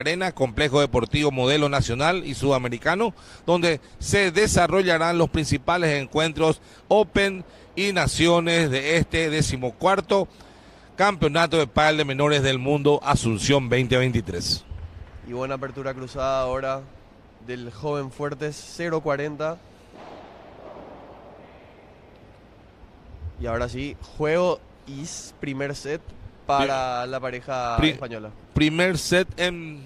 Arena, complejo deportivo modelo nacional y sudamericano, donde se desarrollarán los principales encuentros Open y Naciones de este 14º Campeonato de Pádel de Menores del Mundo Asunción 2023. Y buena apertura cruzada ahora del joven Fuertes, 0-40. Y ahora sí, juego y primer set para la pareja española. Primer set en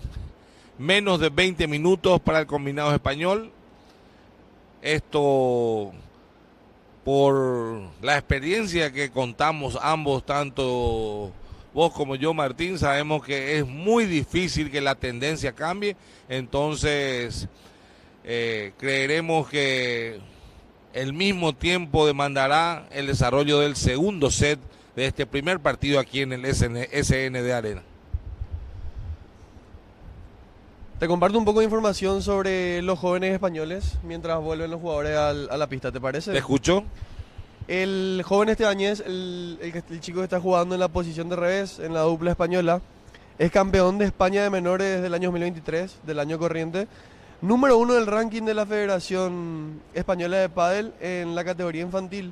menos de 20 minutos para el combinado español. Esto por la experiencia que contamos ambos, tanto vos como yo, Martín, sabemos que es muy difícil que la tendencia cambie. Entonces, creeremos que el mismo tiempo demandará el desarrollo del segundo set de este primer partido aquí en el SND Arena. Te comparto un poco de información sobre los jóvenes españoles mientras vuelven los jugadores a la pista, ¿te parece? ¿Te escucho? El joven estebañez, el chico que está jugando en la posición de revés, en la dupla española, es campeón de España de menores del año 2023, del año corriente, número 1 del ranking de la Federación Española de Pádel en la categoría infantil.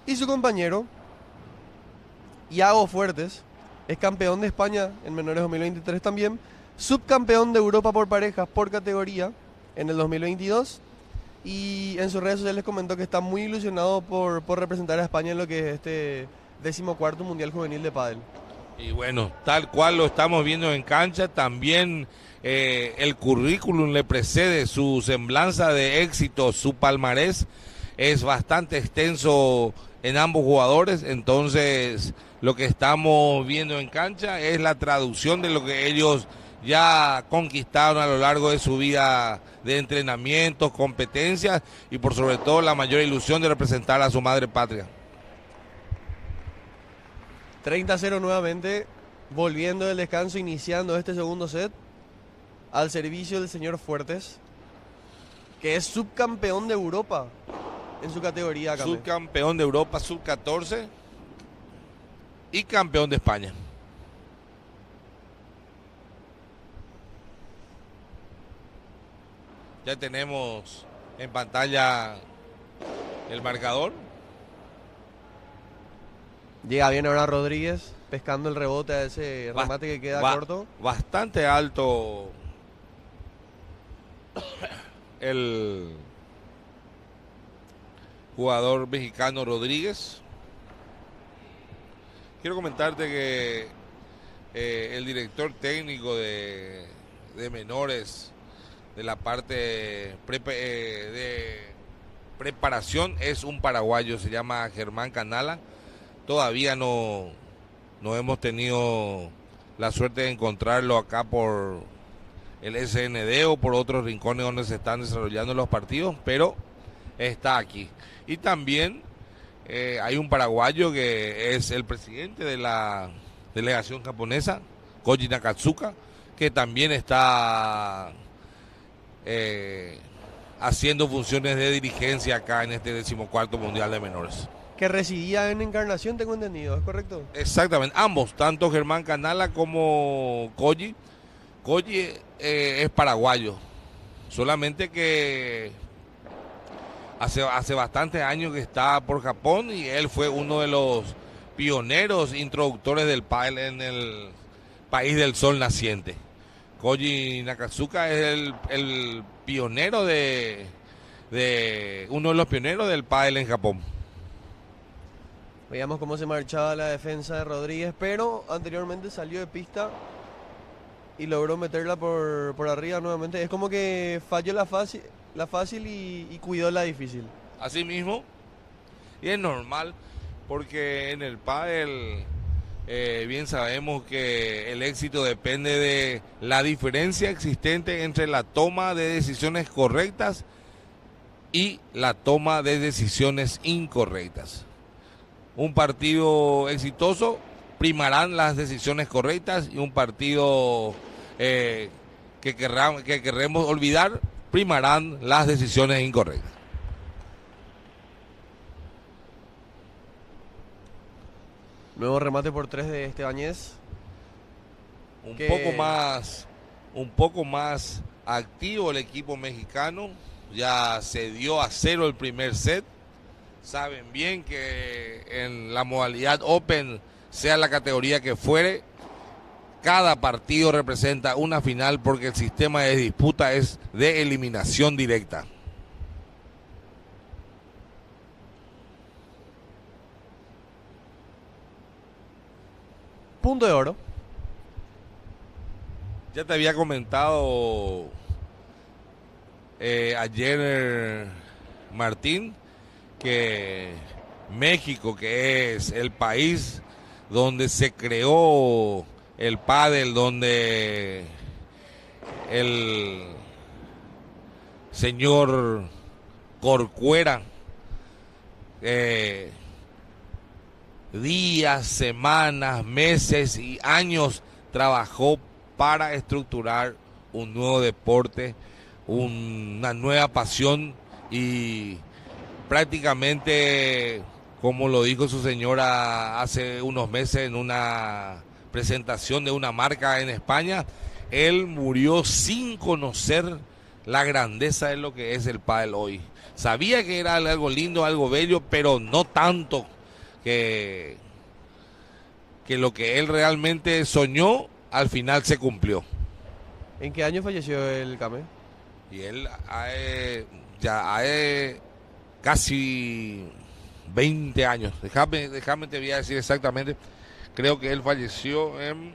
Y su compañero, Iago Fuertes, es campeón de España en menores 2023 también, subcampeón de Europa por parejas por categoría en el 2022. Y en sus redes sociales comentó que está muy ilusionado por representar a España en lo que es este 14º Mundial Juvenil de Pádel. Y bueno, tal cual lo estamos viendo en cancha, también el currículum le precede, su semblanza de éxito, su palmarés es bastante extenso en ambos jugadores. Entonces lo que estamos viendo en cancha es la traducción de lo que ellos ya conquistaron a lo largo de su vida de entrenamientos, competencias y por sobre todo la mayor ilusión de representar a su madre patria. 30-0 nuevamente, volviendo del descanso, iniciando este segundo set al servicio del señor Fuertes, que es subcampeón de Europa en su categoría. Subcampeón de Europa, sub-14 y campeón de España. Ya tenemos en pantalla el marcador. Llega bien ahora Rodríguez, pescando el rebote a ese remate que queda corto. Bastante alto el jugador mexicano Rodríguez. Quiero comentarte que el director técnico de menores de la parte de preparación es un paraguayo, se llama Germán Canala. Todavía no hemos tenido la suerte de encontrarlo acá por el SND o por otros rincones donde se están desarrollando los partidos, pero está aquí. Y también hay un paraguayo que es el presidente de la delegación japonesa, Koji Nakatsuka, que también está haciendo funciones de dirigencia acá en este 14º Mundial de Menores. Que residía en Encarnación, tengo entendido, ¿es correcto? Exactamente, ambos, tanto Germán Canala como Koji. Koji es paraguayo, solamente que hace bastantes años que está por Japón y él fue uno de los pioneros introductores del pádel en el país del sol naciente. Koji Nakatsuka es el pionero uno de los pioneros del pádel en Japón. Veíamos cómo se marchaba la defensa de Rodríguez, pero anteriormente salió de pista y logró meterla por arriba nuevamente. Es como que falló la fácil y cuidó la difícil. Así mismo, y es normal, porque en el pádel bien sabemos que el éxito depende de la diferencia existente entre la toma de decisiones correctas y la toma de decisiones incorrectas. Un partido exitoso primarán las decisiones correctas y un partido que querremos olvidar primarán las decisiones incorrectas. Nuevo remate por 3 de Estebañez. Un poco más un poco más activo el equipo mexicano. Ya se dio a 0 el primer set. Saben bien que en la modalidad Open, sea la categoría que fuere, cada partido representa una final porque el sistema de disputa es de eliminación directa. Punto de oro. Ya te había comentado ayer, Martín, que México, que es el país donde se creó el pádel, donde el señor Corcuera días, semanas, meses y años trabajó para estructurar un nuevo deporte, una nueva pasión, y prácticamente, como lo dijo su señora hace unos meses en una presentación de una marca en España, él murió sin conocer la grandeza de lo que es el pádel hoy. Sabía que era algo lindo, algo bello, pero no tanto que lo que él realmente soñó al final se cumplió. ¿En qué año falleció el Came? Y él ya casi 20 años. Déjame te voy a decir exactamente. Creo que él falleció en...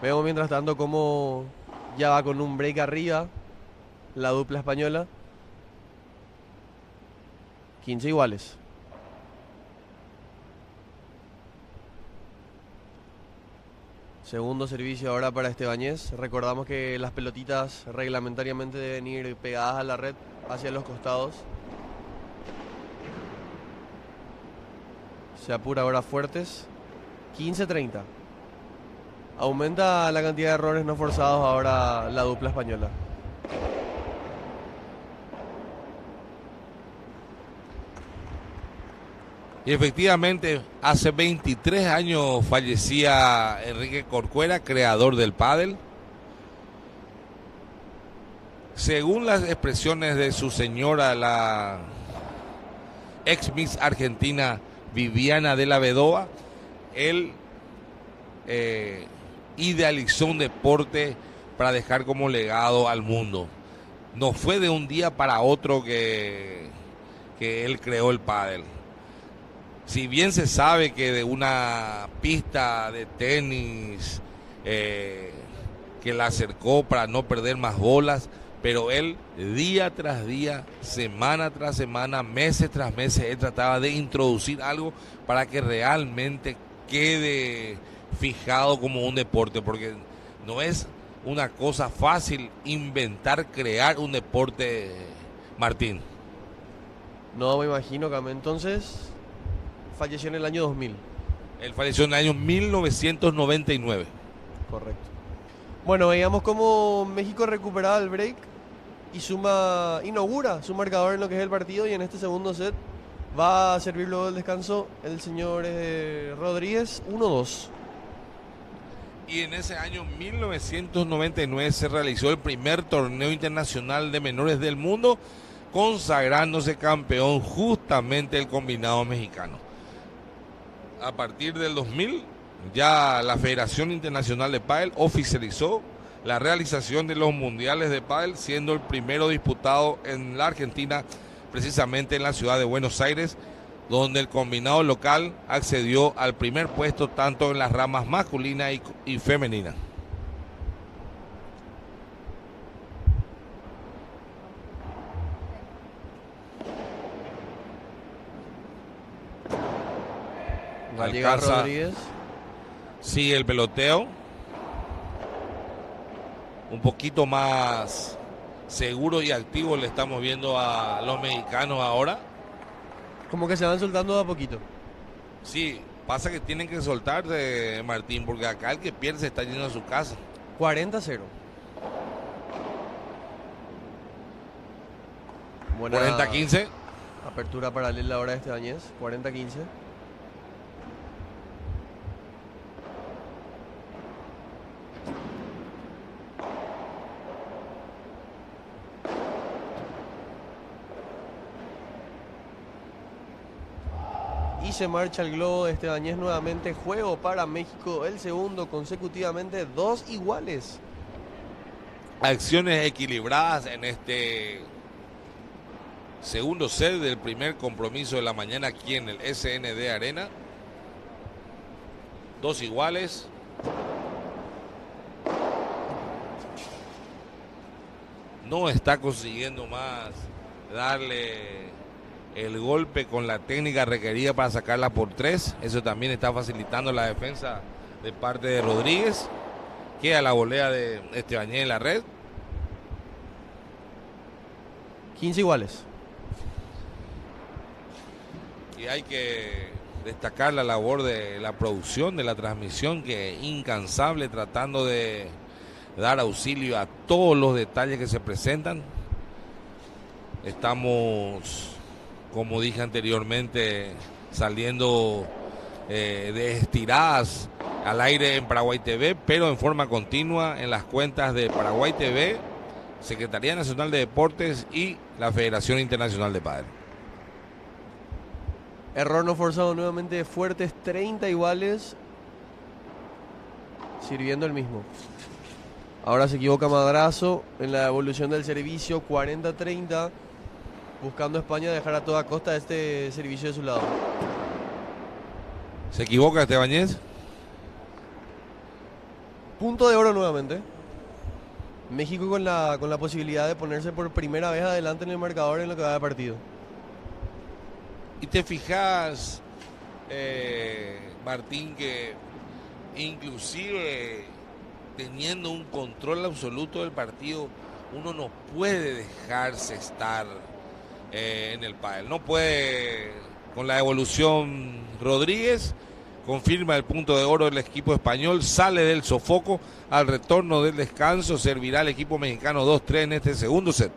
Vemos mientras tanto cómo ya va con un break arriba la dupla española. 15 iguales. Segundo servicio ahora para Estebañez. Recordamos que las pelotitas reglamentariamente deben ir pegadas a la red hacia los costados. Se apura ahora Fuertes. 15-30. Aumenta la cantidad de errores no forzados ahora la dupla española. Y efectivamente, hace 23 años fallecía Enrique Corcuera, creador del pádel. Según las expresiones de su señora, la ex Miss Argentina Viviana de la Bedoa, él idealizó un deporte para dejar como legado al mundo. No fue de un día para otro que él creó el pádel. Si bien se sabe que de una pista de tenis que la acercó para no perder más bolas, pero él día tras día, semana tras semana, meses tras meses, él trataba de introducir algo para que realmente quede fijado como un deporte, porque no es una cosa fácil inventar, crear un deporte, Martín. No me imagino, Came. Entonces, falleció en el año 2000. Él falleció en el año 1999. Correcto. Bueno, veíamos cómo México recuperaba el break y inaugura su marcador en lo que es el partido, y en este segundo set va a servir luego del descanso el señor Rodríguez. 1-2. Y en ese año 1999 se realizó el primer torneo internacional de menores del mundo, consagrándose campeón justamente el combinado mexicano. A partir del 2000, ya la Federación Internacional de Pádel oficializó la realización de los mundiales de pádel, siendo el primero disputado en la Argentina, precisamente en la ciudad de Buenos Aires, donde el combinado local accedió al primer puesto tanto en las ramas masculina y femenina. Va a llegar Rodríguez. Sigue el peloteo. Un poquito más seguro y activo le estamos viendo a los mexicanos ahora. Como que se van soltando de a poquito. Sí, pasa que tienen que soltarse, Martín, porque acá el que pierde se está yendo a su casa. 40-0. Buena 40-15. apertura paralela ahora de Estebañez. 40-15. y se marcha el globo de Estebañez nuevamente. Juego para México, el segundo consecutivamente, 2 iguales. Acciones equilibradas en este segundo set del primer compromiso de la mañana aquí en el SND Arena. 2 iguales. No está consiguiendo más darle el golpe con la técnica requerida para sacarla por 3. Eso también está facilitando la defensa de parte de Rodríguez. Queda la volea de Estebañez en la red. 15 iguales. Y hay que destacar la labor de la producción, de la transmisión, que es incansable tratando de dar auxilio a todos los detalles que se presentan. Estamos, como dije anteriormente, saliendo de estiradas al aire en Paraguay TV, pero en forma continua en las cuentas de Paraguay TV, Secretaría Nacional de Deportes y la Federación Internacional de Pádel. Error no forzado nuevamente de Fuertes, 30 iguales, sirviendo el mismo. Ahora se equivoca Madrazo en la evolución del servicio, 40-30, buscando España dejar a toda costa este servicio de su lado. ¿Se equivoca Estebañez? Punto de oro nuevamente. México con la posibilidad de ponerse por primera vez adelante en el marcador en lo que va de partido. Y te fijas, Martín, que inclusive teniendo un control absoluto del partido, uno no puede dejarse estar en el pádel. No puede, con la evolución Rodríguez, confirma el punto de oro del equipo español, sale del sofoco, al retorno del descanso servirá el equipo mexicano 2-3 en este segundo set.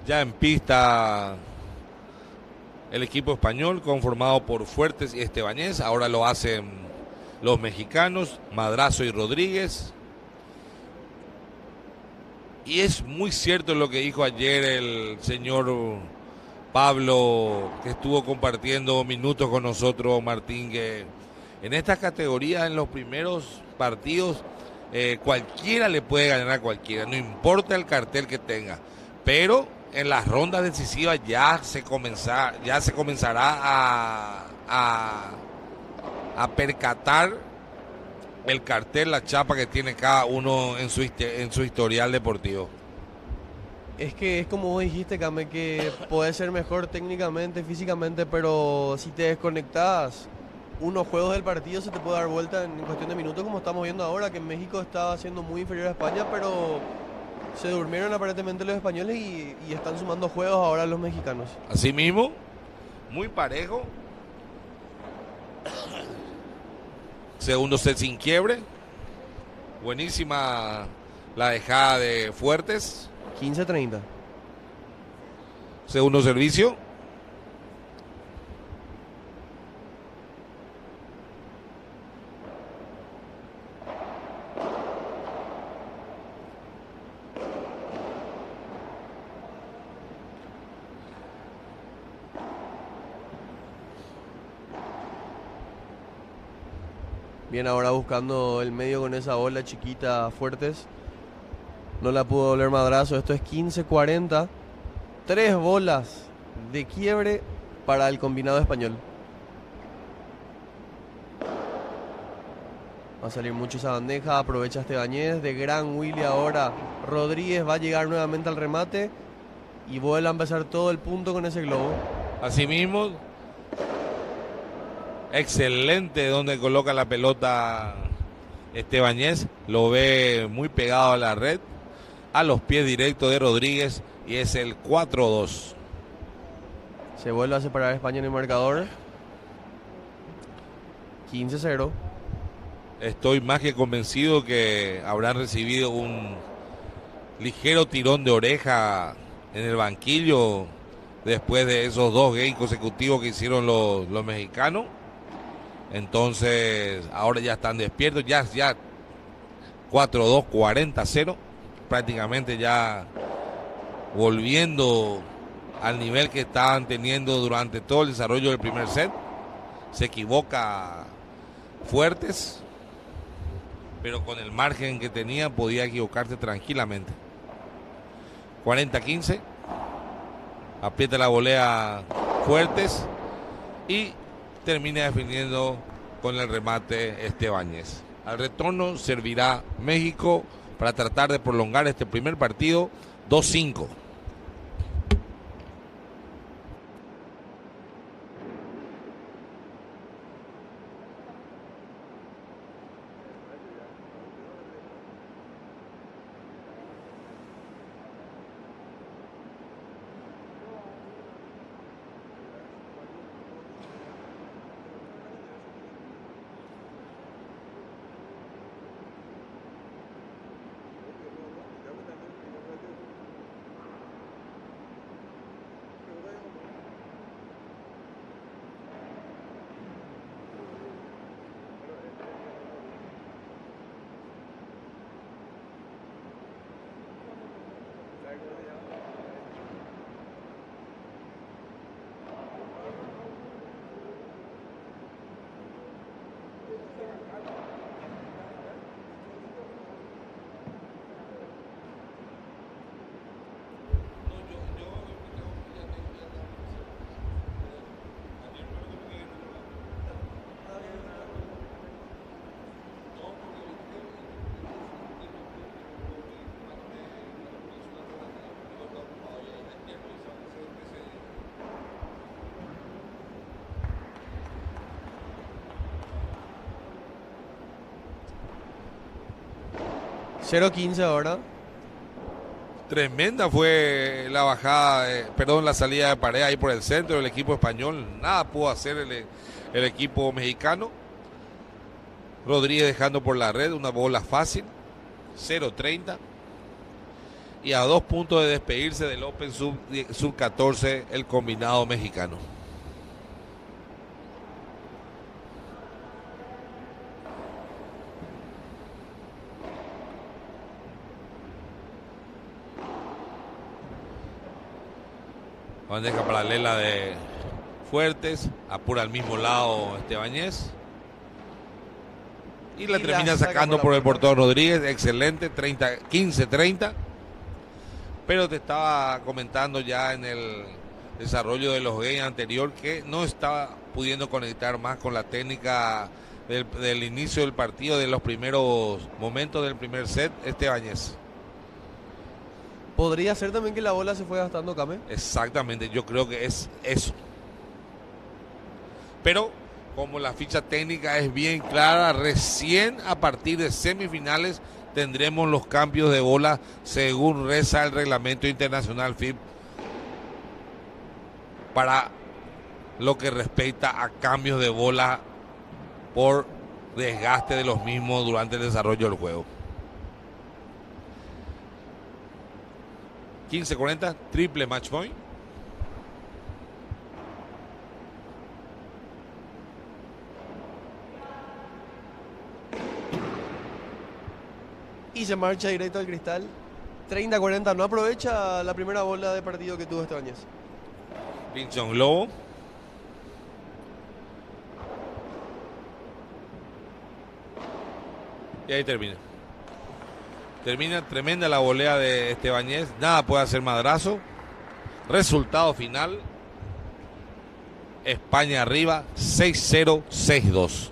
Ya en pista el equipo español conformado por Fuertes y Estebañez. Ahora lo hacen los mexicanos, Madrazo y Rodríguez. Y es muy cierto lo que dijo ayer el señor Pablo, que estuvo compartiendo minutos con nosotros, Martín, que en estas categorías, en los primeros partidos, cualquiera le puede ganar a cualquiera, no importa el cartel que tenga. Pero en las rondas decisivas ya se comenzará a percatar el cartel, la chapa que tiene cada uno en su historial deportivo. Es que es como vos dijiste, Came, que podés ser mejor técnicamente, físicamente, pero si te desconectás unos juegos del partido se te puede dar vuelta en cuestión de minutos, como estamos viendo ahora, que México está siendo muy inferior a España, pero se durmieron aparentemente los españoles y están sumando juegos ahora los mexicanos. Asimismo, muy parejo. Segundo set sin quiebre. Buenísima la dejada de Fuertes. 15-30. Segundo servicio. Bien, ahora buscando el medio con esa bola chiquita, Fuertes. No la pudo doler Madrazo. Esto es 15-40. 3 bolas de quiebre para el combinado español. Va a salir mucho esa bandeja, aprovecha Estebañez, de gran Willy ahora. Rodríguez va a llegar nuevamente al remate y vuelve a empezar todo el punto con ese globo. Asimismo, excelente donde coloca la pelota Estebañez, lo ve muy pegado a la red, a los pies directos de Rodríguez, y es el 4-2. Se vuelve a separar España en el marcador. 15-0. Estoy más que convencido que habrán recibido un ligero tirón de oreja en el banquillo después de esos 2 games consecutivos que hicieron los mexicanos. Entonces ahora ya están despiertos, ya 4-2, 40-0, prácticamente ya volviendo al nivel que estaban teniendo durante todo el desarrollo del primer set. Se equivoca Fuertes, pero con el margen que tenía podía equivocarse tranquilamente. 40-15, aprieta la volea Fuertes y termina definiendo con el remate Estebañez. Al retorno servirá México para tratar de prolongar este primer partido 2-5. $0-15 ahora. Tremenda fue la bajada, la salida de pared ahí por el centro del equipo español. Nada pudo hacer el equipo mexicano. Rodríguez dejando por la red una bola fácil. 0-30. Y a 2 puntos de despedirse del Open Sub-14 el combinado mexicano. Bandeja paralela de Fuertes, apura al mismo lado Estebañez. Y la termina sacando por el portón Rodríguez. Excelente, 15-30. Pero te estaba comentando ya en el desarrollo de los games anterior que no estaba pudiendo conectar más con la técnica del inicio del partido, de los primeros momentos del primer set, Estebañez. ¿Podría ser también que la bola se fue gastando, Kame? Exactamente, yo creo que es eso. Pero como la ficha técnica es bien clara, recién a partir de semifinales tendremos los cambios de bola según reza el reglamento internacional FIB para lo que respecta a cambios de bola por desgaste de los mismos durante el desarrollo del juego. 15-40, triple match point. Y se marcha directo al cristal. 30-40, no aprovecha la primera bola de partido que tuvo Estebañez. Pincha un globo. Y ahí termina. Termina tremenda la volea de Estebañez. Nada puede hacer madrazo. Resultado final. España arriba 6-0, 6-2.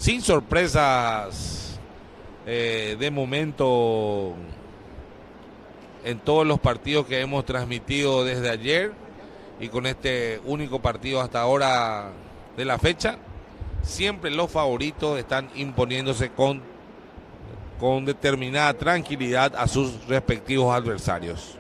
sin sorpresas de momento en todos los partidos que hemos transmitido desde ayer y con este único partido hasta ahora de la fecha. Siempre los favoritos están imponiéndose con determinada tranquilidad a sus respectivos adversarios.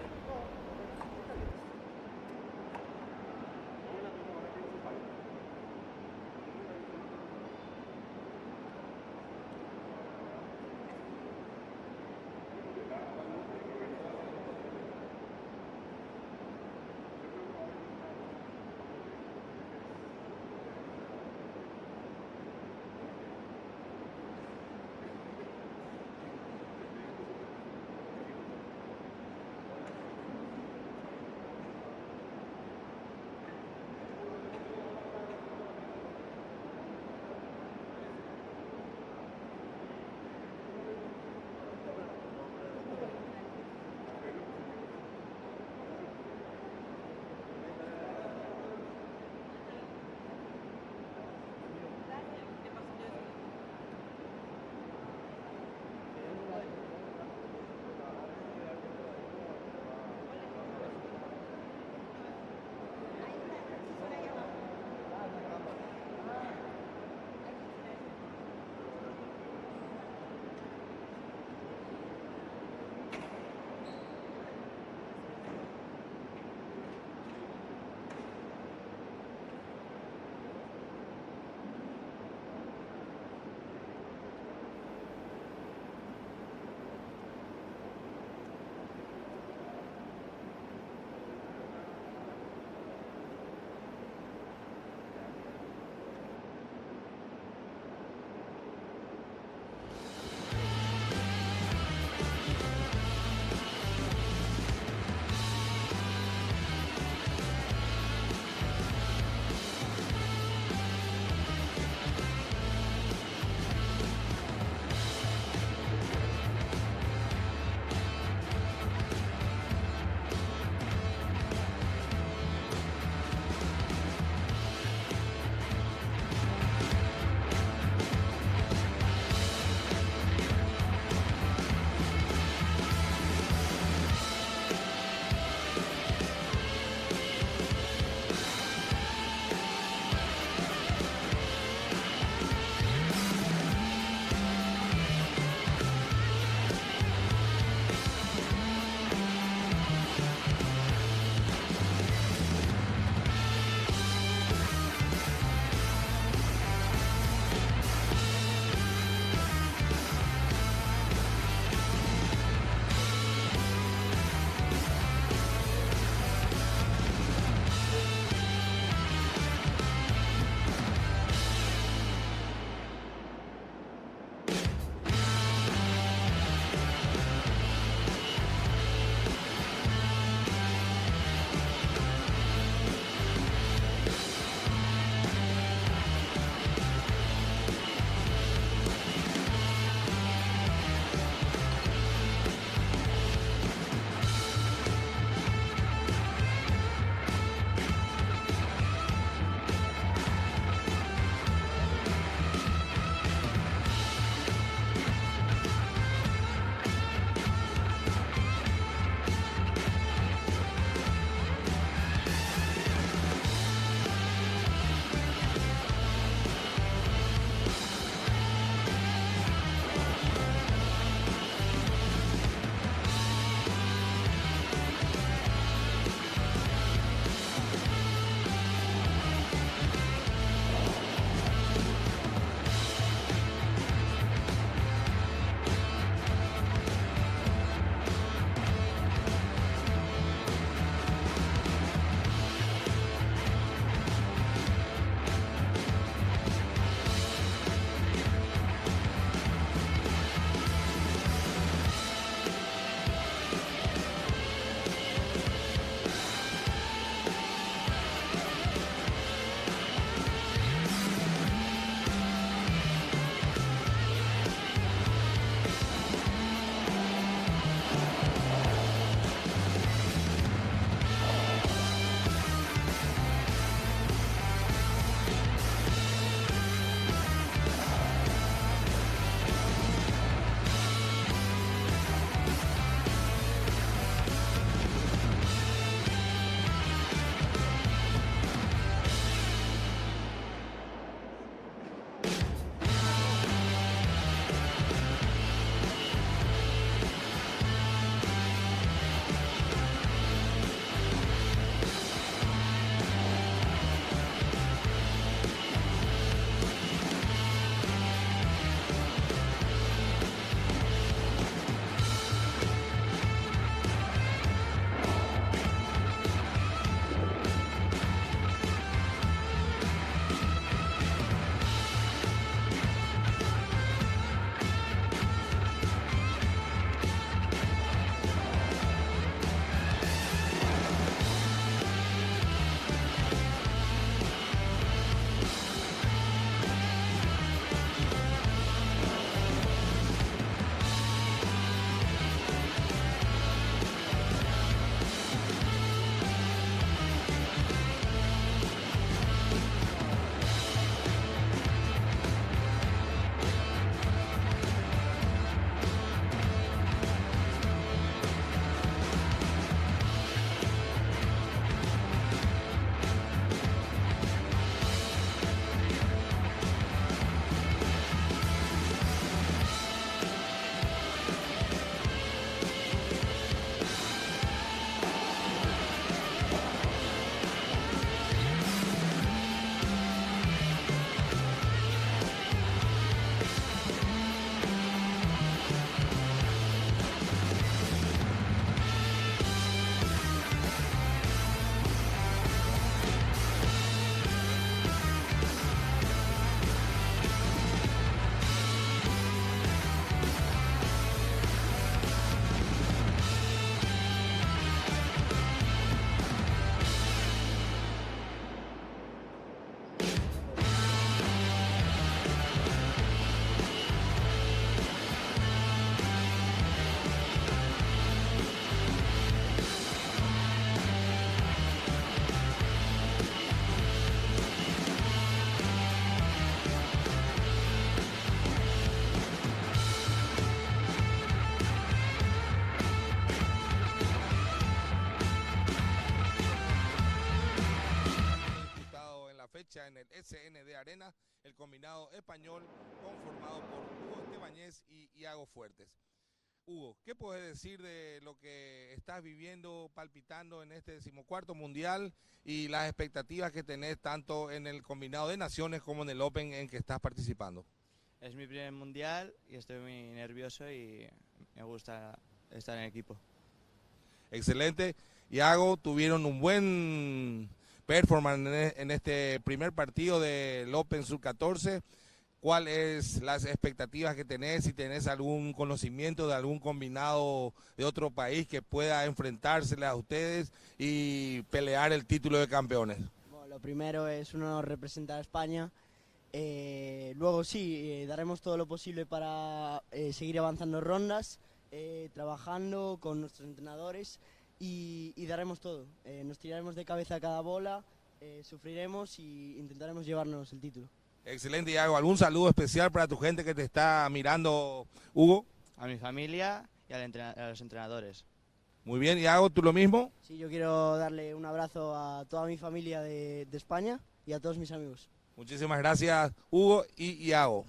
fecha en el SND Arena, el combinado español conformado por Hugo Estebañez y Iago Fuertes. Hugo, ¿qué puedes decir de lo que estás viviendo, palpitando en este 14º Mundial y las expectativas que tenés tanto en el combinado de naciones como en el Open en que estás participando? Es mi primer Mundial y estoy muy nervioso y me gusta estar en el equipo. Excelente. Iago, tuvieron un buen performance en este primer partido del Open Sub-14. ¿Cuáles las expectativas que tenés? Si tenés algún conocimiento de algún combinado de otro país que pueda enfrentársele a ustedes y pelear el título de campeones. Bueno, lo primero es un honor representar a España. Luego sí, daremos todo lo posible para seguir avanzando rondas, trabajando con nuestros entrenadores y daremos todo. Nos tiraremos de cabeza a cada bola, sufriremos y intentaremos llevarnos el título. Excelente, Iago. ¿Algún saludo especial para tu gente que te está mirando, Hugo? A mi familia y a los entrenadores. Muy bien, Iago, ¿tú lo mismo? Sí, yo quiero darle un abrazo a toda mi familia de España y a todos mis amigos. Muchísimas gracias, Hugo y Iago.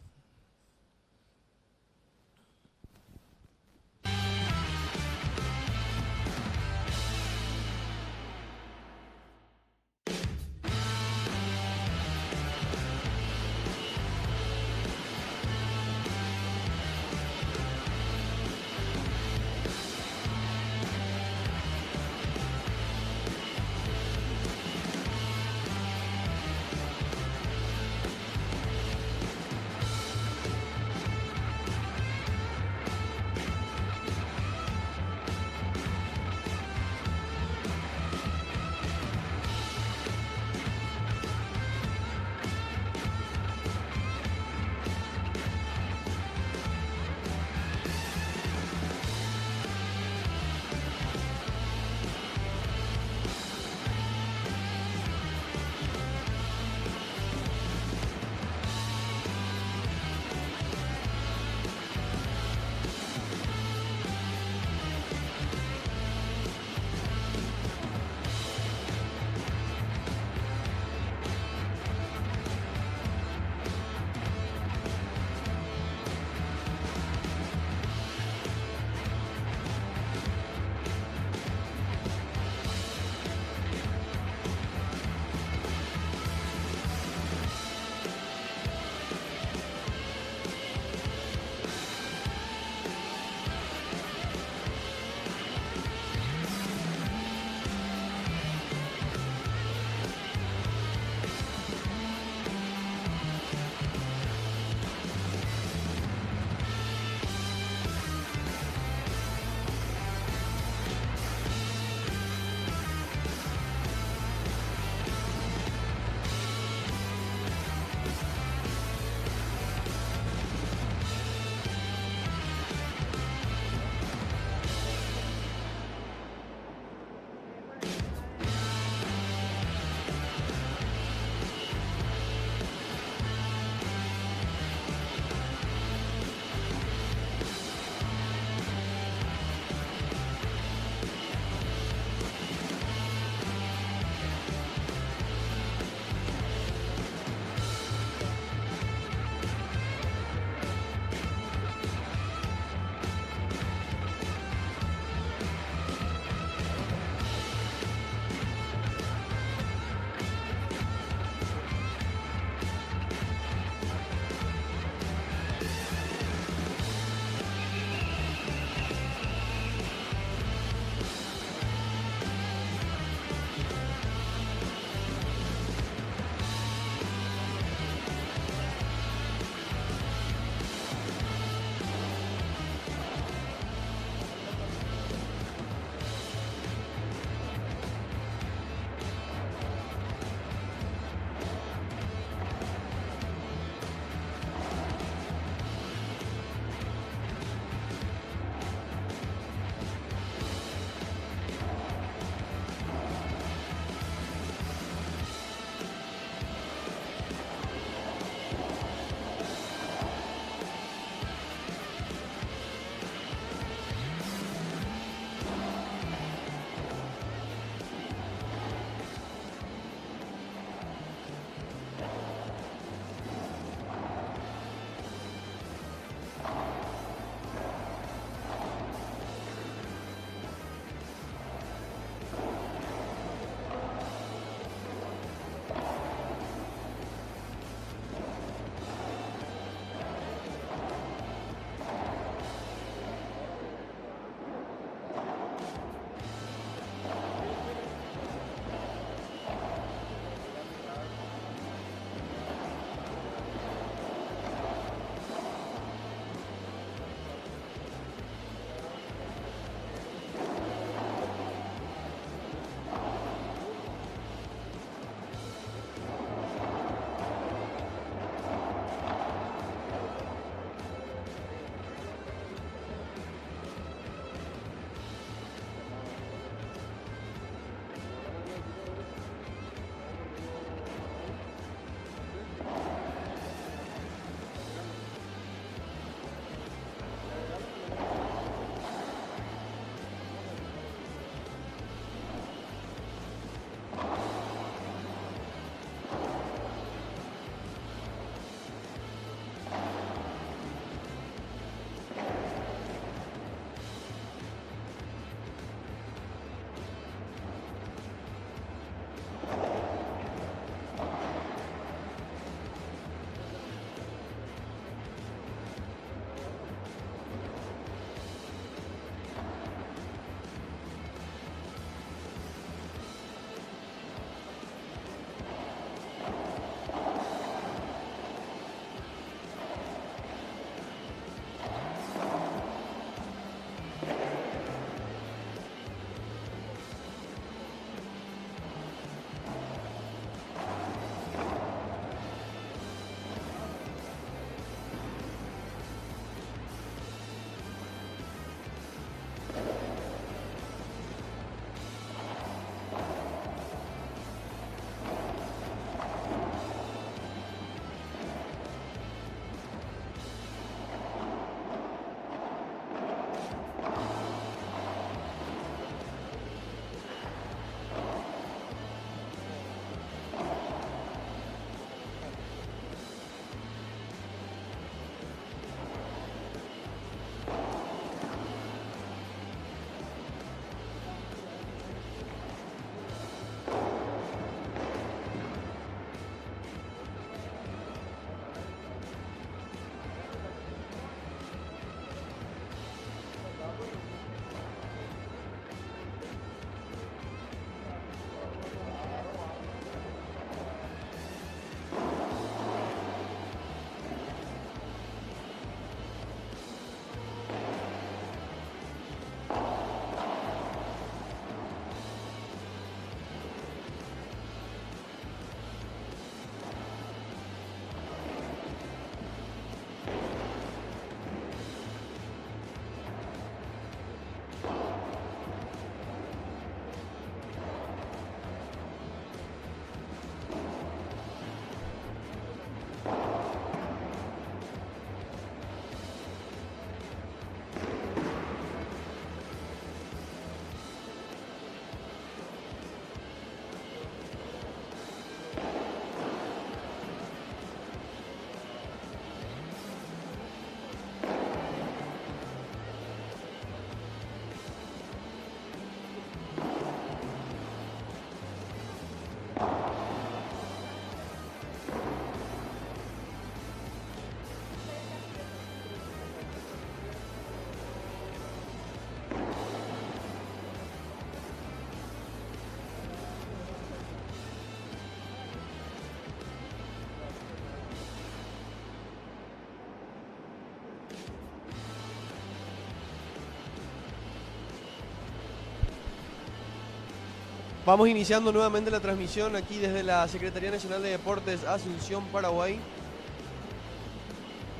Vamos iniciando nuevamente la transmisión aquí desde la Secretaría Nacional de Deportes Asunción, Paraguay.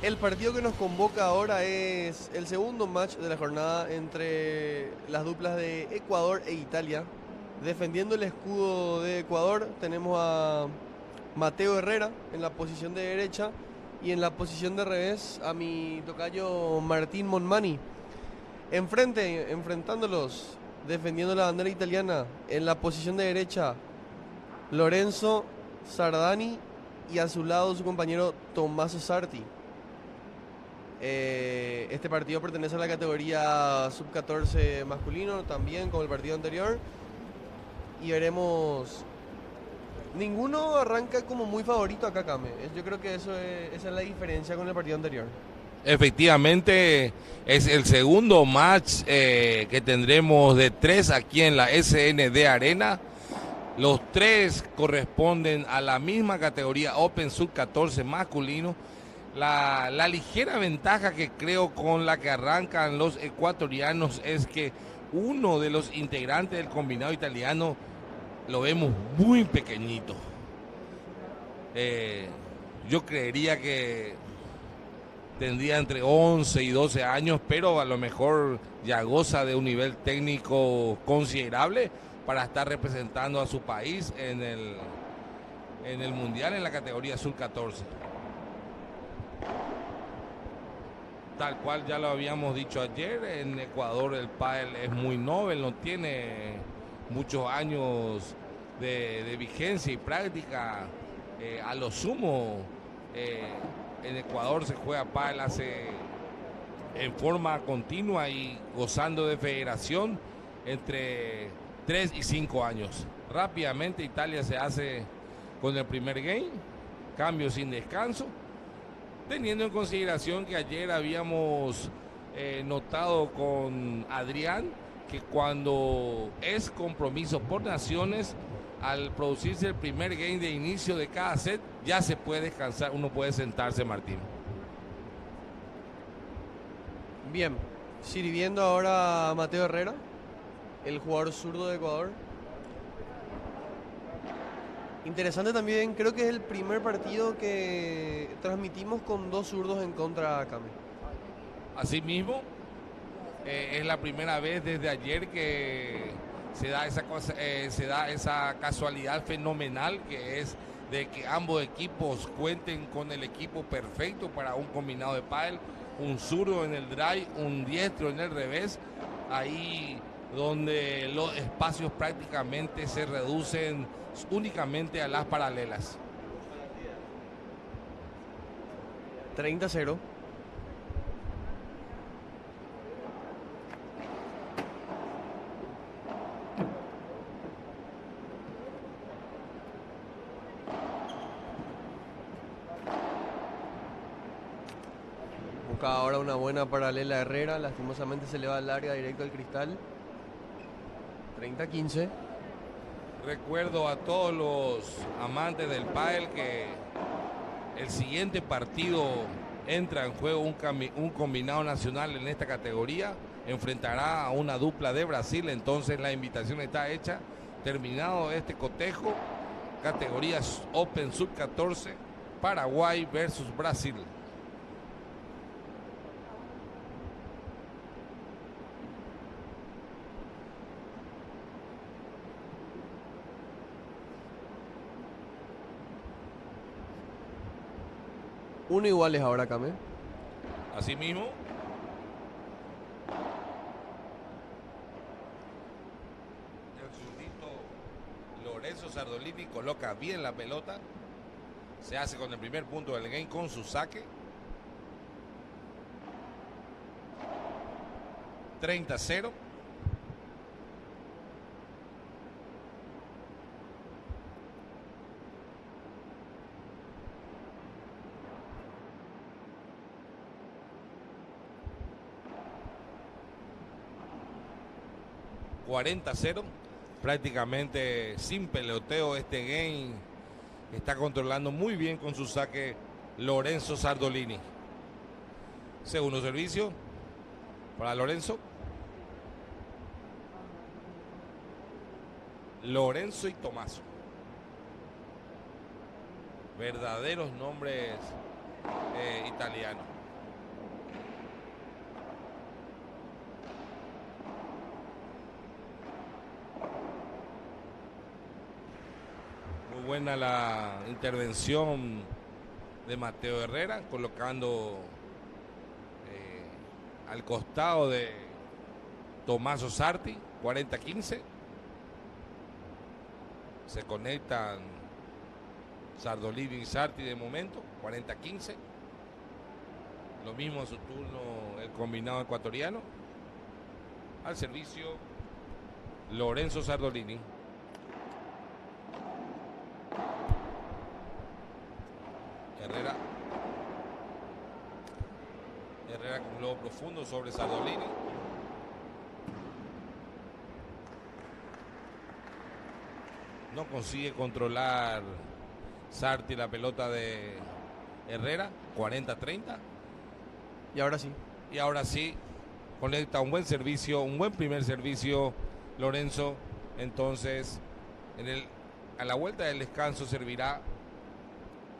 El partido que nos convoca ahora es el segundo match de la jornada entre las duplas de Ecuador e Italia. Defendiendo el escudo de Ecuador tenemos a Mateo Herrera en la posición de derecha y en la posición de revés a mi tocayo Martín Monmani. Enfrentándolos, defendiendo la bandera italiana, en la posición de derecha Lorenzo Sardani y a su lado su compañero Tommaso Sarti. Este partido pertenece a la categoría sub-14 masculino, también como el partido anterior. Y veremos. Ninguno arranca como muy favorito acá, Kame. Yo creo que esa es la diferencia con el partido anterior. Efectivamente, es el segundo match que tendremos de 3 aquí en la SND Arena. Los 3 corresponden a la misma categoría Open Sub-14 masculino. La ligera ventaja que creo con la que arrancan los ecuatorianos es que uno de los integrantes del combinado italiano lo vemos muy pequeñito. Yo creería que tendría entre 11 y 12 años, pero a lo mejor ya goza de un nivel técnico considerable para estar representando a su país en el Mundial en la categoría Sub-14. Tal cual ya lo habíamos dicho ayer, en Ecuador el pádel es muy novel, no tiene muchos años de vigencia y práctica. A lo sumo, en Ecuador se juega pádel en forma continua y gozando de federación entre 3 y 5 años. Rápidamente Italia se hace con el primer game, cambio sin descanso, teniendo en consideración que ayer habíamos notado con Adrián que cuando es compromiso por naciones, al producirse el primer game de inicio de cada set, ya se puede descansar, uno puede sentarse, Martín. Bien, sirviendo ahora a Mateo Herrera, el jugador zurdo de Ecuador. Interesante también, creo que es el primer partido que transmitimos con 2 zurdos en contra a Kame. Asimismo, es la primera vez desde ayer que se da esa casualidad fenomenal que es de que ambos equipos cuenten con el equipo perfecto para un combinado de pádel, un zurdo en el drive, un diestro en el revés, ahí donde los espacios prácticamente se reducen únicamente a las paralelas. 30-0. Busca ahora una buena paralela a Herrera, lastimosamente se le va larga directo al cristal. 30-15. Recuerdo a todos los amantes del pádel que el siguiente partido entra en juego un combinado nacional en esta categoría, enfrentará a una dupla de Brasil, entonces la invitación está hecha. Terminado este cotejo, categorías Open Sub-14, Paraguay versus Brasil. Uno iguales ahora, Kame. Asimismo, el zurdito Lorenzo Sardolini coloca bien la pelota, se hace con el primer punto del game con su saque. 30-0. ...40-0... prácticamente sin peloteo este game, está controlando muy bien con su saque Lorenzo Sardolini. Segundo servicio para Lorenzo. Lorenzo y Tommaso. Verdaderos nombres italianos. Muy buena la intervención de Mateo Herrera, colocando al costado de Tommaso Sarti, 40-15. Se conectan Sardolini y Sarti de momento, 40-15. Lo mismo a su turno el combinado ecuatoriano. Al servicio Lorenzo Sardolini. Herrera con un globo profundo sobre Sardolini. No consigue controlar Sarti la pelota de Herrera, 40-30. Y ahora sí. Y ahora sí, conecta un buen servicio, un buen primer servicio Lorenzo. Entonces, a la vuelta del descanso servirá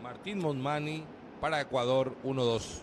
Martín Montmani para Ecuador, 1-2.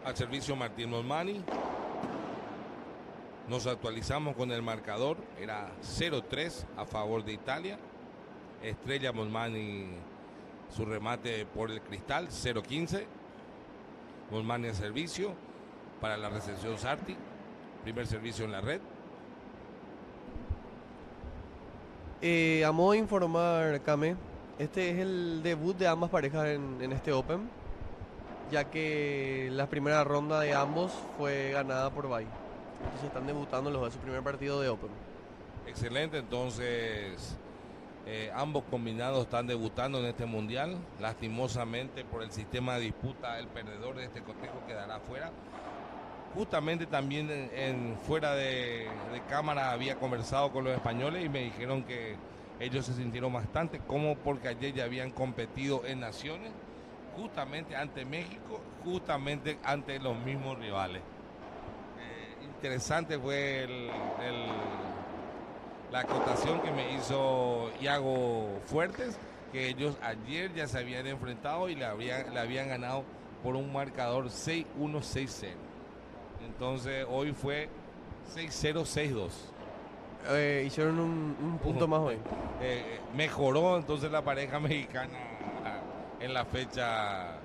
Al servicio Martín Montmani. Nos actualizamos con el marcador. Era 0-3 a favor de Italia. Estrella Montmani su remate por el cristal, 0-15. Montmani al servicio para la recepción Sarti. Primer servicio en la red. A modo de informar, Kame, este es el debut de ambas parejas en este Open, ya que la primera ronda de ambos fue ganada por Bay. Entonces están debutando los de su primer partido de Open. Excelente, entonces ambos combinados están debutando en este mundial. Lastimosamente por el sistema de disputa, el perdedor de este cotejo quedará fuera. Justamente también fuera de cámara había conversado con los españoles y me dijeron que ellos se sintieron bastante cómodos porque ayer ya habían competido en Naciones, justamente ante México, justamente ante los mismos rivales. Interesante fue la acotación que me hizo Iago Fuertes, que ellos ayer ya se habían enfrentado y le habían ganado por un marcador 6-1, 6-0. Entonces hoy fue 6-0, 6-2. Hicieron un punto más hoy. Mejoró entonces la pareja mexicana en la fecha,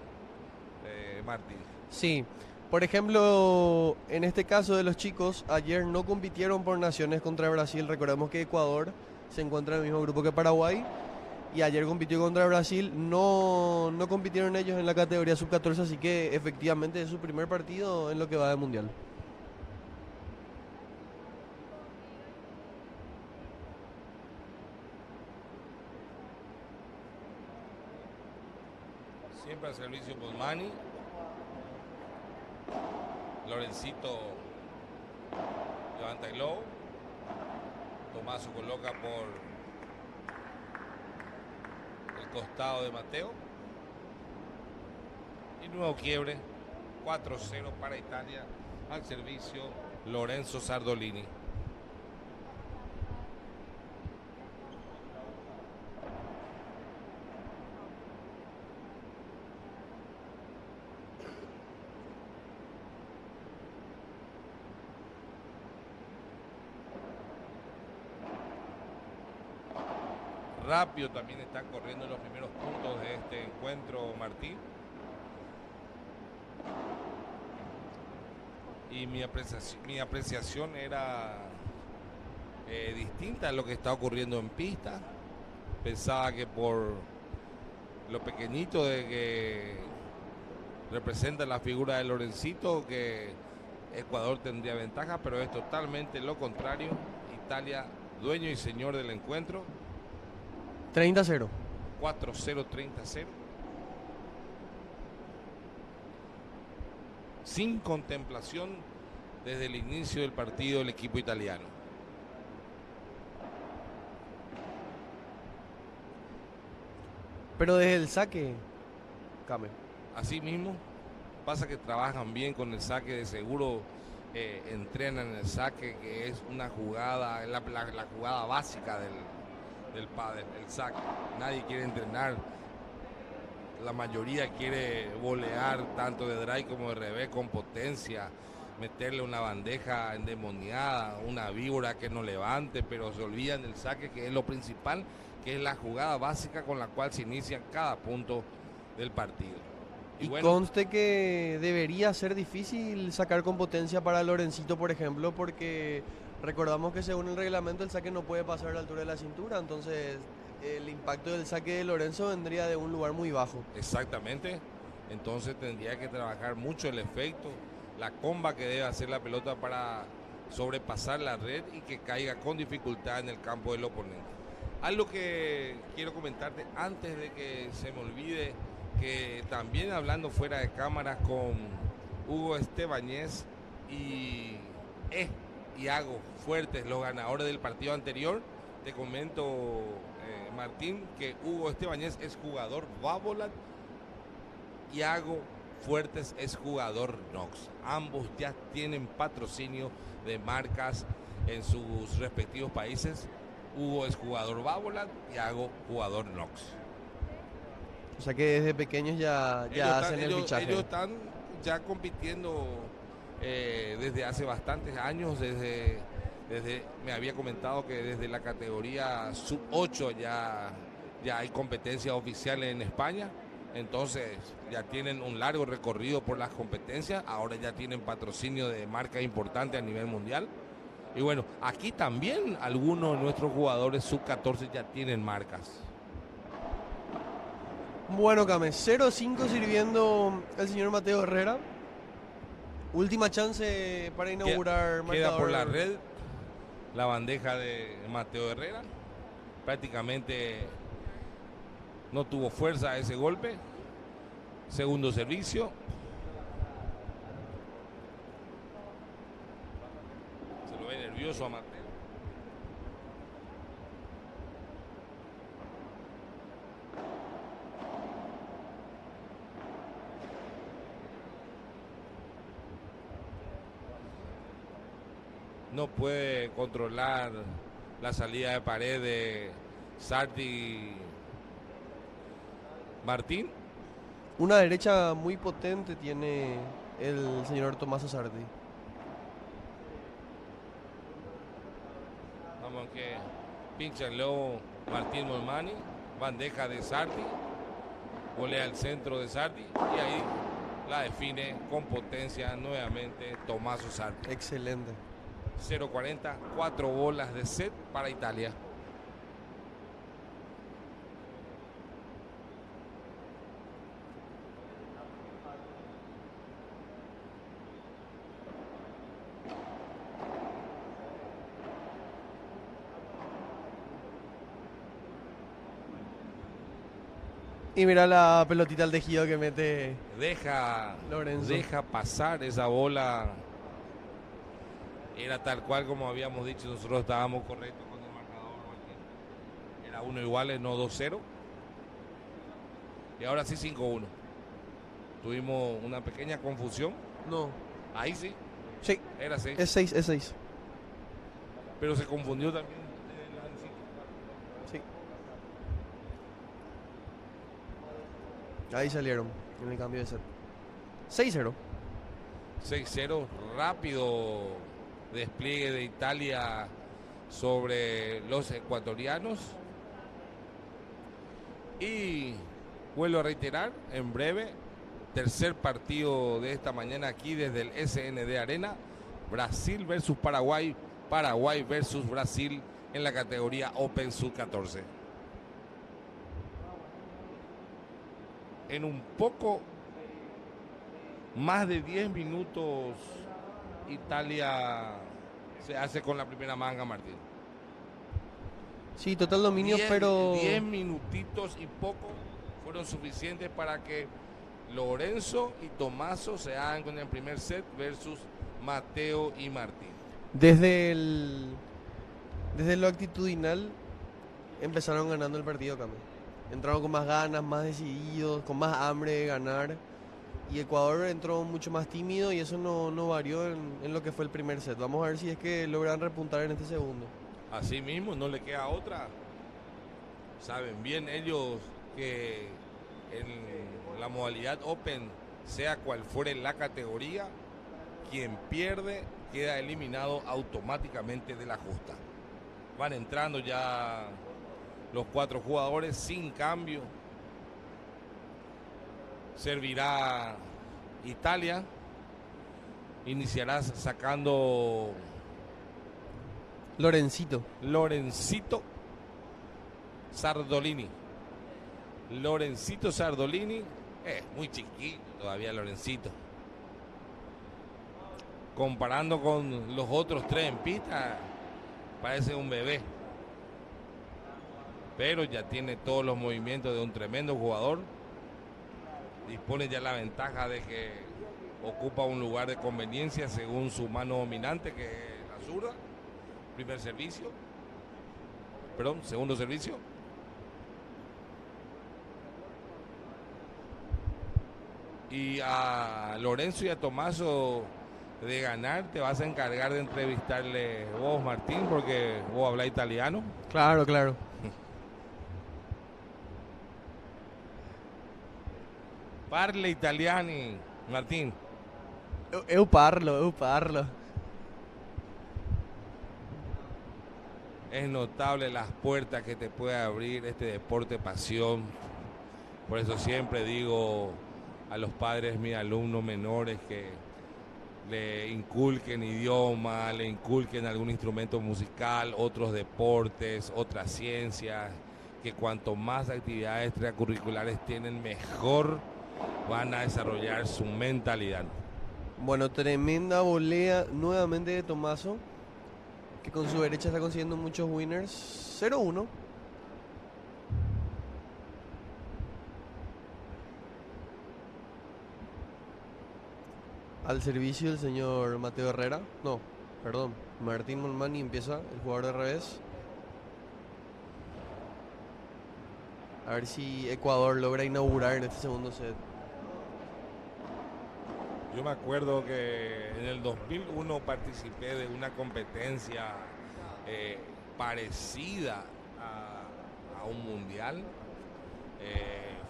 Martín. Sí, por ejemplo, en este caso de los chicos, ayer no compitieron por naciones contra Brasil. Recordemos que Ecuador se encuentra en el mismo grupo que Paraguay y ayer compitió contra Brasil. No compitieron ellos en la categoría sub-14, así que efectivamente es su primer partido en lo que va de mundial. Siempre al servicio Montmani. Lorencito levanta el globo. Tommaso coloca por el costado de Mateo. Y nuevo quiebre. 4-0 para Italia. Al servicio Lorenzo Sardolini. Rápido también está corriendo los primeros puntos de este encuentro Martín. Y mi apreciación era distinta a lo que está ocurriendo en pista. Pensaba que por lo pequeñito de que representa la figura de Lorencito, que Ecuador tendría ventaja, pero es totalmente lo contrario. Italia, dueño y señor del encuentro. 30-0. 4-0, 30-0. Sin contemplación desde el inicio del partido del equipo italiano. Pero desde el saque, Came. Así mismo, pasa que trabajan bien con el saque, de seguro entrenan el saque, que es una jugada, la jugada básica del pádel, el saque. Nadie quiere entrenar, la mayoría quiere volear tanto de drive como de revés con potencia, meterle una bandeja endemoniada, una víbora que no levante, pero se olvidan del saque, que es lo principal, que es la jugada básica con la cual se inicia cada punto del partido. Y bueno, conste que debería ser difícil sacar con potencia para Lorencito, por ejemplo, porque recordamos que según el reglamento el saque no puede pasar a la altura de la cintura, entonces el impacto del saque de Lorenzo vendría de un lugar muy bajo. exactamente, entonces tendría que trabajar mucho el efecto, la comba que debe hacer la pelota para sobrepasar la red y que caiga con dificultad en el campo del oponente. Algo que quiero comentarte antes de que se me olvide, que también hablando fuera de cámaras con Hugo Estebañez y Iago Fuertes, los ganadores del partido anterior, te comento, Martín, que Hugo Estebañez es jugador Babolat, Iago Fuertes es jugador Nox. Ambos ya tienen patrocinio de marcas en sus respectivos países. Hugo es jugador Babolat, Iago jugador Nox. O sea que desde pequeños ya hacen el fichaje. Ellos están ya compitiendo desde hace bastantes años, desde me había comentado que desde la categoría sub-8 ya hay competencias oficiales en España, entonces ya tienen un largo recorrido por las competencias, ahora ya tienen patrocinio de marcas importantes a nivel mundial. Y bueno, aquí también algunos de nuestros jugadores sub-14 ya tienen marcas. Bueno, Came, 0-5 sirviendo el señor Mateo Herrera. Última chance para inaugurar Queda marcador. por la red la bandeja de Mateo Herrera. Prácticamente no tuvo fuerza ese golpe. Segundo servicio. Se lo ve nervioso a Mateo. No puede controlar la salida de pared de Sarti Martín. Una derecha muy potente tiene el señor Tomás Sarti. Vamos que pincha el lobo Martín Molmani, bandeja de Sarti, volea al centro de Sarti y ahí la define con potencia nuevamente Tomás Sarti. Excelente. 0.40, 4 bolas de set para Italia. Y mira la pelotita al tejido que mete Lorenzo. Deja pasar esa bola. Era tal cual como habíamos dicho, nosotros estábamos correctos con el marcador. Era 1 iguales, no 2-0. Y ahora sí 5-1. Tuvimos una pequeña confusión. No. Ahí sí. Sí. Era 6. Es 6, es 6. Pero se confundió también. Sí. Ahí salieron en el cambio de set. 6-0. 6-0, rápido despliegue de Italia sobre los ecuatorianos. Y vuelvo a reiterar, en breve, tercer partido de esta mañana aquí desde el SND Arena, Brasil versus Paraguay, Paraguay versus Brasil en la categoría Open Sub-14. En un poco más de 10 minutos Italia se hace con la primera manga, Martín. Sí, total dominio, pero... 10 minutitos y poco fueron suficientes para que Lorenzo y Tommaso se hagan con el primer set versus Mateo y Martín. Desde lo actitudinal empezaron ganando el partido, Cami. Entraron con más ganas, más decididos, con más hambre de ganar. Y Ecuador entró mucho más tímido y eso no varió en lo que fue el primer set. Vamos a ver si es que logran repuntar en este segundo. Así mismo, no le queda otra. Saben bien ellos que en la modalidad Open, sea cual fuere la categoría, quien pierde queda eliminado automáticamente de la justa. Van entrando ya los 4 jugadores sin cambio. Servirá Italia. Iniciará sacando Lorencito Sardolini. Lorencito Sardolini. Muy chiquito todavía Lorencito. Comparando con los otros 3 en pista, parece un bebé. Pero ya tiene todos los movimientos de un tremendo jugador. Dispone ya la ventaja de que ocupa un lugar de conveniencia según su mano dominante, que es la zurda. Primer servicio. Perdón, segundo servicio. Y a Lorenzo y a Tommaso de ganar te vas a encargar de entrevistarle vos, Martín, porque vos hablas italiano. Claro. Parle italiani, Martín. Eu parlo. Es notable las puertas que te puede abrir este deporte pasión. Por eso siempre digo a los padres, mis alumnos menores, que le inculquen idioma, le inculquen algún instrumento musical, otros deportes, otras ciencias, que cuanto más actividades extracurriculares tienen, mejor van a desarrollar su mentalidad. Bueno, tremenda volea nuevamente de Tommaso, que con su derecha está consiguiendo muchos winners. 0-1. Al servicio del señor Mateo Herrera. No, perdón. Martín Molmani empieza, el jugador de revés. A ver si Ecuador logra inaugurar en este segundo set. Yo me acuerdo que en el 2001 participé de una competencia parecida a un mundial.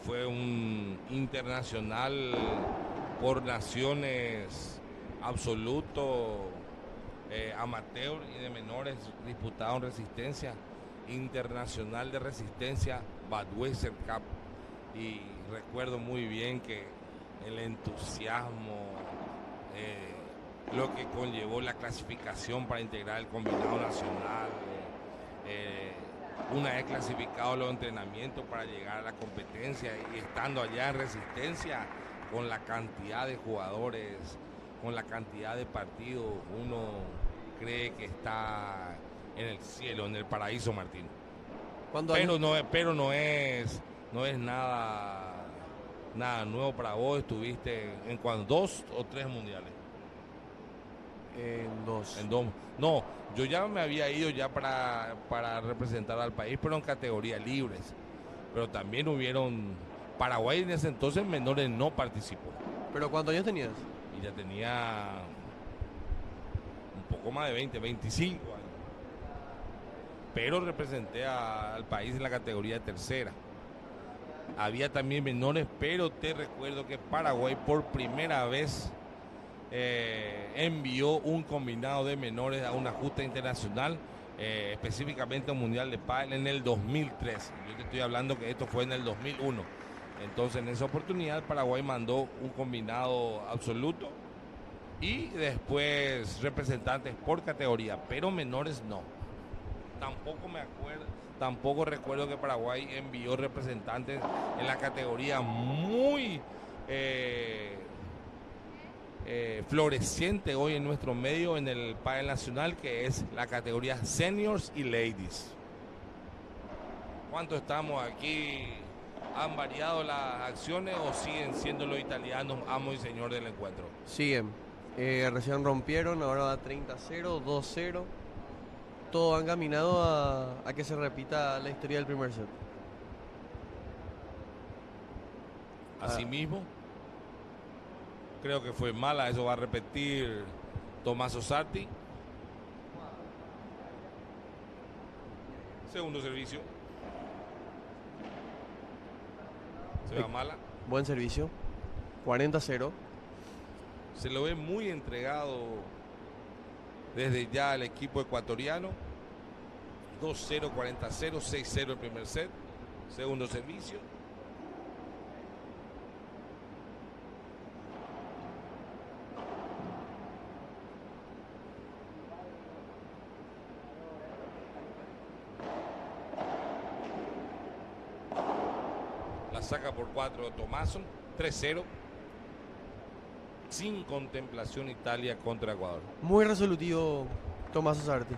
Fue un internacional por naciones absoluto, amateur y de menores, disputado en resistencia internacional de resistencia, Budweiser Cup. Y recuerdo muy bien que el entusiasmo, lo que conllevó la clasificación para integrar el combinado nacional, una vez clasificados los entrenamientos para llegar a la competencia y estando allá en resistencia, con la cantidad de jugadores, con la cantidad de partidos, uno cree que está en el cielo, en el paraíso, Martín. Pero no es nada nuevo para vos. Estuviste en 2 o 3 mundiales. En 2. En 2. No, yo ya me había ido ya para representar al país, pero en categorías libres. Pero también hubieron... Paraguay en ese entonces menores no participó. ¿Pero cuántos años tenías? Y ya tenía un poco más de 20, 25 años. Pero representé al país en la categoría tercera. Había también menores, pero te recuerdo que Paraguay por primera vez envió un combinado de menores a una justa internacional específicamente un mundial de pádel en el 2003. Yo te estoy hablando que esto fue en el 2001. Entonces en esa oportunidad Paraguay mandó un combinado absoluto y después representantes por categoría, pero menores no. Tampoco recuerdo que Paraguay envió representantes en la categoría muy floreciente hoy en nuestro medio en el pádel nacional, que es la categoría seniors y ladies. ¿Cuánto estamos aquí? ¿Han variado las acciones o siguen siendo los italianos amo y señor del encuentro? Siguen. Recién rompieron, ahora va 30-0, 2-0. Todos han caminado a que se repita la historia del primer set. Asimismo, creo que fue mala, eso va a repetir Tommaso Sarti. Segundo servicio. Se va mala. Buen servicio. 40-0. Se lo ve muy entregado desde ya al equipo ecuatoriano. 2-0, 40-0, 6-0 el primer set. Segundo servicio. La saca por 4 Tommaso. 3-0. Sin contemplación Italia contra Ecuador. Muy resolutivo Tommaso Sarti.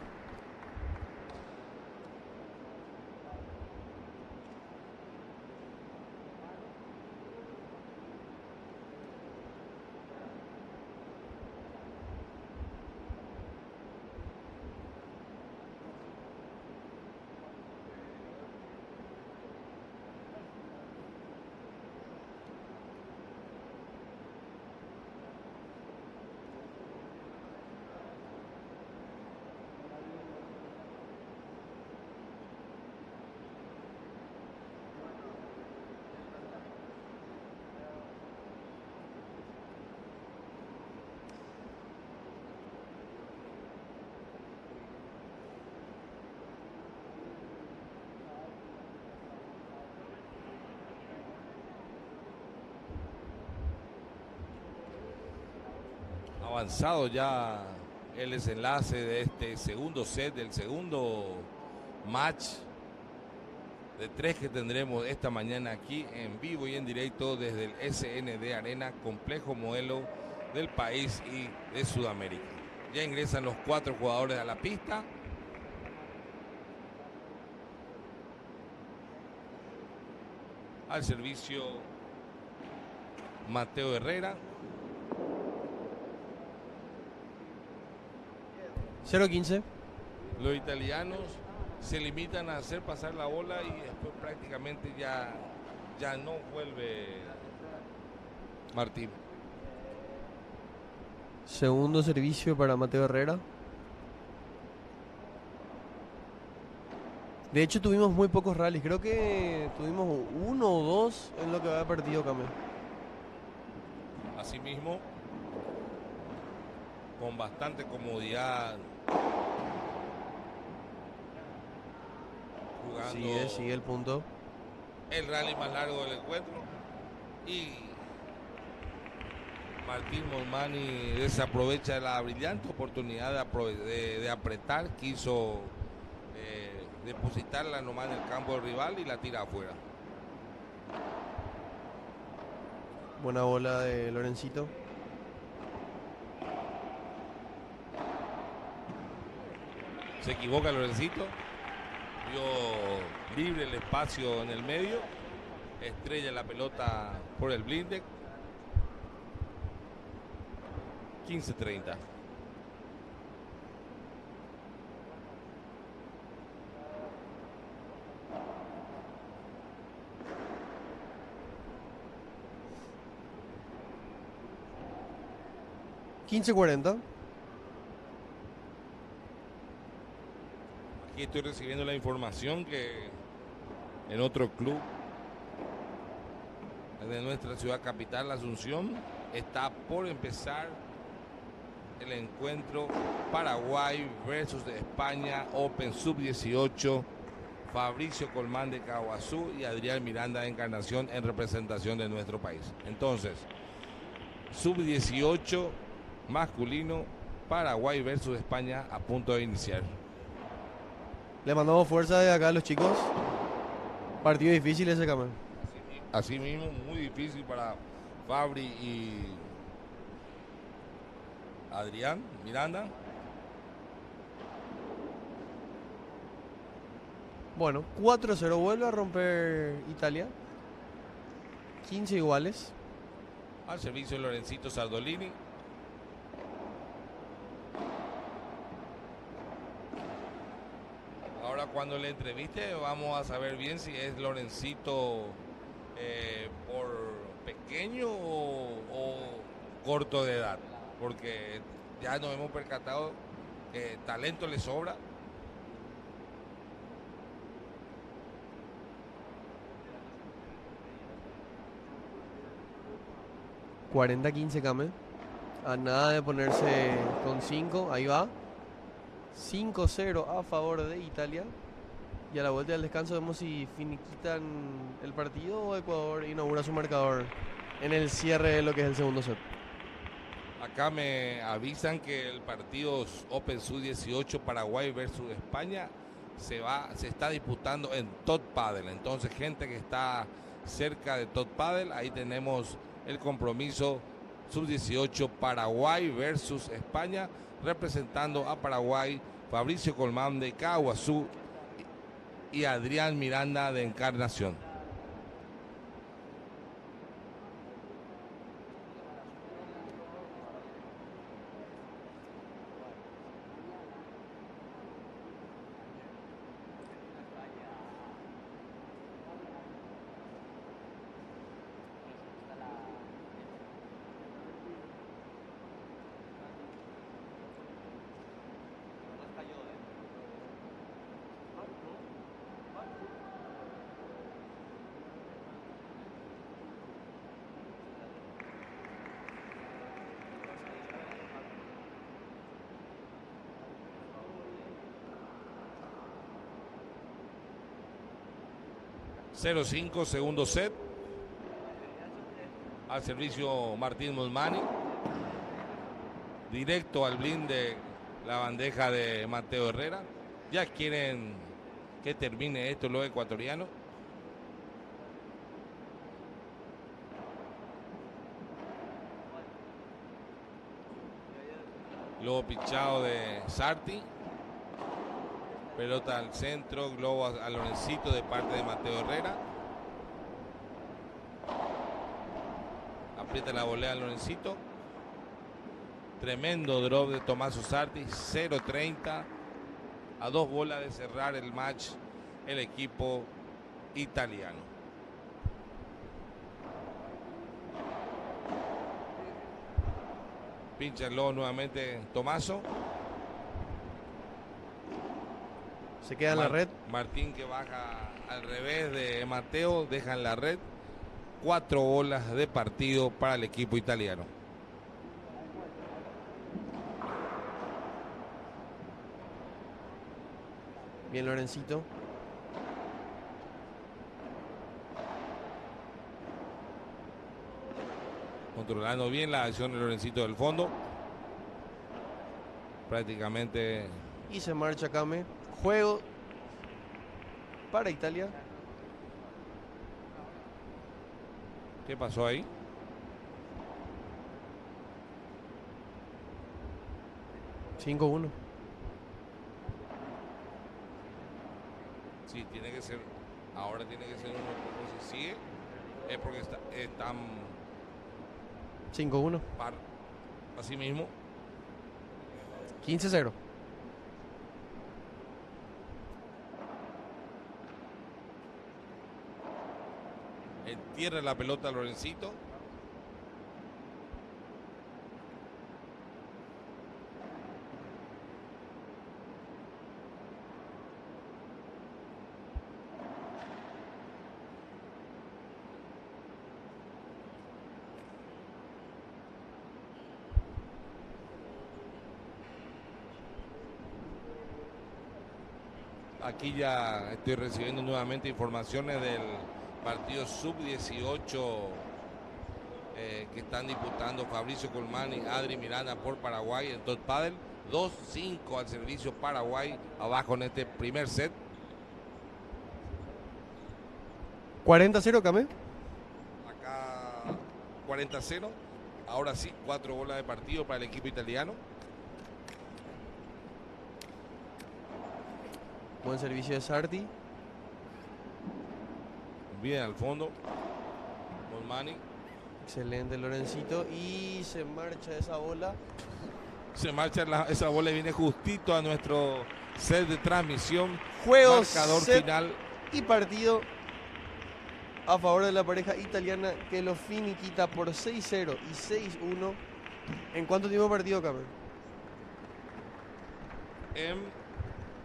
Avanzado ya el desenlace de este segundo set, del segundo match de 3 que tendremos esta mañana aquí en vivo y en directo desde el SND Arena, complejo modelo del país y de Sudamérica. Ya ingresan los 4 jugadores a la pista. Al servicio Mateo Herrera. 0-15. Los italianos se limitan a hacer pasar la bola y después prácticamente ya no vuelve Martín. Segundo servicio para Mateo Herrera. De hecho tuvimos muy pocos rallies. Creo que tuvimos 1 o 2 en lo que había perdido Came. Asimismo, con bastante comodidad, jugando Sigue el punto. el rally más largo del encuentro, y Martín Molmani desaprovecha la brillante oportunidad de apretar, quiso depositarla nomás en el campo del rival y la tira afuera. Buena bola de Lorencito. Se equivoca Lorencito, vio libre el espacio en el medio, estrella la pelota por el blinde. 15-30. $15.40. Aquí estoy recibiendo la información que en otro club de nuestra ciudad capital, la Asunción, está por empezar el encuentro Paraguay versus España Open Sub-18. Fabricio Colmán de Caguazú y Adrián Miranda de Encarnación en representación de nuestro país. Entonces, Sub-18 masculino, Paraguay versus España a punto de iniciar. Le mandamos fuerza de acá a los chicos. Partido difícil ese, Came. Así mismo, muy difícil para Fabri y Adrián Miranda. Bueno, 4-0 vuelve a romper Italia. 15 iguales. Al servicio de Lorencito Sardolini. Ahora cuando le entreviste vamos a saber bien si es Lorencito por pequeño o corto de edad. Porque ya nos hemos percatado que talento le sobra. 40-15 Came. A nada de ponerse con 5. Ahí va. 5-0 a favor de Italia. Y a la vuelta del descanso vemos si finiquitan el partido o Ecuador inaugura su marcador en el cierre de lo que es el segundo set. Acá me avisan que el partido Open Sub-18 Paraguay versus España se está disputando en Tot Padel. Entonces, gente que está cerca de Tot Padel, ahí tenemos el compromiso Sub-18 Paraguay versus España, representando a Paraguay Fabricio Colmán de Caguazú y Adrián Miranda de Encarnación. ...0-5, segundo set. Al servicio Martín Mulmani. Directo al blind de la bandeja de Mateo Herrera. Ya quieren que termine esto los ecuatorianos. Globo pichado de Sarti. Pelota al centro, globo a Lorencito de parte de Mateo Herrera. Aprieta la volea a Lorencito. Tremendo drop de Tommaso Sarti. 0-30. A 2 bolas de cerrar el match el equipo italiano. Pincha el lobo nuevamente Tommaso. Se queda en la red. Martín que baja al revés de Mateo, deja en la red. 4 bolas de partido para el equipo italiano. Bien Lorencito. Controlando bien la acción de Lorencito del fondo. Prácticamente. Y se marcha Came. Juego para Italia. ¿Qué pasó ahí? ...5-1. Sí, tiene que ser. Ahora tiene que ser uno. Porque si sigue, es porque están 5-1. par. Así mismo. 15-0. Entierra la pelota Lorencito. Aquí ya estoy recibiendo nuevamente informaciones del partido sub-18 que están disputando Fabricio Colmán y Adri Miranda por Paraguay en Top Padel. 2-5 al servicio Paraguay abajo en este primer set. 40-0, Came. Acá 40-0. Ahora sí, 4 bolas de partido para el equipo italiano. Buen servicio de Sarti. Bien al fondo. Colmani. Excelente Lorencito. Y se marcha esa bola. Se marcha esa bola y viene justito a nuestro set de transmisión. Juego, Marcador set final. y partido a favor de la pareja italiana que lo finiquita por 6-0 y 6-1. ¿En cuánto tiempo partido, Cameron? En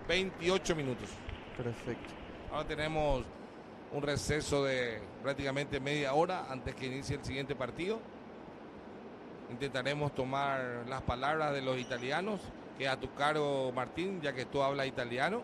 28 minutos. Perfecto. Ahora tenemos un receso de prácticamente media hora antes que inicie el siguiente partido. Intentaremos tomar las palabras de los italianos. Queda a tu cargo, Martín, ya que tú hablas italiano.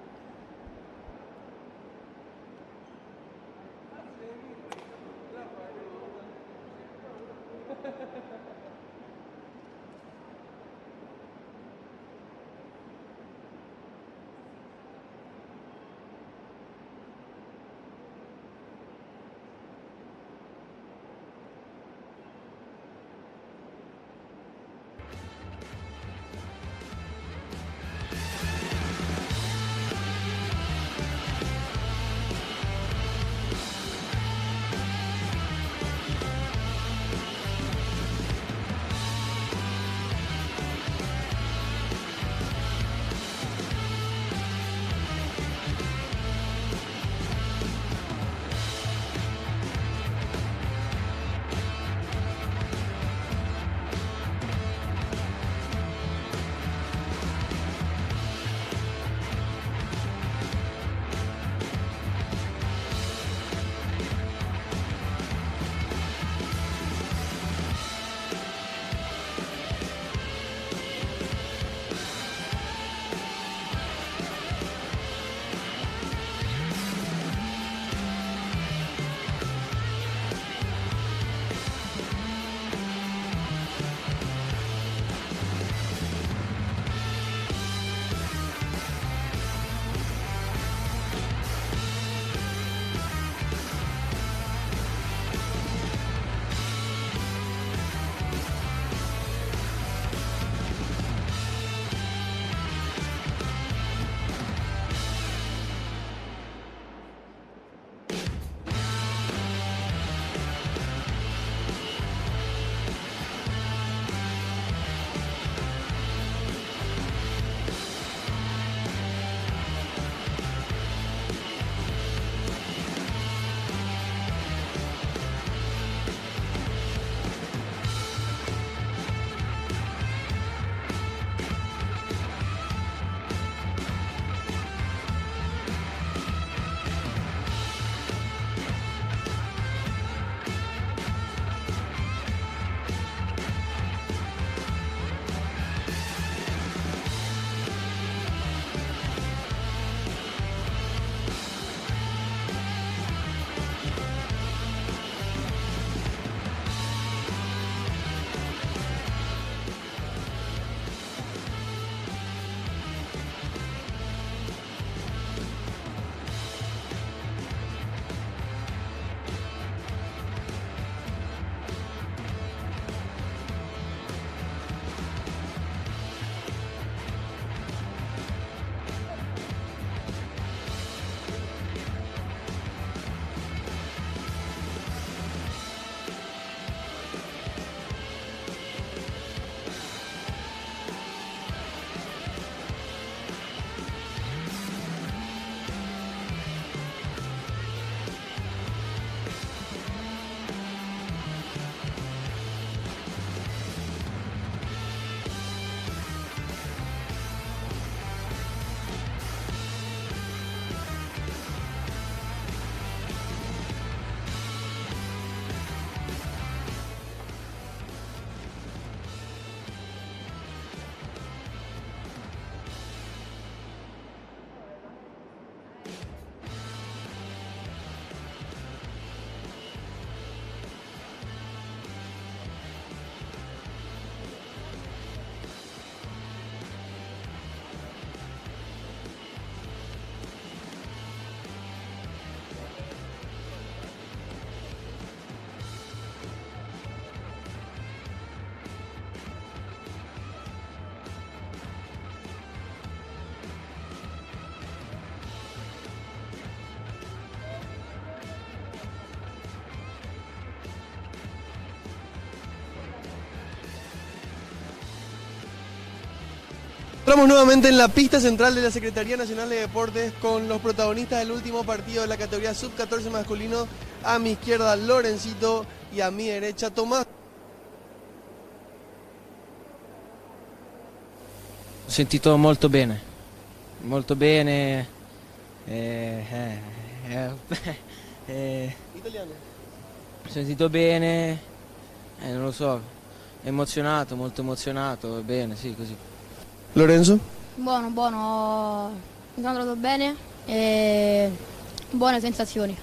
Entramos nuevamente en la pista central de la Secretaría Nacional de Deportes con los protagonistas del último partido de la categoría sub-14 masculino. A mi izquierda Lorencito y a mi derecha Tomás. Ho sentito molto bene, molto bene. Italiano. Ho sentito bene, non lo so, emozionato, molto emozionato, bene, sì, così. Lorenzo. Buono, buono, mi sono trovato bene e buone sensazioni.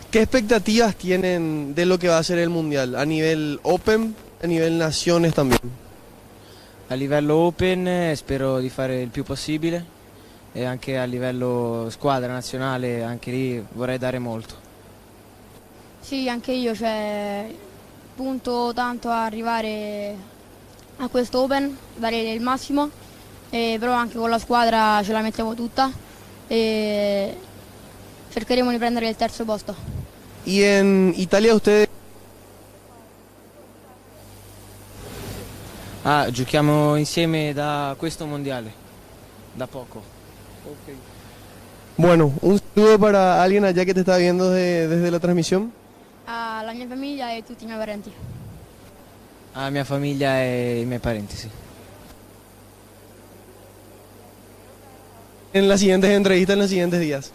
¿Qué expectativas tienen de lo que va a ser el Mundial? A nivel Open, a nivel Naciones también. A livello open spero di fare il più possibile e anche a livello squadra nazionale, anche lì vorrei dare molto. Sì, anche io, cioè, punto tanto a arrivare a questo Open, dare il massimo, però anche con la squadra ce la mettiamo tutta e cercheremo di prendere il terzo posto. Y en Italia ustedes... Ah, giochiamo insieme da questo mondiale, da poco. Bueno, un saludo para alguien allá que te está viendo desde la transmisión. Alla mia famiglia e tutti i miei parenti. Alla mia famiglia e i miei parenti, sì. En las siguientes entrevistas, en los siguientes días.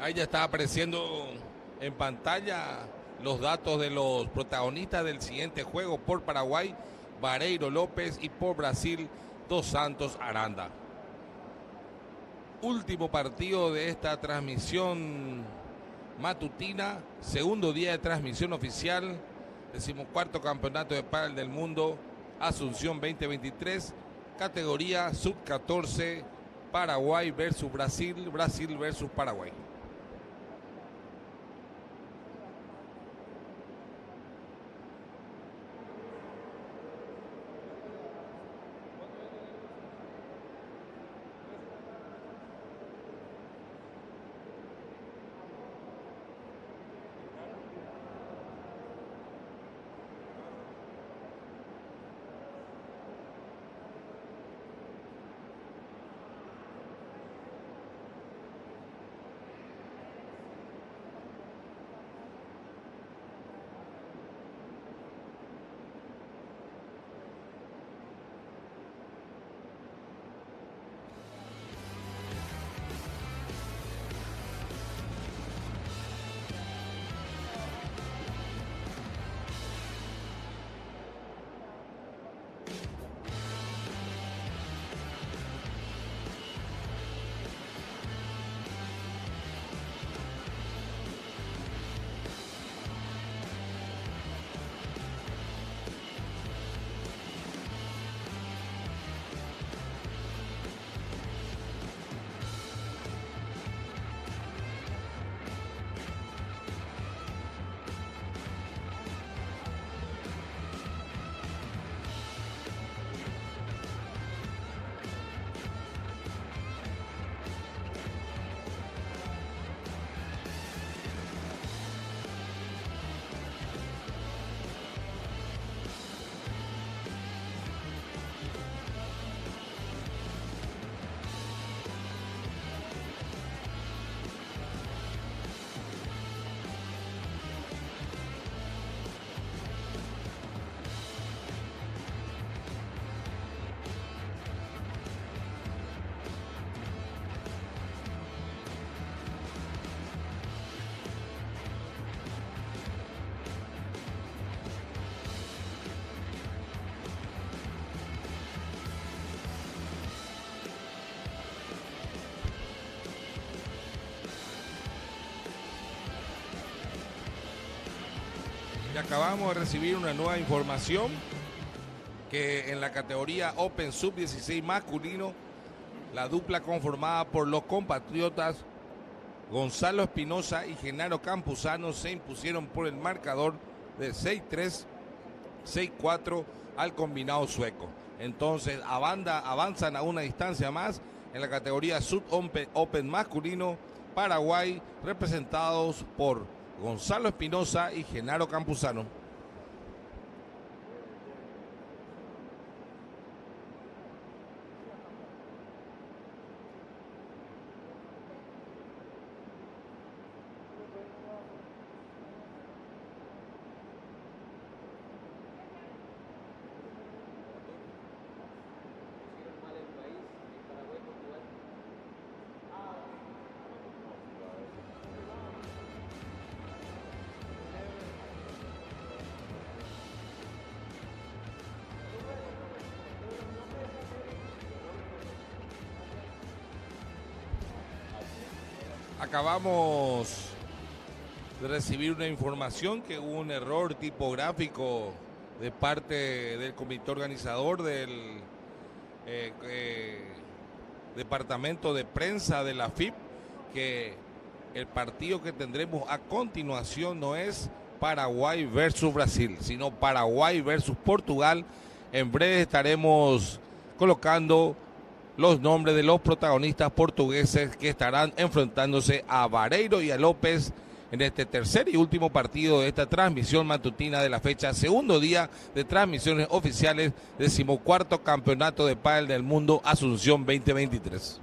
Ahí ya está apareciendo en pantalla los datos de los protagonistas del siguiente juego. Por Paraguay, Vareiro López, y por Brasil, Dos Santos Aranda. Último partido de esta transmisión matutina, segundo día de transmisión oficial, 14º campeonato de pádel del mundo, Asunción 2023, categoría sub-14, Paraguay versus Brasil, Brasil versus Paraguay. Y acabamos de recibir una nueva información que en la categoría Open Sub-16 masculino, la dupla conformada por los compatriotas Gonzalo Espinosa y Genaro Campuzano se impusieron por el marcador de 6-3, 6-4 al combinado sueco. Entonces avanzan a una distancia más en la categoría Sub-Open masculino, Paraguay, representados por Gonzalo Espinosa y Genaro Campuzano. Acabamos de recibir una información que hubo un error tipográfico de parte del comité organizador del departamento de prensa de la FIP, que el partido que tendremos a continuación no es Paraguay versus Brasil, sino Paraguay versus Portugal. En breve estaremos colocando los nombres de los protagonistas portugueses que estarán enfrentándose a Vareiro y a López en este tercer y último partido de esta transmisión matutina de la fecha, segundo día de transmisiones oficiales, 14º campeonato de pádel del mundo, Asunción 2023.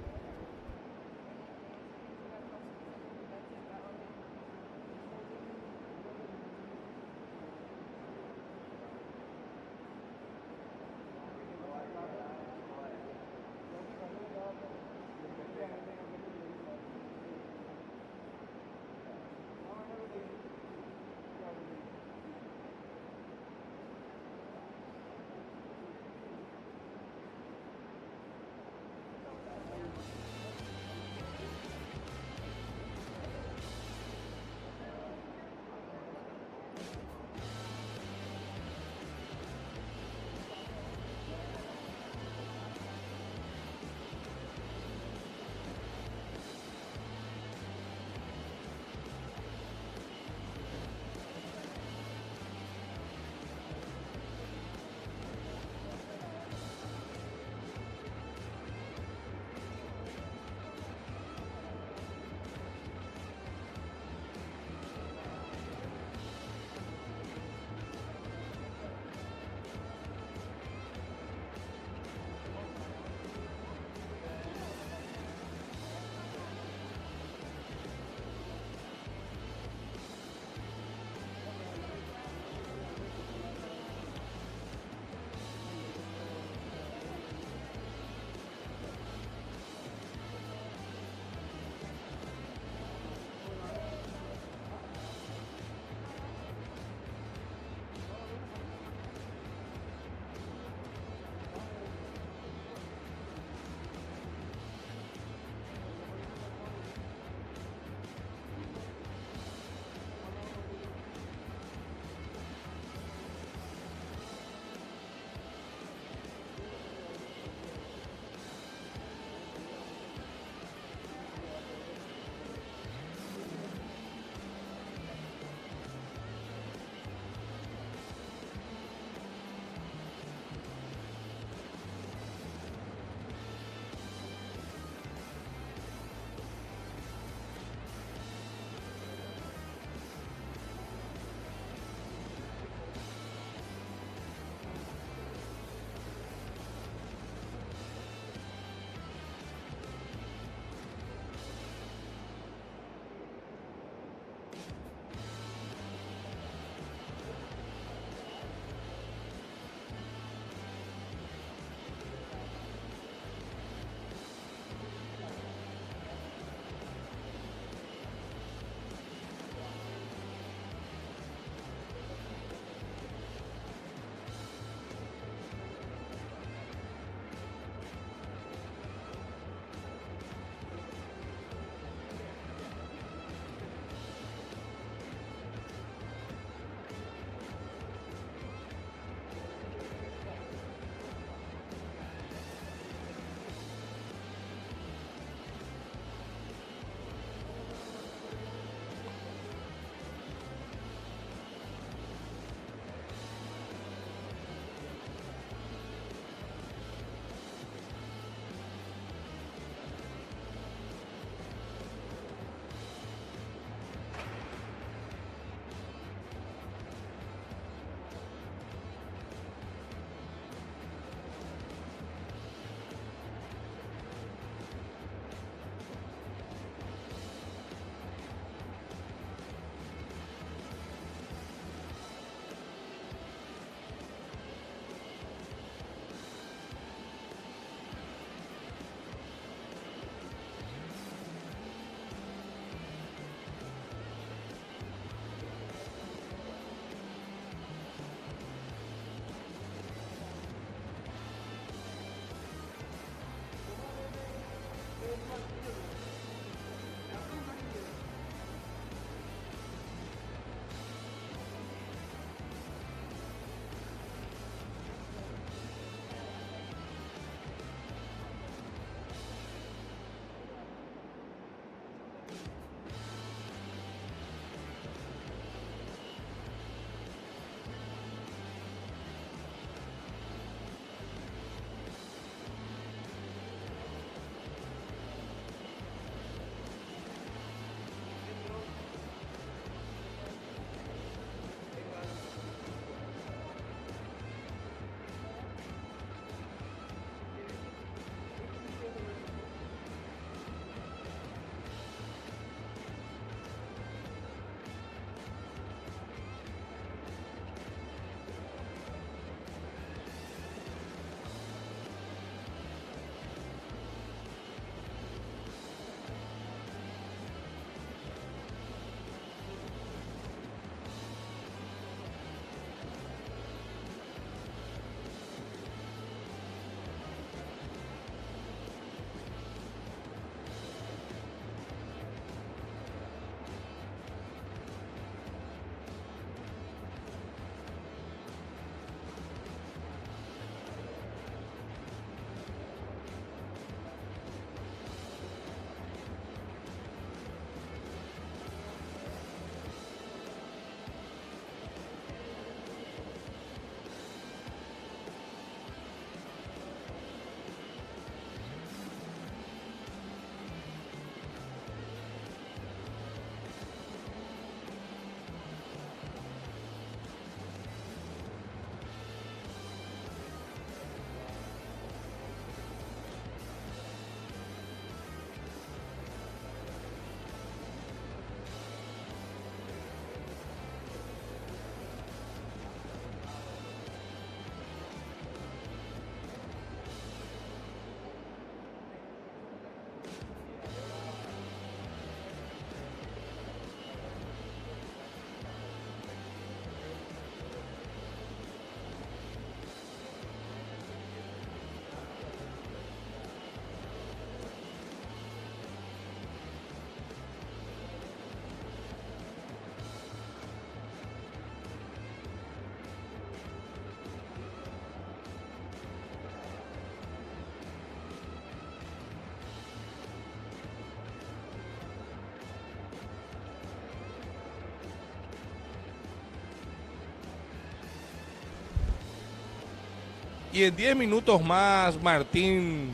Y en 10 minutos más, Martín,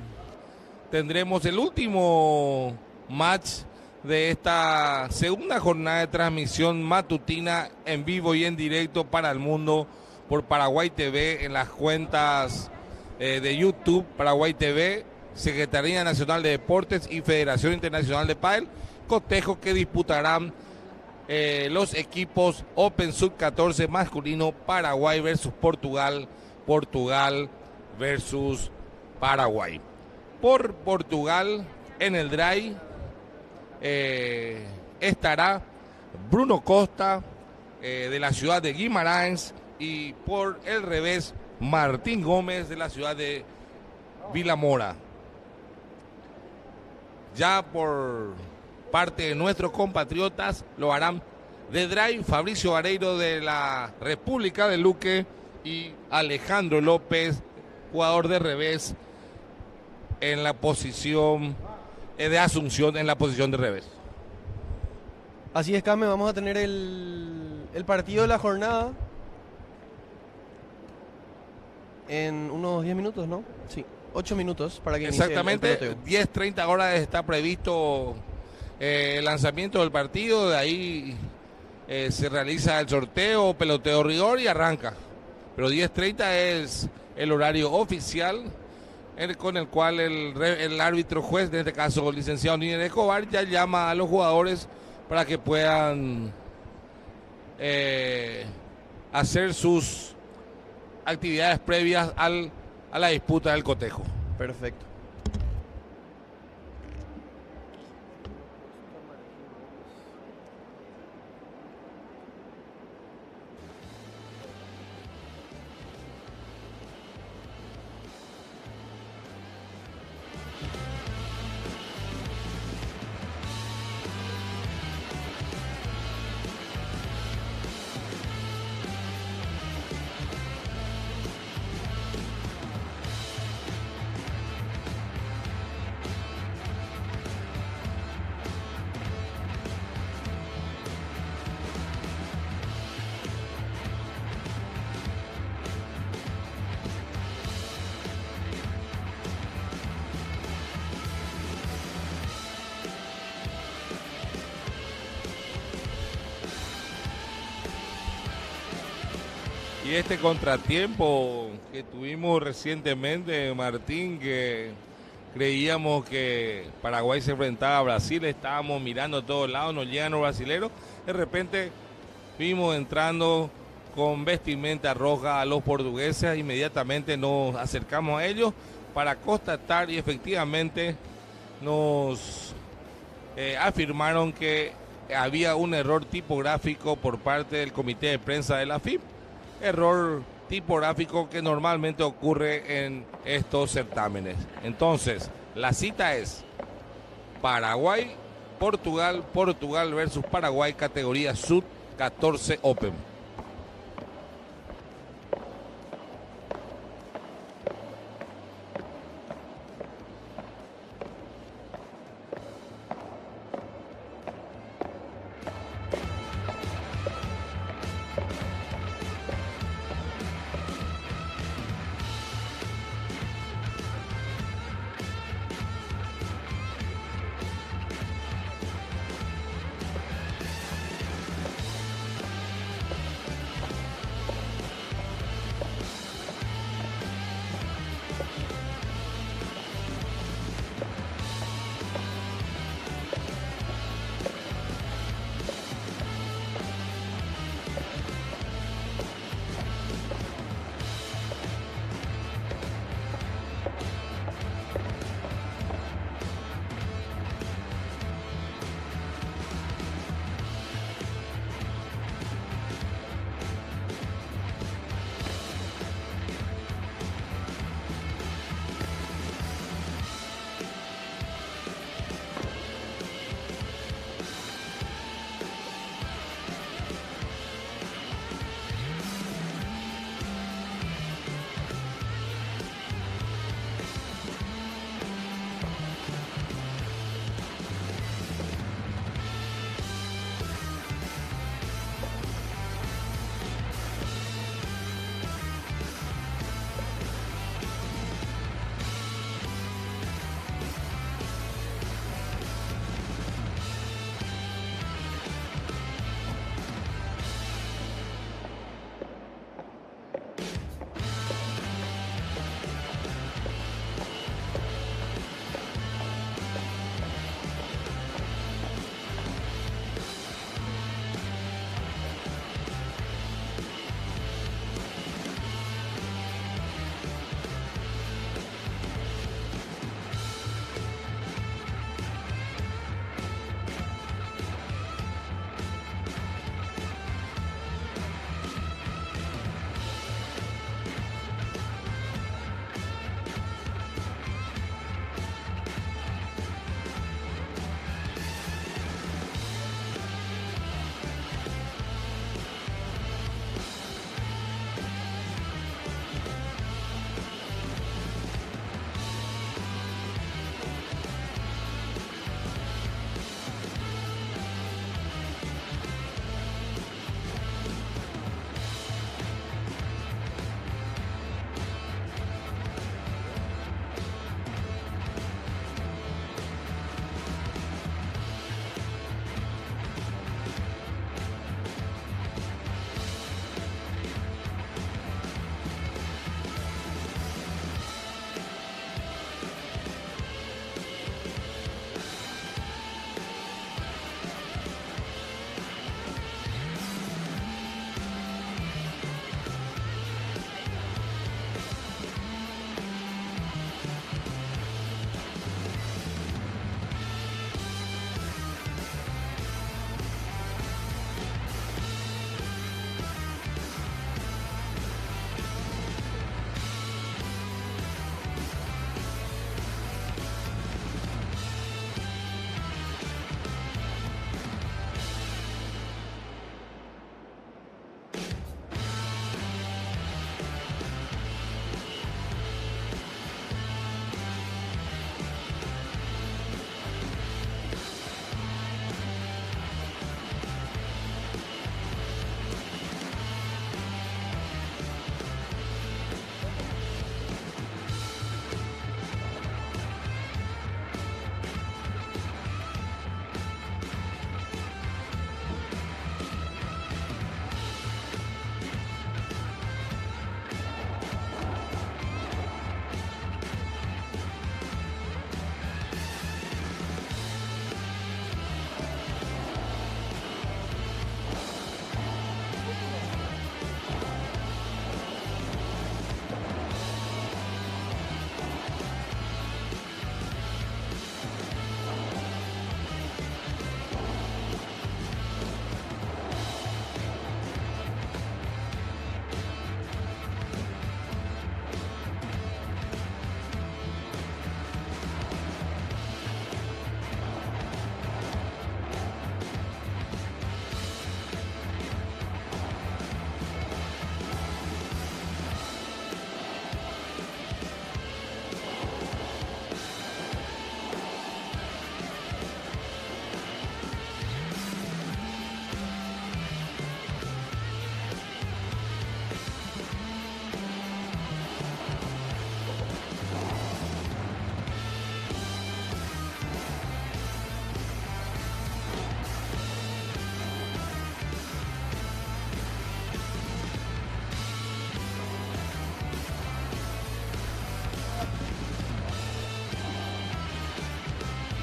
tendremos el último match de esta segunda jornada de transmisión matutina en vivo y en directo para el mundo por Paraguay TV en las cuentas de YouTube, Paraguay TV, Secretaría Nacional de Deportes y Federación Internacional de Pádel, cotejo que disputarán los equipos Open Sub-14 masculino, Paraguay versus Portugal, Portugal versus Paraguay. Por Portugal, en el drive estará Bruno Costa de la ciudad de Guimarães, y por el revés, Martín Gómez de la ciudad de Vilamora. Ya por parte de nuestros compatriotas lo harán de drive Fabricio Vareiro de la República de Luque y Alejandro López, jugador de revés, en la posición de Asunción, en la posición de revés. Así es, Came, vamos a tener el partido de la jornada en unos 10 minutos, ¿no? Sí, 8 minutos para que exactamente, inicie el peloteo. 10:30 horas está previsto el lanzamiento del partido, de ahí se realiza el sorteo, peloteo rigor y arranca. Pero 10:30 es el horario oficial con el cual el árbitro juez, en este caso el licenciado Niner Escobar, ya llama a los jugadores para que puedan hacer sus actividades previas a la disputa del cotejo. Perfecto. Y este contratiempo que tuvimos recientemente, Martín, que creíamos que Paraguay se enfrentaba a Brasil, estábamos mirando a todos lados, nos llegan los brasileros, de repente vimos entrando con vestimenta roja a los portugueses, inmediatamente nos acercamos a ellos para constatar y efectivamente nos afirmaron que había un error tipográfico por parte del comité de prensa de la FIP. Error tipográfico que normalmente ocurre en estos certámenes. Entonces, la cita es Paraguay, Portugal, Portugal versus Paraguay, categoría Sub 14 Open.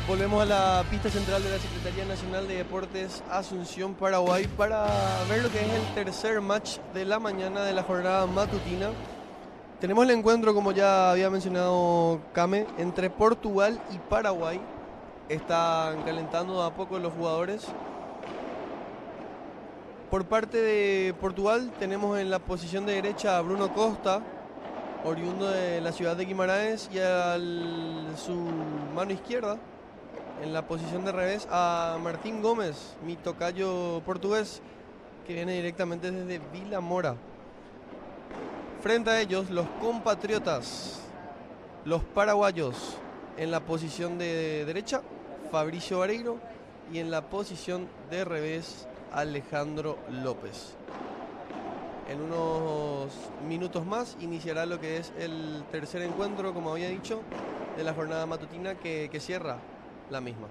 Volvemos a la pista central de la Secretaría Nacional de Deportes Asunción, Paraguay, para ver lo que es el tercer match de la mañana de la jornada matutina. Tenemos el encuentro, como ya había mencionado Kame, entre Portugal y Paraguay. Están calentando a poco los jugadores. Por parte de Portugal tenemos en la posición de derecha a Bruno Costa, oriundo de la ciudad de Guimarães, y a su mano izquierda, en la posición de revés, a Martín Gómez, mi tocayo portugués, que viene directamente desde Vila Mora. Frente a ellos, los compatriotas, los paraguayos, en la posición de derecha, Fabricio Vareiro, y en la posición de revés, Alejandro López. En unos minutos más iniciará lo que es el tercer encuentro, como había dicho, de la jornada matutina que cierra la misma.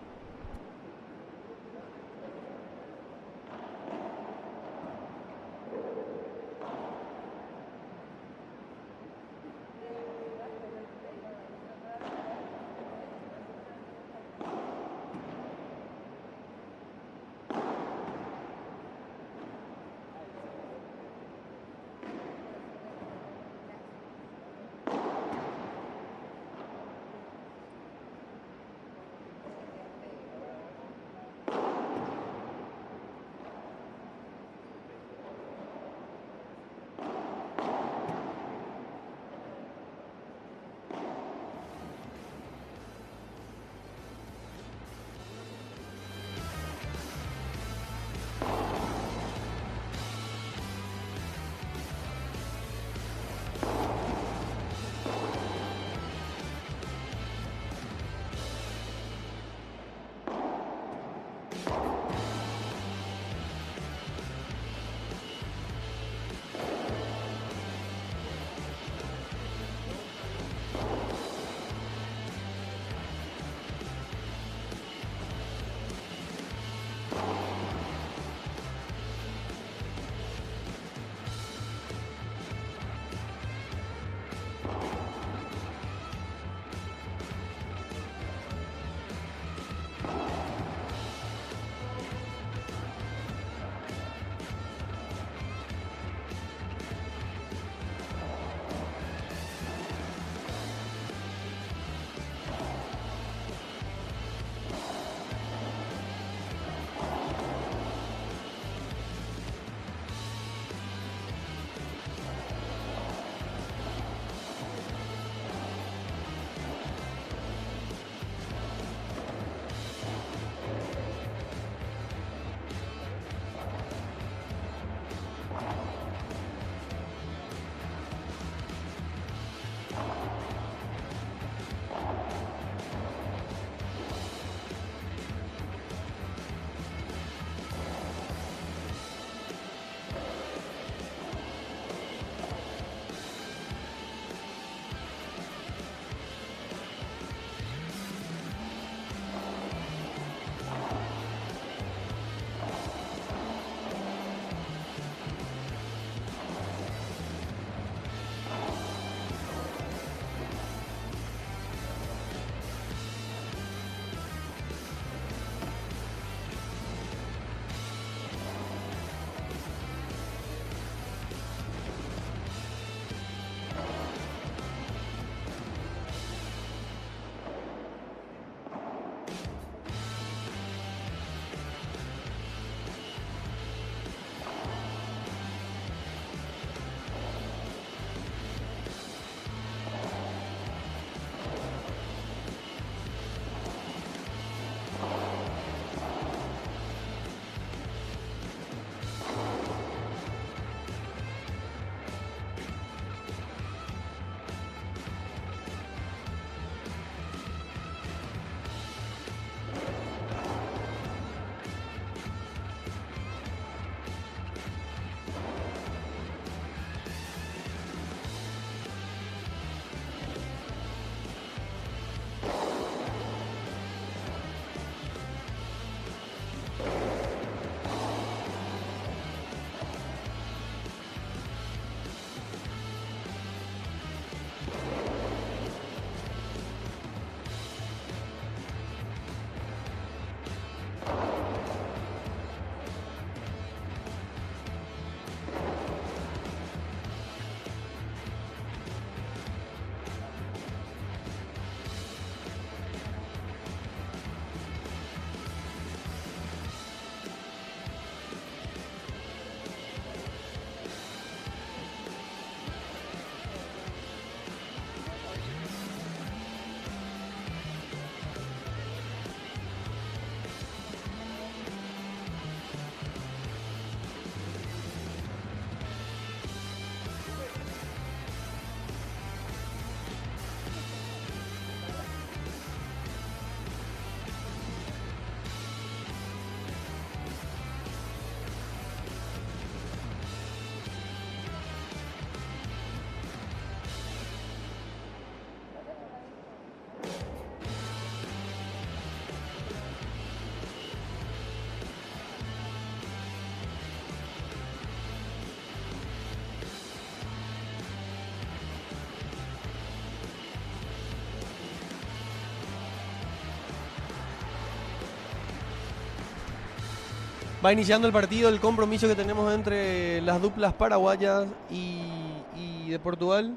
Va iniciando el partido, el compromiso que tenemos entre las duplas paraguayas y de Portugal.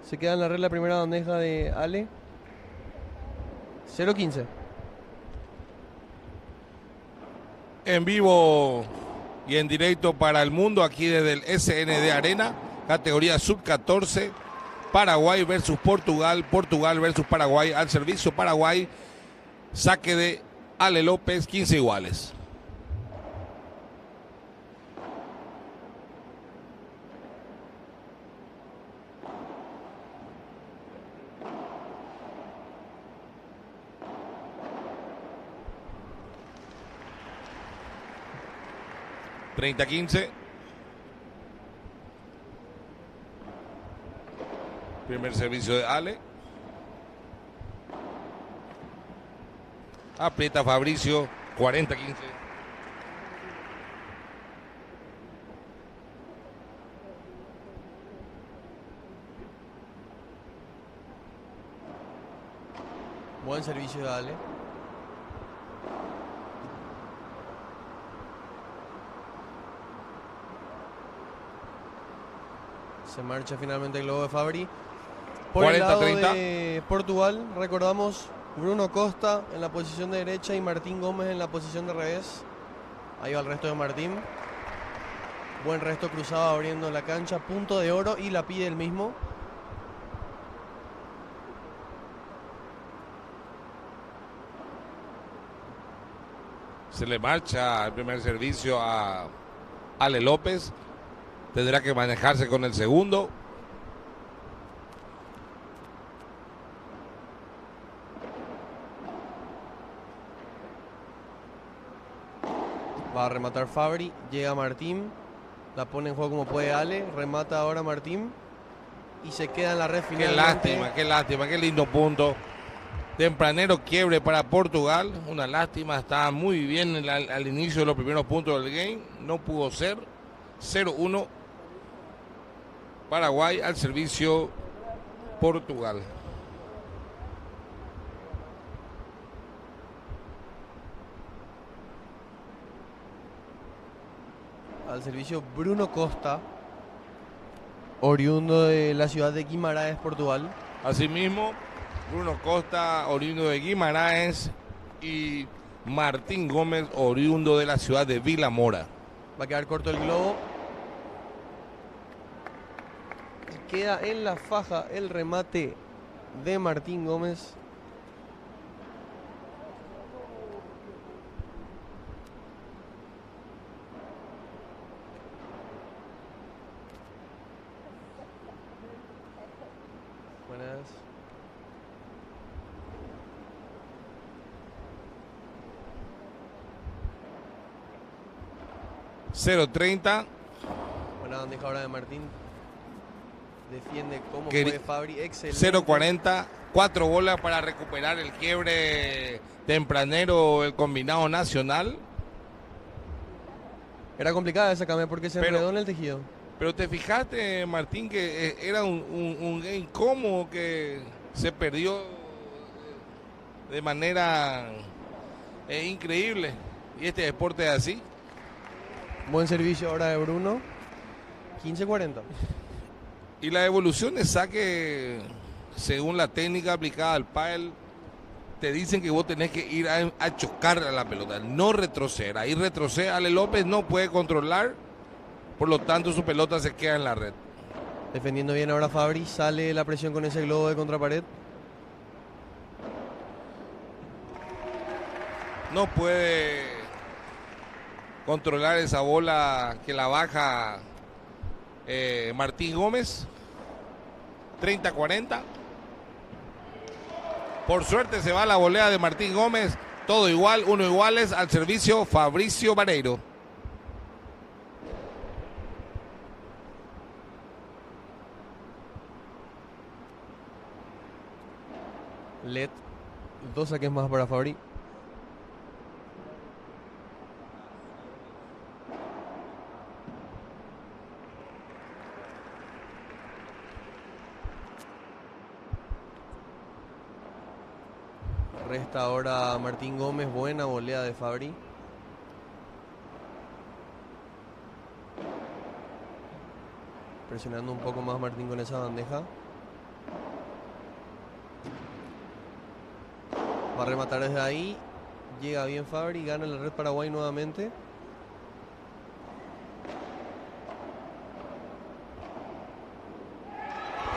Se queda en la red la primera bandeja de Ale. 0-15. En vivo y en directo para el mundo, aquí desde el SND Arena, categoría sub-14, Paraguay versus Portugal, Portugal versus Paraguay, al servicio Paraguay, saque de Ale López, 15 iguales. (30-15). Primer servicio de Ale. Aprieta Fabricio, 40-15. Buen servicio de Ale. Se marcha finalmente el globo de Fabri. Por 40-30. el lado de Portugal, recordamos Bruno Costa en la posición de derecha y Martín Gómez en la posición de revés. Ahí va el resto de Martín. Buen resto cruzado abriendo la cancha. Punto de oro y la pide el mismo. Se le marcha el primer servicio a Ale López. Tendrá que manejarse con el segundo. Va a rematar Fabri. Llega Martín. La pone en juego como puede Ale. Remata ahora Martín. Y se queda en la red final. Qué lástima, qué lindo punto. Tempranero quiebre para Portugal. Una lástima, estaba muy bien al inicio de los primeros puntos del game. No pudo ser. 0-1. Paraguay al servicio Portugal. Al servicio Bruno Costa, oriundo de la ciudad de Guimarães, Portugal. Asimismo, Bruno Costa, oriundo de Guimarães, y Martín Gómez, oriundo de la ciudad de Vila Mora. Va a quedar corto el globo. Y queda en la faja el remate de Martín Gómez. Buenas. (0-30). Buena bandeja ahora de Martín. Defiende como Queri- puede Fabri. Excelente. 0-40, 4 bolas para recuperar el quiebre tempranero, el combinado nacional. Era complicada esa cambia porque se Pero- enredó en el tejido. Pero te fijaste, Martín, que era un game cómodo que se perdió de manera increíble. Y este deporte es así. Buen servicio ahora de Bruno. 15-40. Y la evolución de saque, según la técnica aplicada al pádel, te dicen que vos tenés que ir a chocar a la pelota, no retroceder. Ahí retrocede, Ale López no puede controlar, por lo tanto su pelota se queda en la red. Defendiendo bien ahora Fabri. Sale la presión con ese globo de contrapared. No puede controlar esa bola que la baja Martín Gómez. 30-40. Por suerte se va la volea de Martín Gómez. Todo igual, uno iguales, al servicio Fabricio Vareiro. LED. 2 saques más para Fabri. Resta ahora Martín Gómez. Buena volea de Fabri. presionando un poco más Martín con esa bandeja. Va a rematar desde ahí. Llega bien Fabri, gana la red Paraguay nuevamente.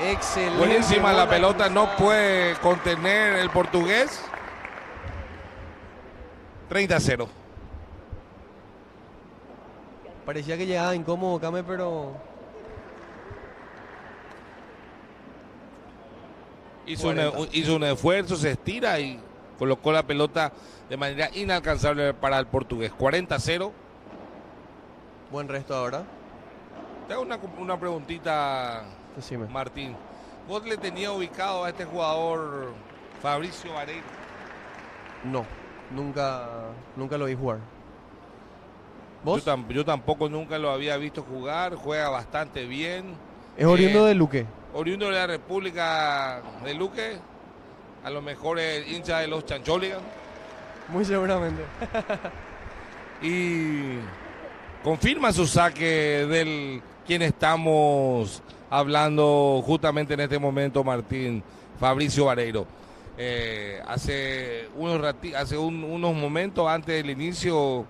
Excelente. Buenísima la bola pelota, no cruzada. puede contener el portugués. 30-0. Parecía que llegaba incómodo Kame, pero Hizo un esfuerzo, se estira y colocó la pelota de manera inalcanzable para el portugués. 40-0. buen resto ahora. Te hago una preguntita, Decime. Martín. ¿Vos le tenías ubicado a este jugador Fabricio Vareiro? No, nunca lo vi jugar. ¿Vos? Yo tampoco nunca lo había visto jugar, juega bastante bien. Es oriundo de Luque. Oriundo de la República de Luque, a lo mejor es hincha de los Chancholigan. Muy seguramente. Y confirma su saque del quien estamos hablando justamente en este momento, Martín, Fabricio Vareiro. Hace unos momentos antes del inicio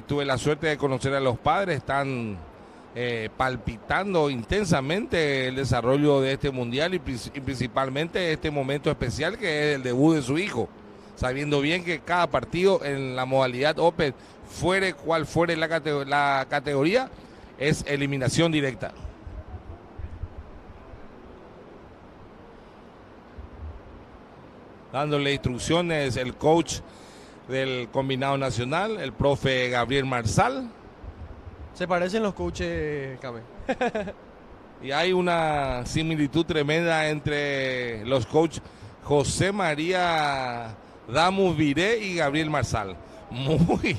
tuve la suerte de conocer a los padres. Están palpitando intensamente el desarrollo de este mundial y principalmente este momento especial que es el debut de su hijo, sabiendo bien que cada partido en la modalidad Open, fuere cual fuere la categoría, es eliminación directa. Dándole instrucciones el coach del combinado nacional, el profe Gabriel Marsal. Se parecen los coaches, Kame. Y hay una similitud tremenda entre los coaches José María Damus Viré y Gabriel Marsal. Muy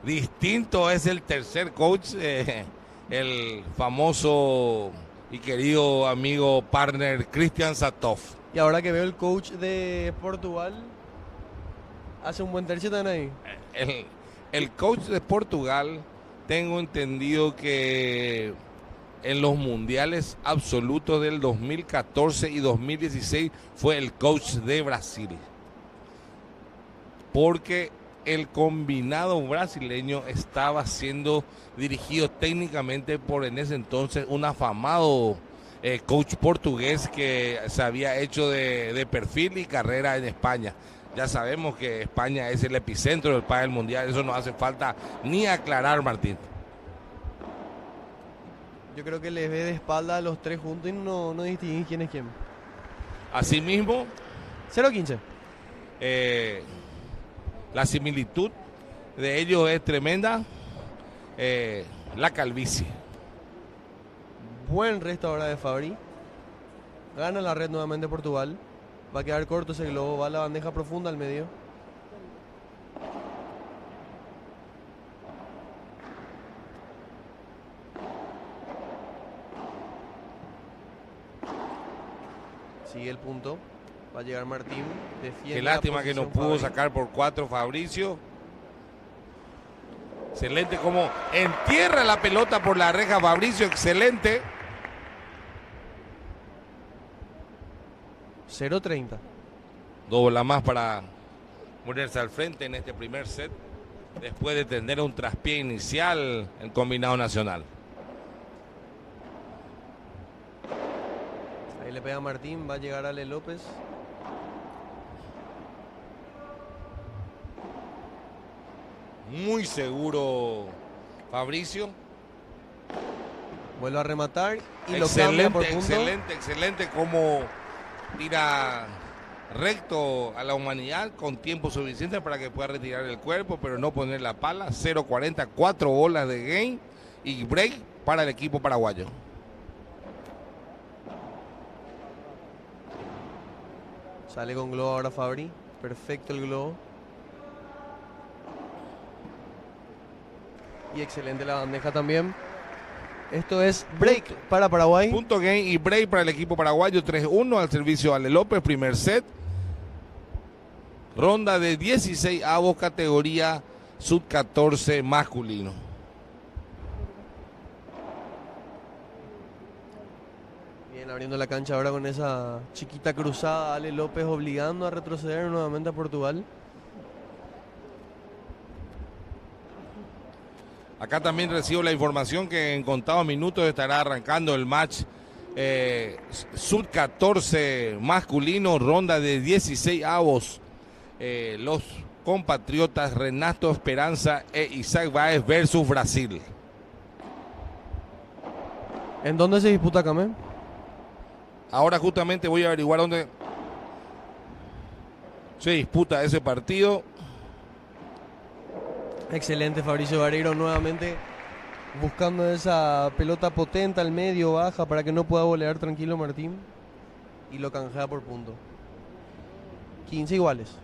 distinto es el tercer coach, el famoso y querido amigo partner Cristian Satov. Y ahora que veo el coach de Portugal, hace un buen tercio también ahí. El coach de Portugal, tengo entendido que en los mundiales absolutos del 2014 y 2016 fue el coach de Brasil. Porque el combinado brasileño estaba siendo dirigido técnicamente por en ese entonces un afamado coach portugués que se había hecho de perfil y carrera en España. Ya sabemos que España es el epicentro del pádel mundial, eso no hace falta ni aclarar, Martín. Yo creo que les ve de espalda a los tres juntos y no distinguen quién es quién. Asimismo, 0-15. la similitud de ellos es tremenda. La calvicie. Buen resto ahora de Fabri. Gana la red nuevamente Portugal. Va a quedar corto ese globo. Va a la bandeja profunda al medio. Sigue el punto. Va a llegar Martín. Defiende. Qué la lástima que no posición pudo Fabri. sacar por 4 Fabricio. Excelente como entierra la pelota por la reja Fabricio. Excelente. 0-30. Dobla más para ponerse al frente en este primer set. Después de tener un traspié inicial el combinado nacional. Ahí le pega Martín. Va a llegar Ale López. Muy seguro Fabricio. Vuelve a rematar. Y lo cambia por punto. Excelente como tira recto a la humanidad con tiempo suficiente para que pueda retirar el cuerpo, pero no poner la pala. 0.40, 4 bolas de game y break para el equipo paraguayo. Sale con globo ahora Fabri. Perfecto el globo. Y excelente la bandeja también. Esto es break para Paraguay. Punto game y break para el equipo paraguayo. 3-1 al servicio de Ale López. Primer set. Ronda de 16 avos, categoría sub-14 masculino. abriendo la cancha ahora con esa chiquita cruzada. Ale López obligando a retroceder nuevamente a Portugal. Acá también recibo la información que en contados minutos estará arrancando el match Sub-14 masculino, ronda de 16 avos. Los compatriotas Renato Esperanza e Isaac Báez versus Brasil. ¿En dónde se disputa, Came? Ahora justamente voy a averiguar dónde se disputa ese partido. Excelente Fabricio Vareiro nuevamente buscando esa pelota potente al medio, baja para que no pueda volear tranquilo Martín. Y lo canjea por punto. 15 iguales.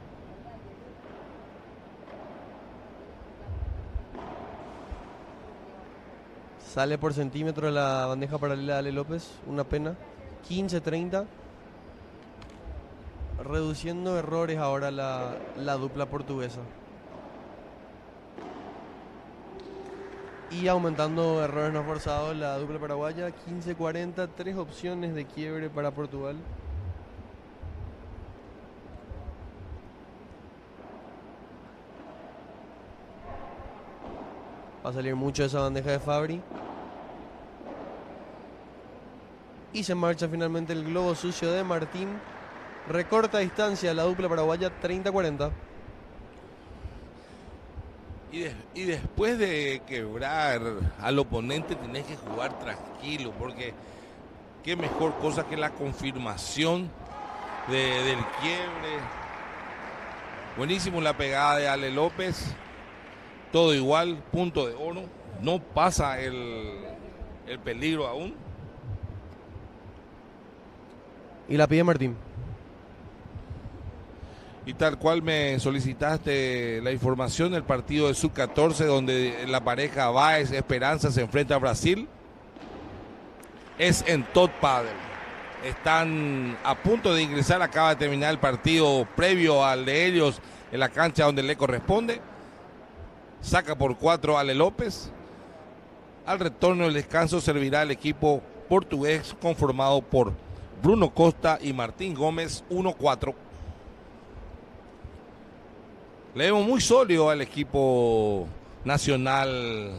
Sale por centímetro la bandeja paralela de Ale López. Una pena. 15-30. Reduciendo errores ahora la dupla portuguesa. Y aumentando errores no forzados la dupla paraguaya. 15-40. 3 opciones de quiebre para Portugal. Va a salir mucho esa bandeja de Fabri. Y se marcha finalmente el globo sucio de Martín. Recorta distancia la dupla paraguaya 30-40. Y después de quebrar al oponente tenés que jugar tranquilo, porque qué mejor cosa que la confirmación del quiebre. Buenísimo la pegada de Ale López. Todo igual, punto de oro. No pasa el peligro aún. Y la pide Martín. Y tal cual me solicitaste la información del partido de Sub-14, donde la pareja Báez Esperanza se enfrenta a Brasil, es en Todd Padel. Están a punto de ingresar, acaba de terminar el partido previo al de ellos en la cancha donde le corresponde. Saca por 4 Ale López. Al retorno del descanso servirá el equipo portugués conformado por Bruno Costa y Martín Gómez, 1-4. Le vemos muy sólido al equipo nacional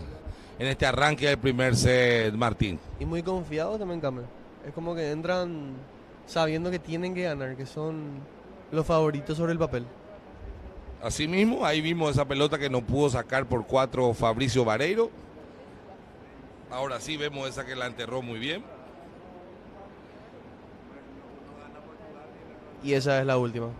en este arranque del primer set, Martín. Y muy confiado también, Came. Es como que entran sabiendo que tienen que ganar, que son los favoritos sobre el papel. Asimismo, ahí vimos esa pelota que no pudo sacar por 4 Fabricio Vareiro. Ahora sí vemos esa que la enterró muy bien. Y esa es la última.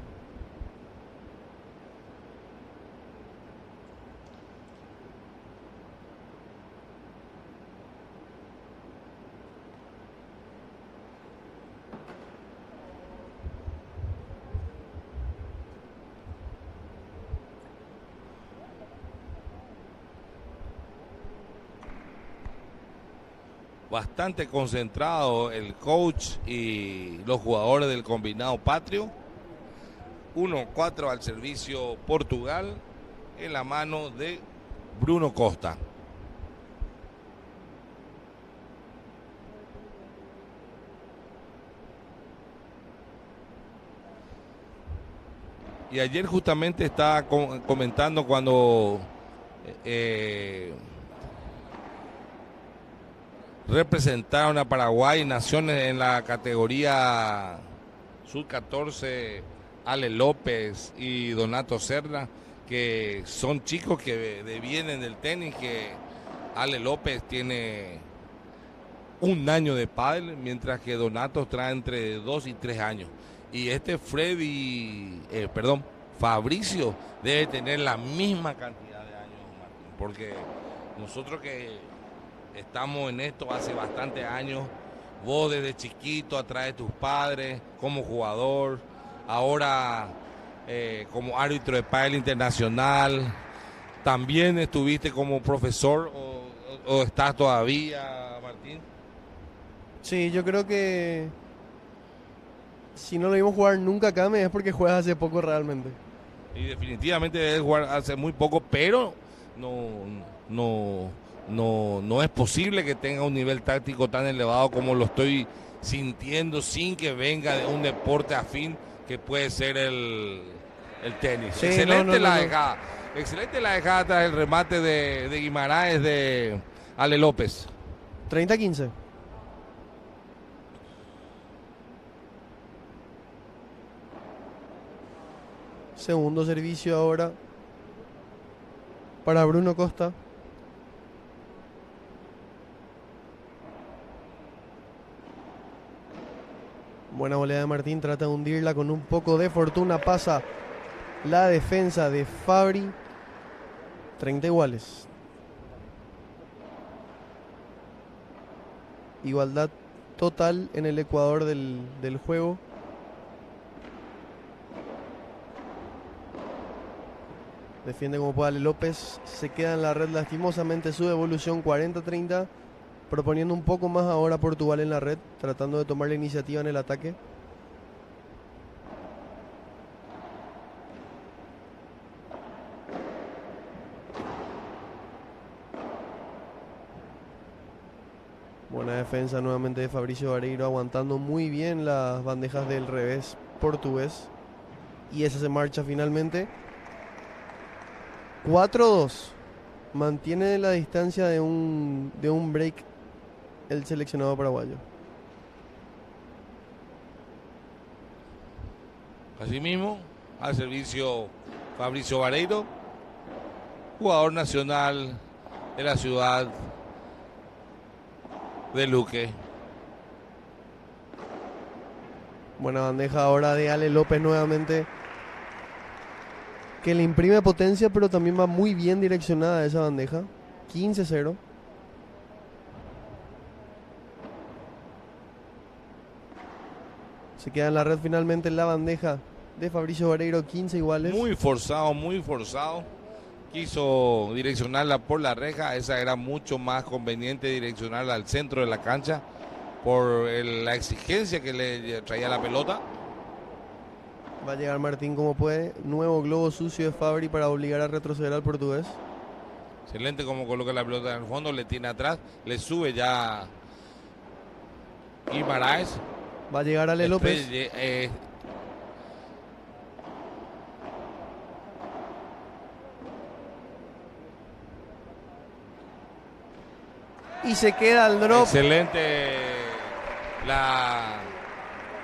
Bastante concentrado el coach y los jugadores del combinado patrio. 1-4 al servicio Portugal en la mano de Bruno Costa. Y ayer justamente estaba comentando cuando representaron a Paraguay Naciones en la categoría Sub-14, Ale López y Donato Serra, que son chicos que vienen del tenis, que Ale López tiene 1 año de pádel, mientras que Donato trae entre 2 y 3 años. Y Fabricio debe tener la misma cantidad de años, Martín, porque nosotros que estamos en esto hace bastantes años, vos desde chiquito atrás de tus padres, como jugador, ahora como árbitro de pádel internacional, también estuviste como profesor o estás todavía, Martín. Sí, yo creo que si no lo vimos jugar nunca, Came, es porque juegas hace poco realmente. Y definitivamente debes jugar hace muy poco, pero no es posible que tenga un nivel táctico tan elevado como lo estoy sintiendo sin que venga de un deporte afín que puede ser el tenis. Sí, Excelente no. dejada. Excelente la dejada tras el remate de Guimaraes de Ale López. 30-15. Segundo servicio ahora para Bruno Costa. Buena volea de Martín, trata de hundirla con un poco de fortuna. Pasa la defensa de Fabri. 30 iguales. Igualdad total en el ecuador del juego. Defiende como puede Ale López. Se queda en la red lastimosamente su devolución 40-30. Proponiendo un poco más ahora Portugal en la red. Tratando de tomar la iniciativa en el ataque. Buena defensa nuevamente de Fabricio Vareiro. Aguantando muy bien las bandejas del revés portugués. Y esa se marcha finalmente. 4-2. Mantiene la distancia de un break el seleccionado paraguayo. Asimismo, al servicio Fabricio Vareiro, jugador nacional de la ciudad de Luque. Buena bandeja ahora de Ale López nuevamente, que le imprime potencia, pero también va muy bien direccionada esa bandeja. 15-0. Se queda en la red finalmente la bandeja de Fabricio Vareiro, 15 iguales. Muy forzado, muy forzado. Quiso direccionarla por la reja. Esa era mucho más conveniente, direccionarla al centro de la cancha por la exigencia que le traía la pelota. Va a llegar Martín como puede. Nuevo globo sucio de Fabri para obligar a retroceder al portugués. Excelente como coloca la pelota en el fondo, le tiene atrás, le sube ya Guimaraes. Va a llegar Ale López. Y se queda el drop. Excelente la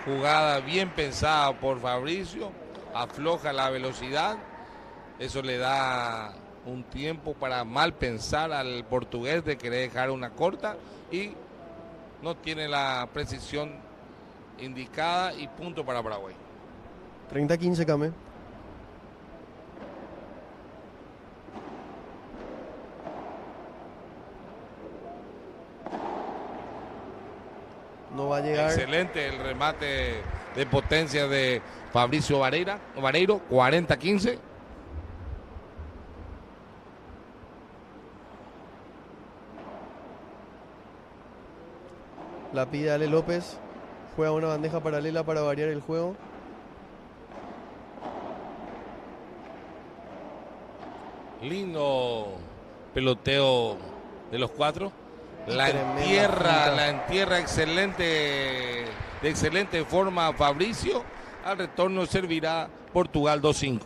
jugada, bien pensada por Fabricio. Afloja la velocidad. Eso le da un tiempo para mal pensar al portugués de querer dejar una corta y no tiene la precisión indicada y punto para Paraguay. 30-15 Came. No va a llegar. Excelente el remate de potencia de Fabricio Vareiro, 40-15. La pide Ale López. Juega una bandeja paralela para variar el juego. Lindo peloteo de los cuatro. La Tremenda entierra de excelente forma Fabricio. Al retorno servirá Portugal 2-5.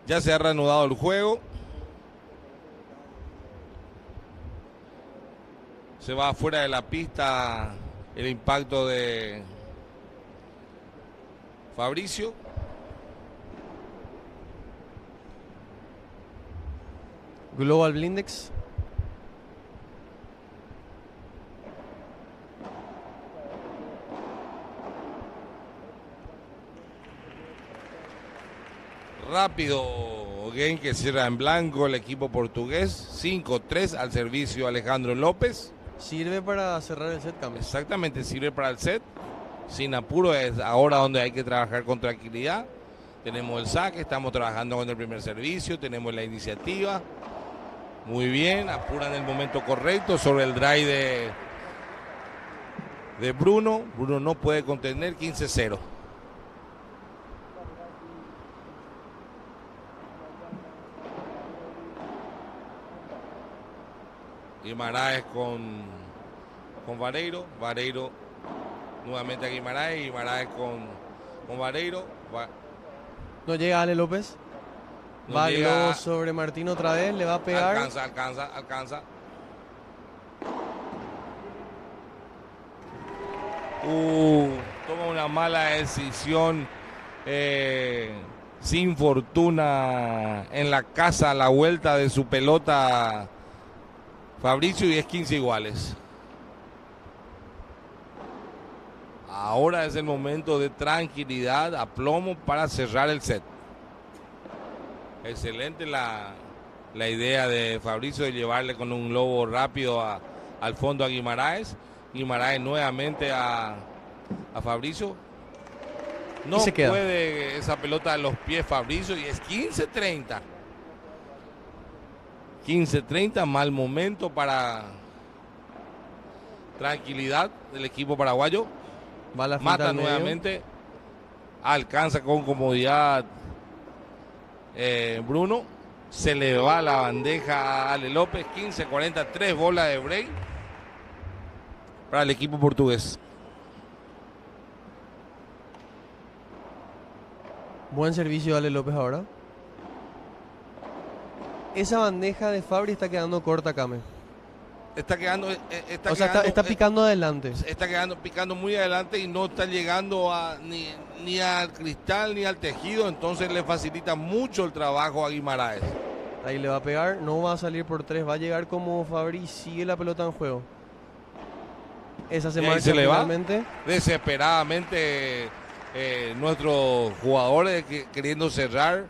Ya se ha reanudado el juego. Se va afuera de la pista el impacto de Fabricio. Global Blindex. Rápido game que cierra en blanco el equipo portugués. 5-3 al servicio Alejandro López. Sirve para cerrar el set, Cami. Exactamente, sirve para el set. Sin apuro, es ahora donde hay que trabajar con tranquilidad. Tenemos el saque, estamos trabajando con el primer servicio, tenemos la iniciativa. Muy bien, apuran el momento correcto sobre el drive de Bruno. Bruno no puede contener, 15-0. Guimaraes con Vareiro. Vareiro nuevamente a Guimaraes. Guimaraes con Vareiro. No llega Ale López. No Va llega. luego sobre Martín otra vez, le va a pegar. Alcanza. Toma una mala decisión. Sin fortuna en la casa, a la vuelta de su pelota Fabricio, y es 15 iguales. Ahora es el momento de tranquilidad, aplomo para cerrar el set. Excelente la idea de Fabricio de llevarle con un globo rápido al fondo a Guimaraes. Guimaraes nuevamente a Fabricio. No se queda. puede esa pelota a los pies Fabricio, y es 15-30. 15-30, mal momento para tranquilidad del equipo paraguayo. Va la finta Mata al medio. nuevamente. Alcanza con comodidad Bruno. Se le va la bandeja a Ale López. 15-40, 3 bolas de break para el equipo portugués. Buen servicio de Ale López ahora. Esa bandeja de Fabri está quedando corta, Came. Está quedando. Está picando adelante. Está quedando picando muy adelante y no está llegando ni al cristal ni al tejido. Entonces le facilita mucho el trabajo a Guimaraes. Ahí le va a pegar, no va a salir por 3, va a llegar como Fabri y sigue la pelota en juego. Esa se Y ahí marcha se le va. finalmente. Desesperadamente nuestros jugadores queriendo cerrar,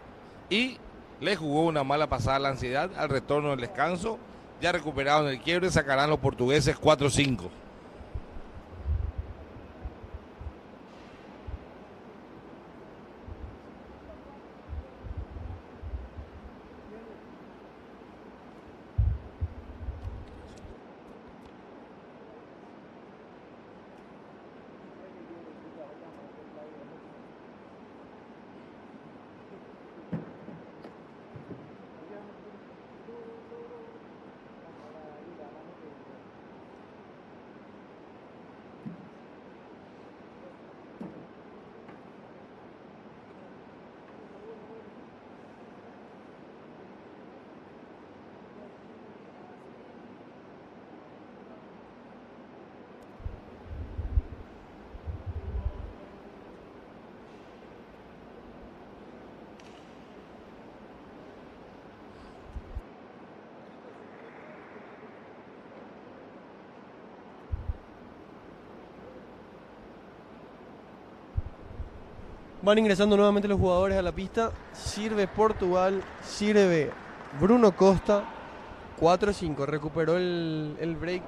y le jugó una mala pasada a la ansiedad al retorno del descanso. Ya recuperaron el quiebre, sacarán los portugueses 4-5. Van ingresando nuevamente los jugadores a la pista. Sirve Portugal, sirve Bruno Costa. 4-5, recuperó el break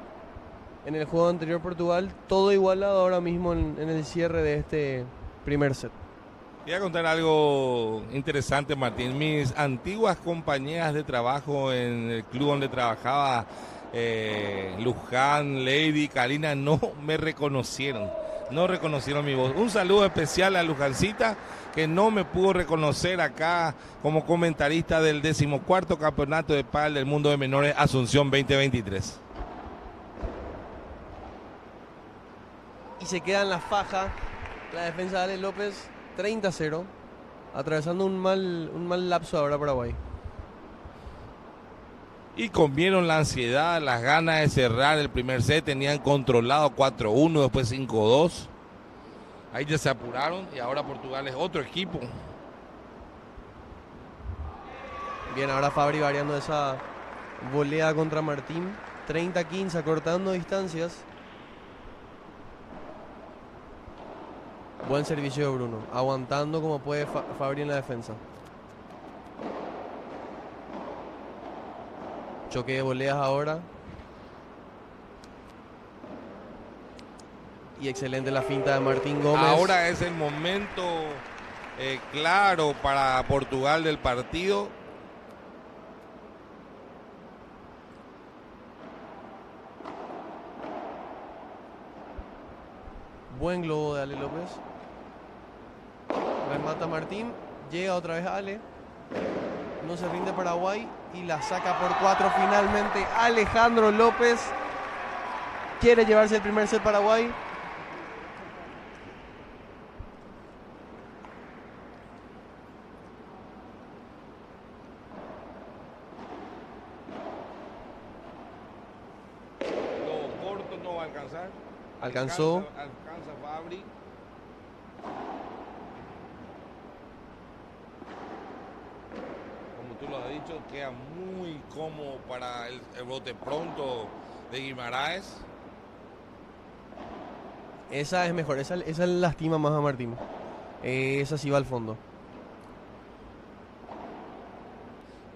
en el juego anterior Portugal. Todo igualado ahora mismo en el cierre de este primer set. Voy a contar algo interesante, Martín. Mis antiguas compañeras de trabajo en el club donde trabajaba Luján, Lady, Karina, no me reconocieron. No reconocieron mi voz. Un saludo especial a Lujancita, que no me pudo reconocer acá como comentarista del 14º Campeonato de Pádel del Mundo de Menores Asunción 2023. Y se queda en la faja la defensa de Ale López, 30-0. atravesando un mal lapso ahora Paraguay. Y comieron la ansiedad, las ganas de cerrar el primer set. Tenían controlado 4-1, después 5-2. Ahí ya se apuraron y ahora Portugal es otro equipo. Bien, ahora Fabri variando esa volea contra Martín. 30-15, acortando distancias. Buen servicio de Bruno, aguantando como puede Fabri en la defensa. Choque de voleas ahora. Y excelente la finta de Martín Gómez. Ahora es el momento claro para Portugal del partido. Buen globo de Ale López. Remata Martín. Llega otra vez Ale. No se rinde Paraguay. Y la saca por 4 finalmente Alejandro López. Quiere llevarse el primer set Paraguay. Lo corto no va a alcanzar. Alcanzó. Alcanza Fabri. Como tú lo has dicho, queda muy cómodo para el bote pronto de Guimaraes. Esa es mejor. Esa lastima más a Martín. Esa sí va al fondo.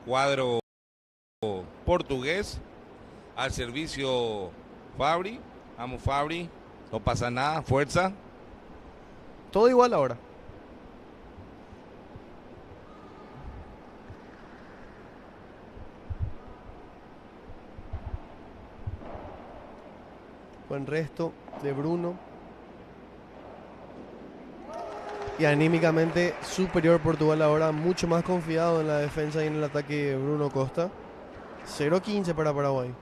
Cuadro portugués. Al servicio Fabri. Vamos Fabri. No pasa nada. Fuerza. Todo igual ahora. Buen resto de Bruno. Y anímicamente superior Portugal ahora, mucho más confiado en la defensa y en el ataque de Bruno Costa. 0-15 para Paraguay.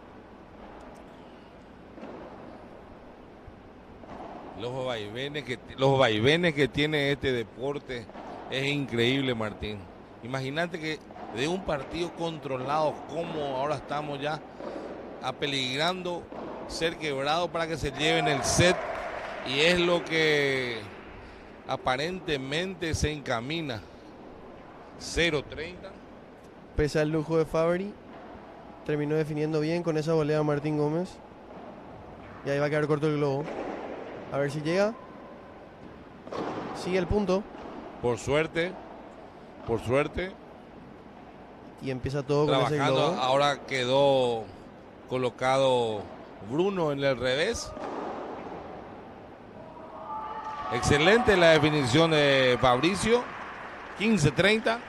Los vaivenes que tiene este deporte es increíble, Martín. Imagínate que de un partido controlado como ahora estamos ya apeligrando ser quebrado para que se lleven el set, y es lo que aparentemente se encamina. 0-30. Pese al lujo de Fabri, terminó definiendo bien con esa volea Martín Gómez. Y ahí va a quedar corto el globo. A ver si llega. Sigue el punto. Por suerte. Y empieza todo con ese Trabajando. globo. Ahora quedó colocado Bruno en el revés. Excelente la definición de Fabricio. 15-30.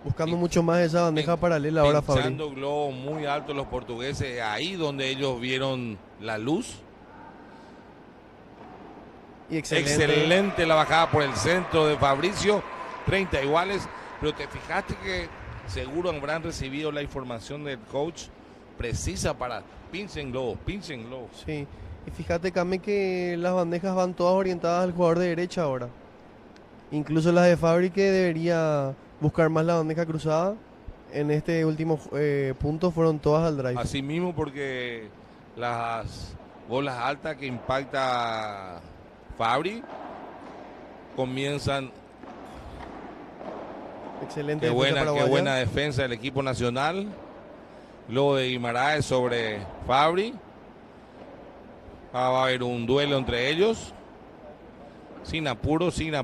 Buscando mucho más esa bandeja paralela ahora Fabri. Echando globos muy altos los portugueses, ahí donde ellos vieron la luz. Y excelente. Excelente la bajada por el centro de Fabricio, 30 iguales, pero te fijaste que seguro habrán recibido la información del coach precisa para pinchen globos. Sí, y fíjate Cami que las bandejas van todas orientadas al jugador de derecha ahora. Incluso las de Fabri, que debería buscar más la bandeja cruzada, en este último punto fueron todas al drive. Así mismo, porque las bolas altas que impacta Fabri comienzan. Excelente Qué defensa paraguaya. buena defensa del equipo nacional. Luego de Guimaraes sobre Fabri. Va a haber un duelo entre ellos. Sin apuro. Se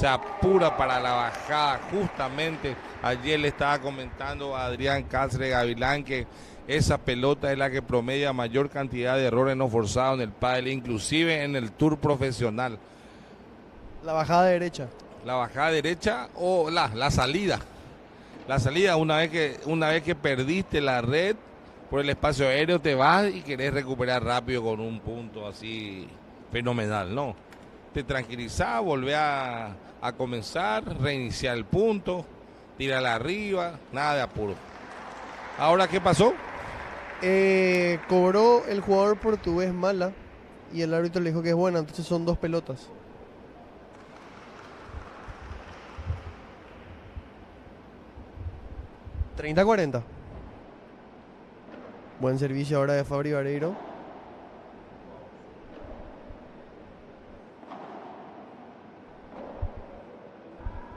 apura para la bajada. Justamente ayer le estaba comentando a Adrián Cáceres Gavilán que esa pelota es la que promedia mayor cantidad de errores no forzados en el pádel, inclusive en el tour profesional. La bajada derecha. La bajada derecha o la salida. La salida, una vez que perdiste la red por el espacio aéreo, te vas y querés recuperar rápido con un punto así fenomenal, ¿no? Te tranquilizás, volvés a comenzar, reiniciar el punto, tirarla arriba, nada de apuro. Ahora, ¿qué pasó? Cobró el jugador portugués mala y el árbitro le dijo que es buena, entonces son 2 pelotas. ¿30-40? Buen servicio ahora de Fabri Vareiro.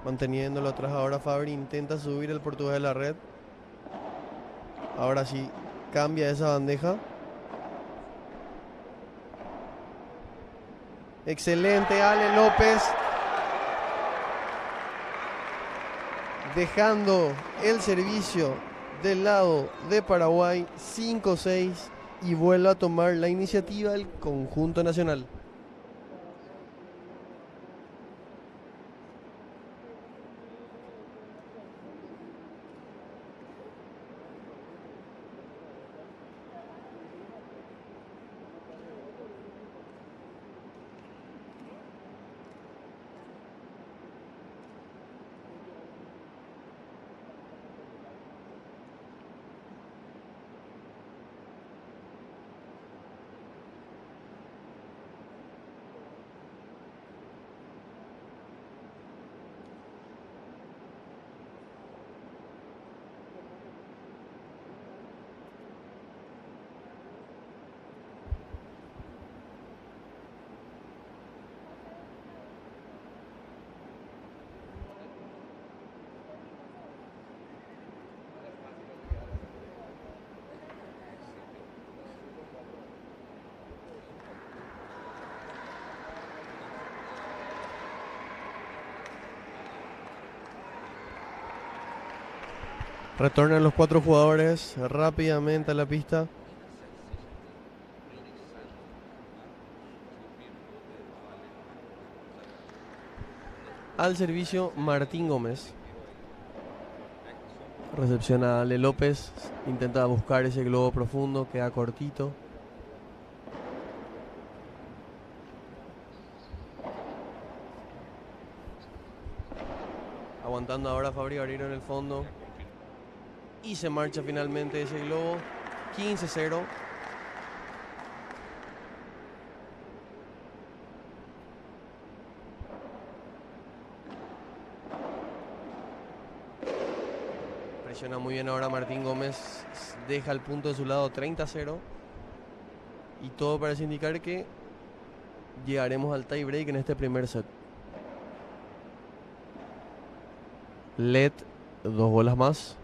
Manteniéndolo atrás ahora Fabri intenta subir el portugués de la red. Ahora sí cambia esa bandeja. Excelente Ale López. Dejando el servicio del lado de Paraguay 5-6 y vuelve a tomar la iniciativa el conjunto nacional. Retornan los 4 jugadores rápidamente a la pista. Al servicio Martín Gómez. Recepciona Ale López. Intenta buscar ese globo profundo. Queda cortito. Aguantando ahora Fabri Vareiro en el fondo. Y se marcha finalmente ese globo. 15-0. Presiona muy bien ahora Martín Gómez. Deja el punto de su lado 30-0. Y todo parece indicar que llegaremos al tie break en este primer set. LED, 2 bolas más.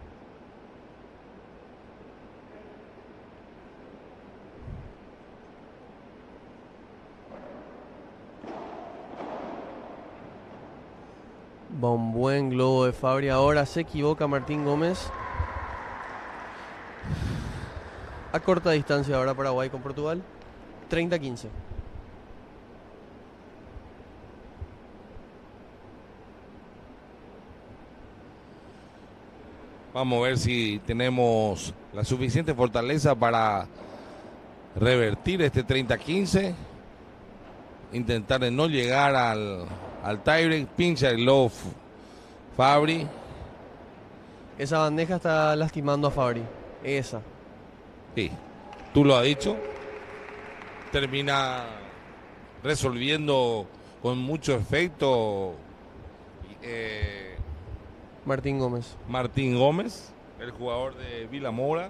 Va un buen globo de Fabri. Ahora se equivoca Martín Gómez. A corta distancia ahora Paraguay con Portugal. 30-15. Vamos a ver si tenemos la suficiente fortaleza para revertir este 30-15. Intentar de no llegar al tiebreak. Pincha el globo Fabri. Esa bandeja está lastimando a Fabri. Esa. Sí, tú lo has dicho. Termina resolviendo con mucho efecto Martín Gómez. Martín Gómez, el jugador de Vila Moura,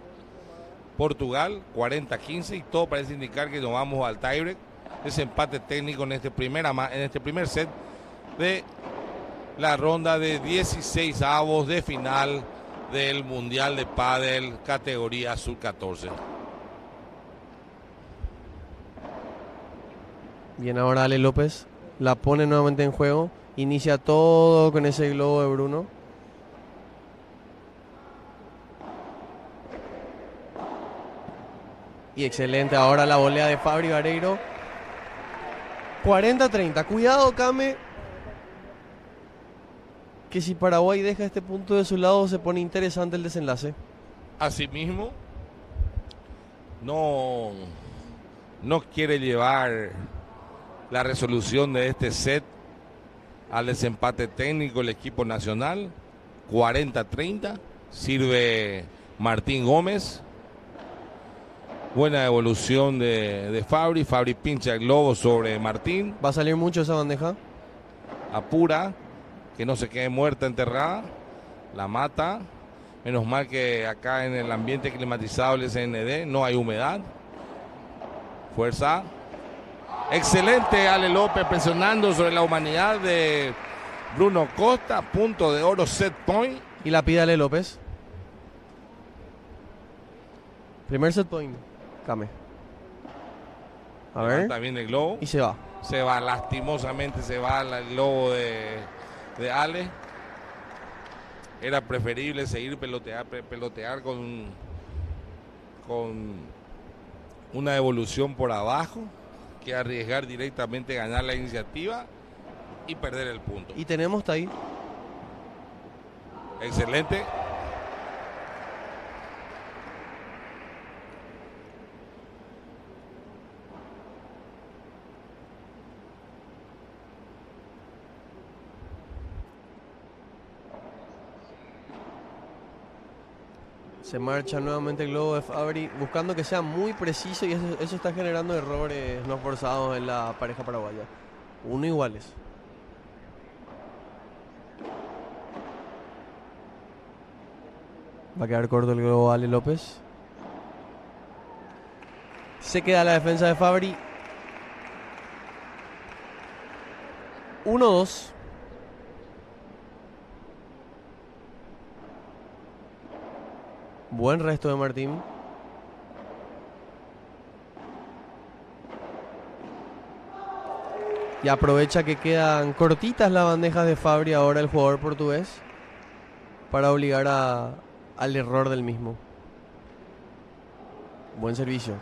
Portugal, 40-15, y todo parece indicar que nos vamos al tiebreak. Ese empate técnico en este primer set de la ronda de 16avos de final del Mundial de Pádel categoría Sub-14. Bien, ahora Ale López la pone nuevamente en juego. Inicia todo con ese globo de Bruno. Y excelente ahora la volea de Fabri Vareiro. 40-30. Cuidado, Kame. que si Paraguay deja este punto de su lado se pone interesante el desenlace. Asimismo, no quiere llevar la resolución de este set al desempate técnico el equipo nacional. 40-30, sirve Martín Gómez. Buena devolución de Fabri. Fabri pincha el globo sobre Martín. Va a salir mucho esa bandeja. Apura, que no se quede muerta, enterrada. La mata. Menos mal que acá en el ambiente climatizado del SND no hay humedad. Fuerza. Excelente Ale López presionando sobre la humanidad de Bruno Costa. Punto de oro, set point. Y la pide Ale López. Primer set point. Came. A ver. También el globo. Y se va. Se va, lastimosamente se va el globo de Ale. Era preferible seguir pelotear con una devolución por abajo que arriesgar directamente ganar la iniciativa y perder el punto. Y tenemos ahí. Excelente. Se marcha nuevamente el globo de Fabri, buscando que sea muy preciso y eso está generando errores no forzados en la pareja paraguaya. Uno iguales. Va a quedar corto el globo Ale López. Se queda la defensa de Fabri. 1-2. Buen resto de Martín. Y aprovecha que quedan cortitas las bandejas de Fabri ahora el jugador portugués para obligar al error del mismo. Buen servicio.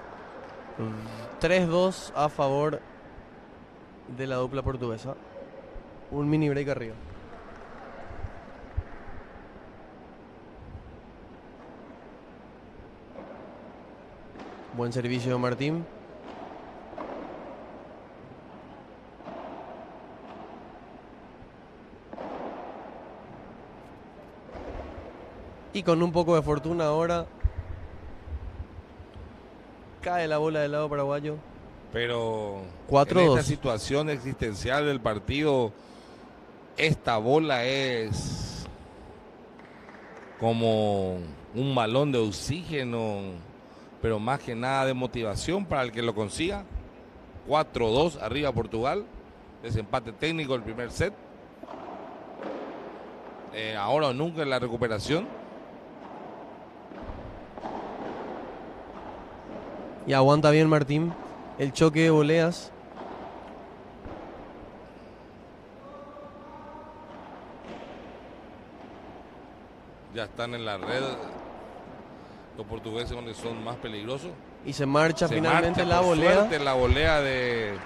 3-2 a favor de la dupla portuguesa. Un mini break arriba. Buen servicio de Martín. Y con un poco de fortuna ahora cae la bola del lado paraguayo. Pero 4-2. en esta situación existencial del partido, esta bola es como un balón de oxígeno, pero más que nada de motivación para el que lo consiga. 4-2 arriba Portugal. Desempate técnico el primer set. Ahora o nunca en la recuperación. Y aguanta bien Martín el choque de voleas. Ya están en la red los portugueses donde son más peligrosos. Y se marcha Se finalmente marcha, la por volea. suerte, la volea de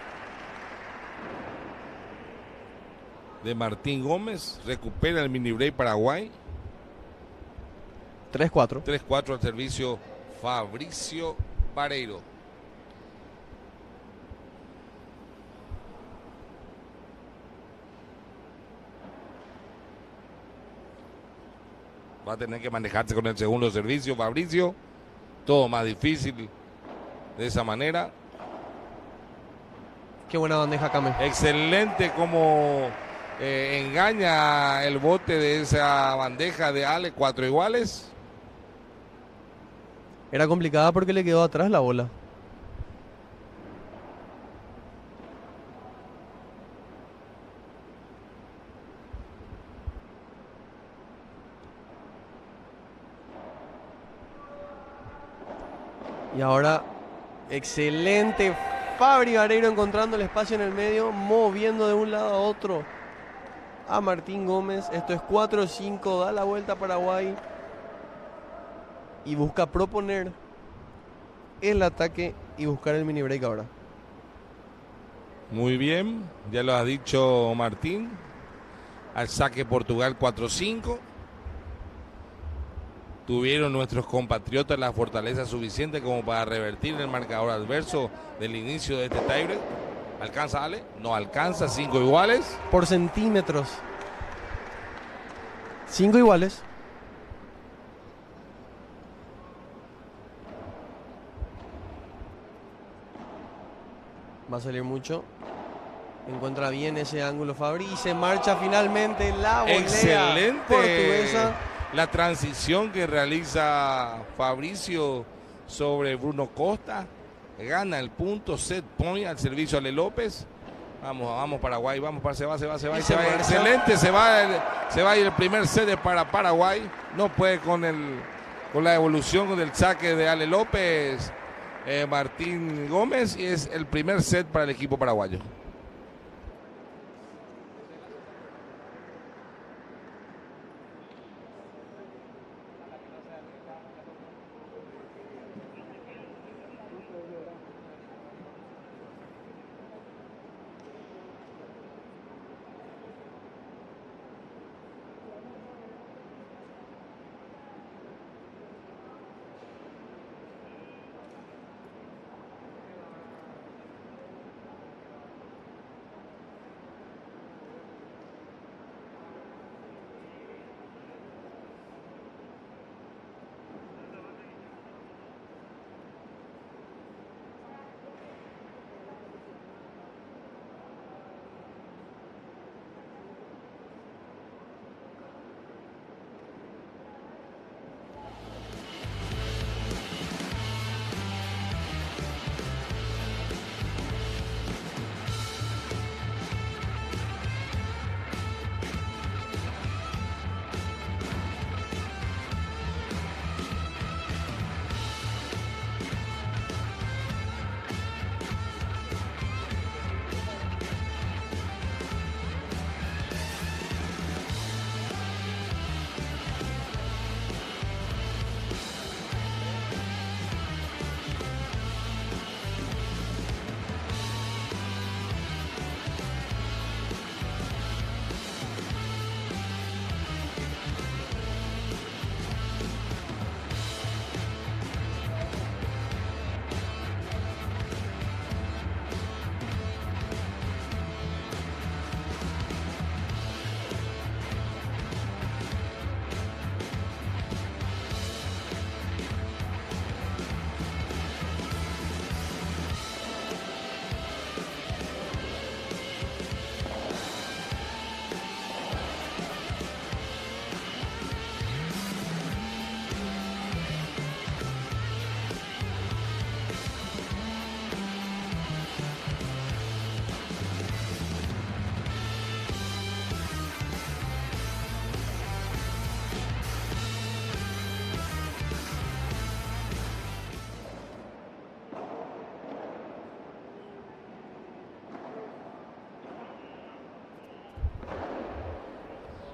Martín Gómez. Recupera el mini break Paraguay. 3-4. 3-4 al servicio Fabricio Pareiro. Va a tener que manejarse con el segundo servicio Fabricio. Todo más difícil de esa manera. Qué buena bandeja Came. Excelente como engaña el bote de esa bandeja de Ale. 4 iguales. Era complicada porque le quedó atrás la bola. Y ahora, excelente Fabri Vareiro encontrando el espacio en el medio, moviendo de un lado a otro a Martín Gómez. Esto es 4-5, da la vuelta a Paraguay y busca proponer el ataque y buscar el mini break ahora. Muy bien, ya lo ha dicho Martín. al saque Portugal 4-5. Tuvieron nuestros compatriotas la fortaleza suficiente como para revertir el marcador adverso del inicio de este tiebreak. ¿Alcanza, Ale? No alcanza, 5 iguales. Por centímetros. 5 iguales. Va a salir mucho. Encuentra bien ese ángulo Fabri y se marcha finalmente la volea Excelente portuguesa. la transición que realiza Fabricio sobre Bruno Costa. Gana el punto, set point al servicio de Ale López. Vamos Paraguay, se va. Excelente, se va el primer set para Paraguay. No puede con la evolución, con el saque de Ale López, Martín Gómez, y es el primer set para el equipo paraguayo.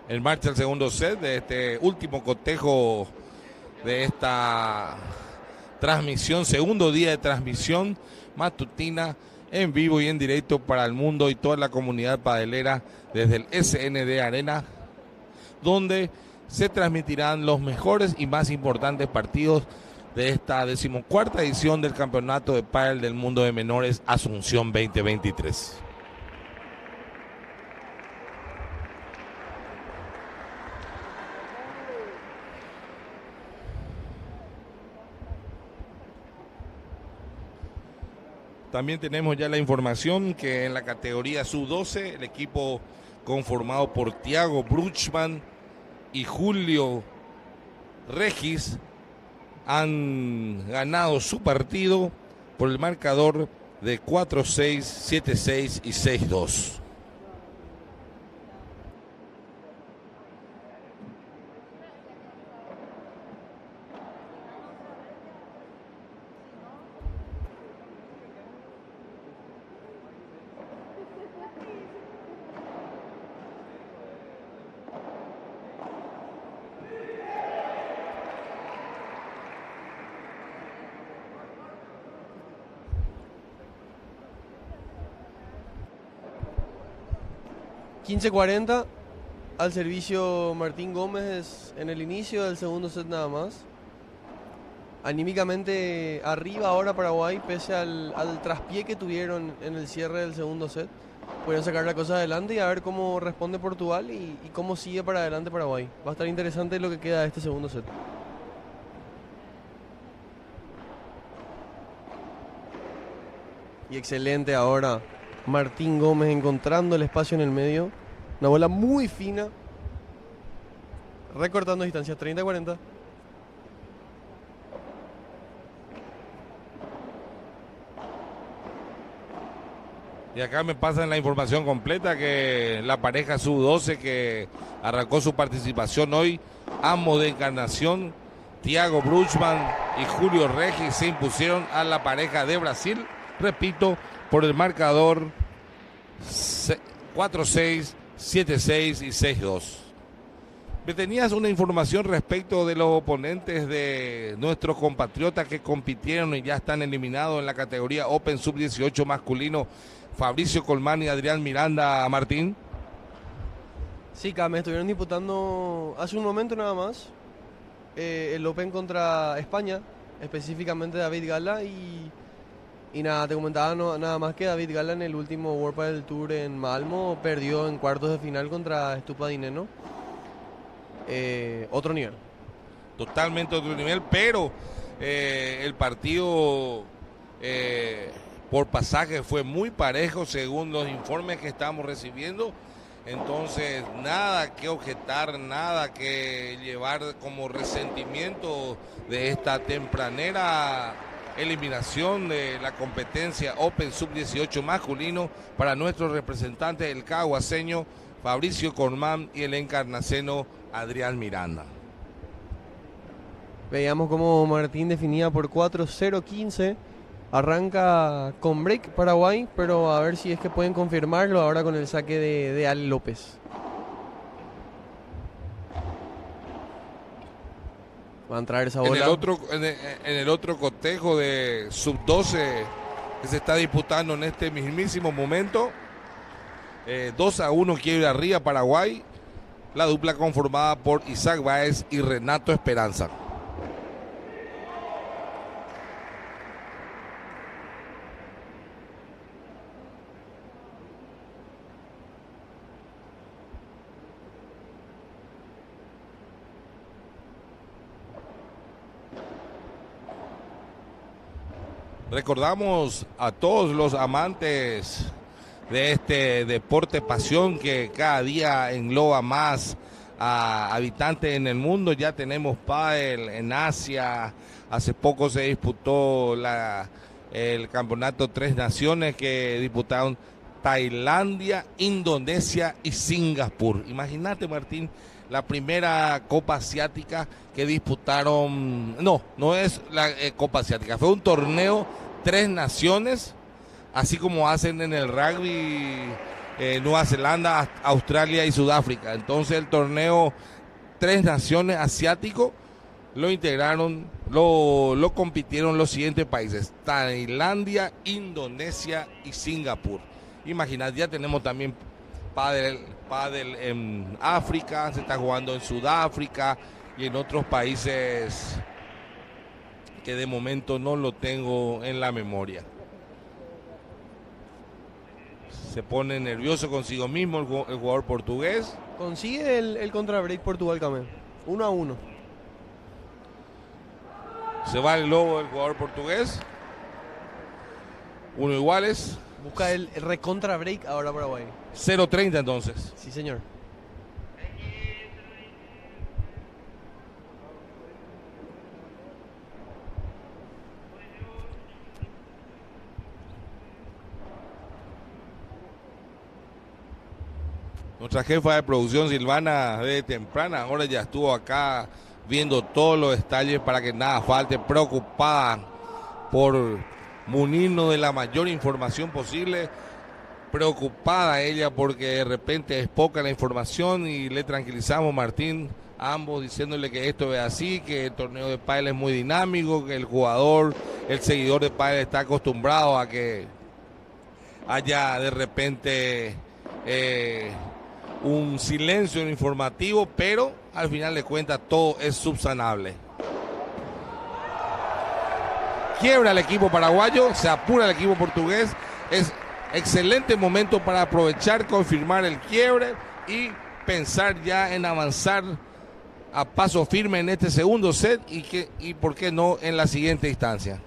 En marcha el segundo set de este último cotejo de esta transmisión, segundo día de transmisión matutina en vivo y en directo para el mundo y toda la comunidad padelera desde el SND Arena, donde se transmitirán los mejores y más importantes partidos de esta 14ª edición del Campeonato de Pádel del Mundo de Menores Asunción 2023. También tenemos ya la información que en la categoría sub-12 el equipo conformado por Thiago Bruchman y Julio Regis han ganado su partido por el marcador de 4-6, 7-6 y 6-2. $15-40 al servicio Martín Gómez en el inicio del segundo set nada más. Anímicamente arriba ahora Paraguay, pese al traspié que tuvieron en el cierre del segundo set. Pudieron sacar la cosa adelante y a ver cómo responde Portugal y cómo sigue para adelante Paraguay. Va a estar interesante lo que queda de este segundo set. Y excelente ahora Martín Gómez encontrando el espacio en el medio. Una bola muy fina. Recortando distancias 30-40. Y acá me pasan la información completa que la pareja sub-12 que arrancó su participación hoy, ambos de Encarnación, Thiago Bruchman y Julio Regis, se impusieron a la pareja de Brasil, repito, por el marcador 4-6, 7-6 y 6-2. ¿Me tenías una información respecto de los oponentes de nuestros compatriotas que compitieron y ya están eliminados en la categoría Open Sub-18 masculino? Fabricio Colmán y Adrián Miranda, Martín. Sí, me estuvieron disputando hace un momento nada más el Open contra España, específicamente David Gala y nada, te comentaba nada más que David Gala en el último World Padel Tour en Malmo perdió en cuartos de final contra Estupiñán. Otro nivel. Totalmente otro nivel, pero el partido por pasaje fue muy parejo según los informes que estamos recibiendo. Entonces nada que objetar, nada que llevar como resentimiento de esta tempranera eliminación de la competencia Open Sub-18 masculino para nuestros representantes, el caguaseño Fabricio Colmán y el encarnaceno Adrián Miranda. Veíamos como Martín definía por 4-0-15. Arranca con break Paraguay, pero a ver si es que pueden confirmarlo ahora con el saque de Ale López. Va a entrar esa bola. En el otro cotejo de sub-12 que se está disputando en este mismísimo momento, 2-1 quiere ir arriba Paraguay. La dupla conformada por Isaac Báez y Renato Esperanza. Recordamos a todos los amantes de este deporte pasión que cada día engloba más a habitantes en el mundo. Ya tenemos pádel en Asia. Hace poco se disputó el campeonato Tres Naciones que disputaron Tailandia, Indonesia y Singapur. Imagínate, Martín, la primera Copa Asiática que disputaron. No es la Copa Asiática, fue un torneo Tres Naciones, así como hacen en el rugby Nueva Zelanda, Australia y Sudáfrica. Entonces el torneo Tres Naciones asiático lo integraron, lo compitieron los siguientes países: Tailandia, Indonesia y Singapur. Imagínate, ya tenemos también pádel en África, se está jugando en Sudáfrica y en otros países que de momento no lo tengo en la memoria. Se pone nervioso consigo mismo el jugador portugués. Consigue el contrabreak Portugal, Camel. 1-1. Se va el lobo del jugador portugués. Uno iguales. Busca el recontra break ahora Paraguay. 0-30 entonces. Sí, señor. Nuestra jefa de producción, Silvana, de temprana hora ya estuvo acá viendo todos los detalles para que nada falte, preocupada por munirnos de la mayor información posible, preocupada ella porque de repente es poca la información, y le tranquilizamos, Martín, a ambos diciéndole que esto es así, que el torneo de pádel es muy dinámico, que el jugador, el seguidor de pádel está acostumbrado a que haya de repente un silencio informativo, pero al final de cuentas todo es subsanable. Quiebra el equipo paraguayo, se apura el equipo portugués, es excelente momento para aprovechar, confirmar el quiebre y pensar ya en avanzar a paso firme en este segundo set y por qué no en la siguiente instancia.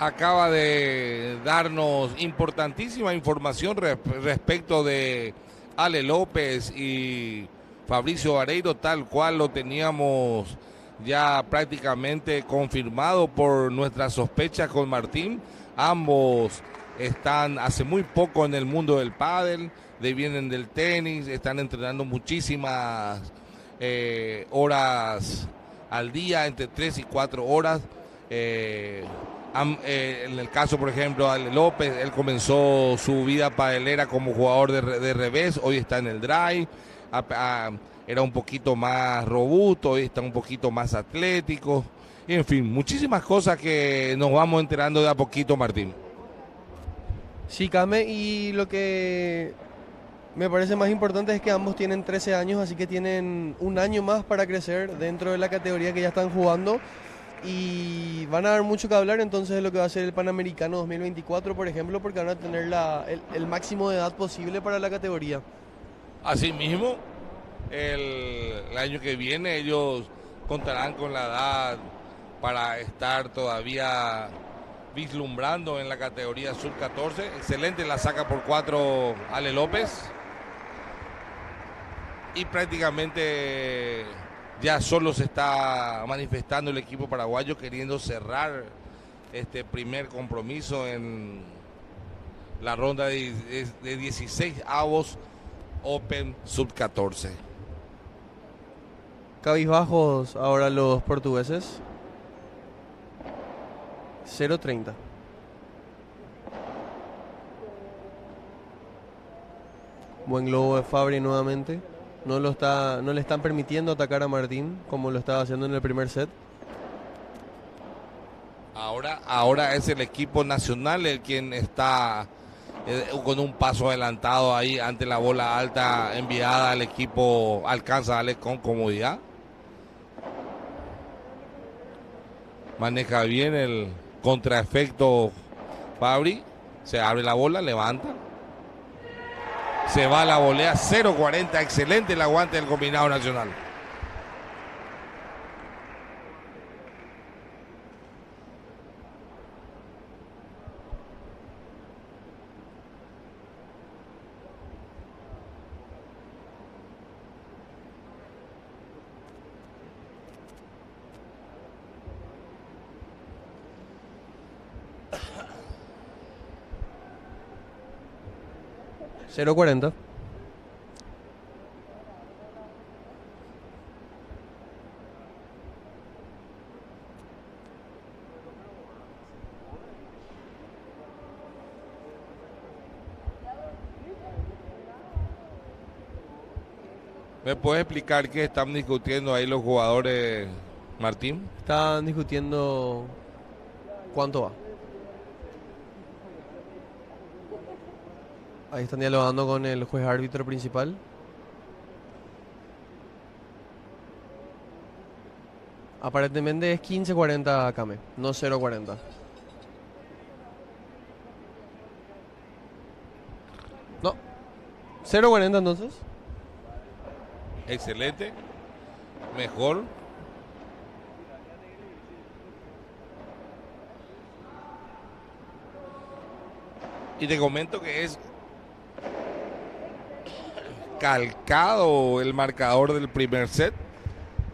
Acaba de darnos importantísima información respecto de Ale López y Fabricio Vareiro, tal cual lo teníamos ya prácticamente confirmado por nuestras sospechas con Martín. Ambos están hace muy poco en el mundo del pádel, vienen del tenis, están entrenando muchísimas horas al día, entre 3 y 4 horas. En el caso, por ejemplo, de Ale López, él comenzó su vida padelera como jugador de revés, hoy está en el drive, era un poquito más robusto, hoy está un poquito más atlético, y en fin, muchísimas cosas que nos vamos enterando de a poquito, Martín. Sí, Came, y lo que me parece más importante es que ambos tienen 13 años, así que tienen un año más para crecer dentro de la categoría que ya están jugando. Y van a dar mucho que hablar entonces de lo que va a ser el Panamericano 2024, por ejemplo, porque van a tener el máximo de edad posible para la categoría. Asimismo, el año que viene ellos contarán con la edad para estar todavía vislumbrando en la categoría sub-14. Excelente, la saca por 4 Ale López. Y prácticamente ya solo se está manifestando el equipo paraguayo queriendo cerrar este primer compromiso en la ronda de 16avos Open Sub-14. Cabizbajos ahora los portugueses. 0-30. Buen globo de Fabri nuevamente. No le están permitiendo atacar a Martín como lo estaba haciendo en el primer set. Ahora es el equipo nacional el quien está con un paso adelantado ahí ante la bola alta enviada al equipo, alcanza a darle con comodidad. Maneja bien el contraefecto Fabri, se abre la bola, levanta. Se va a la volea, 0-40, excelente el aguante del combinado nacional. 0-40. ¿Me puedes explicar qué están discutiendo ahí los jugadores, Martín? Están discutiendo cuánto va. Ahí están dialogando con el juez árbitro principal. Aparentemente es 15-40 Kame, no 0-40. No. 0-40 entonces. Excelente. Mejor. Y te comento que es calcado el marcador del primer set.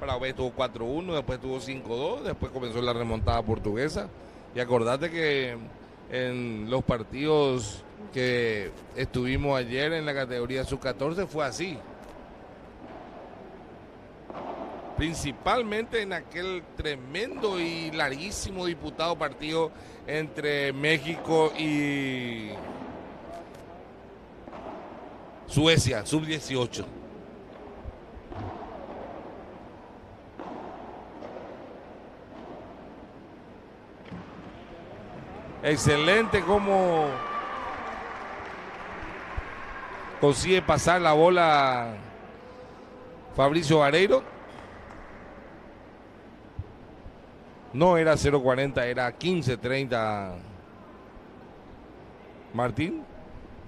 Paraguay tuvo 4-1, después tuvo 5-2, después comenzó la remontada portuguesa. Y acordate que en los partidos que estuvimos ayer en la categoría sub-14 fue así. Principalmente en aquel tremendo y larguísimo disputado partido entre México y Suecia, sub-18. Excelente cómo consigue pasar la bola Fabricio Vareiro. No era 0.40, era 15.30 Martín.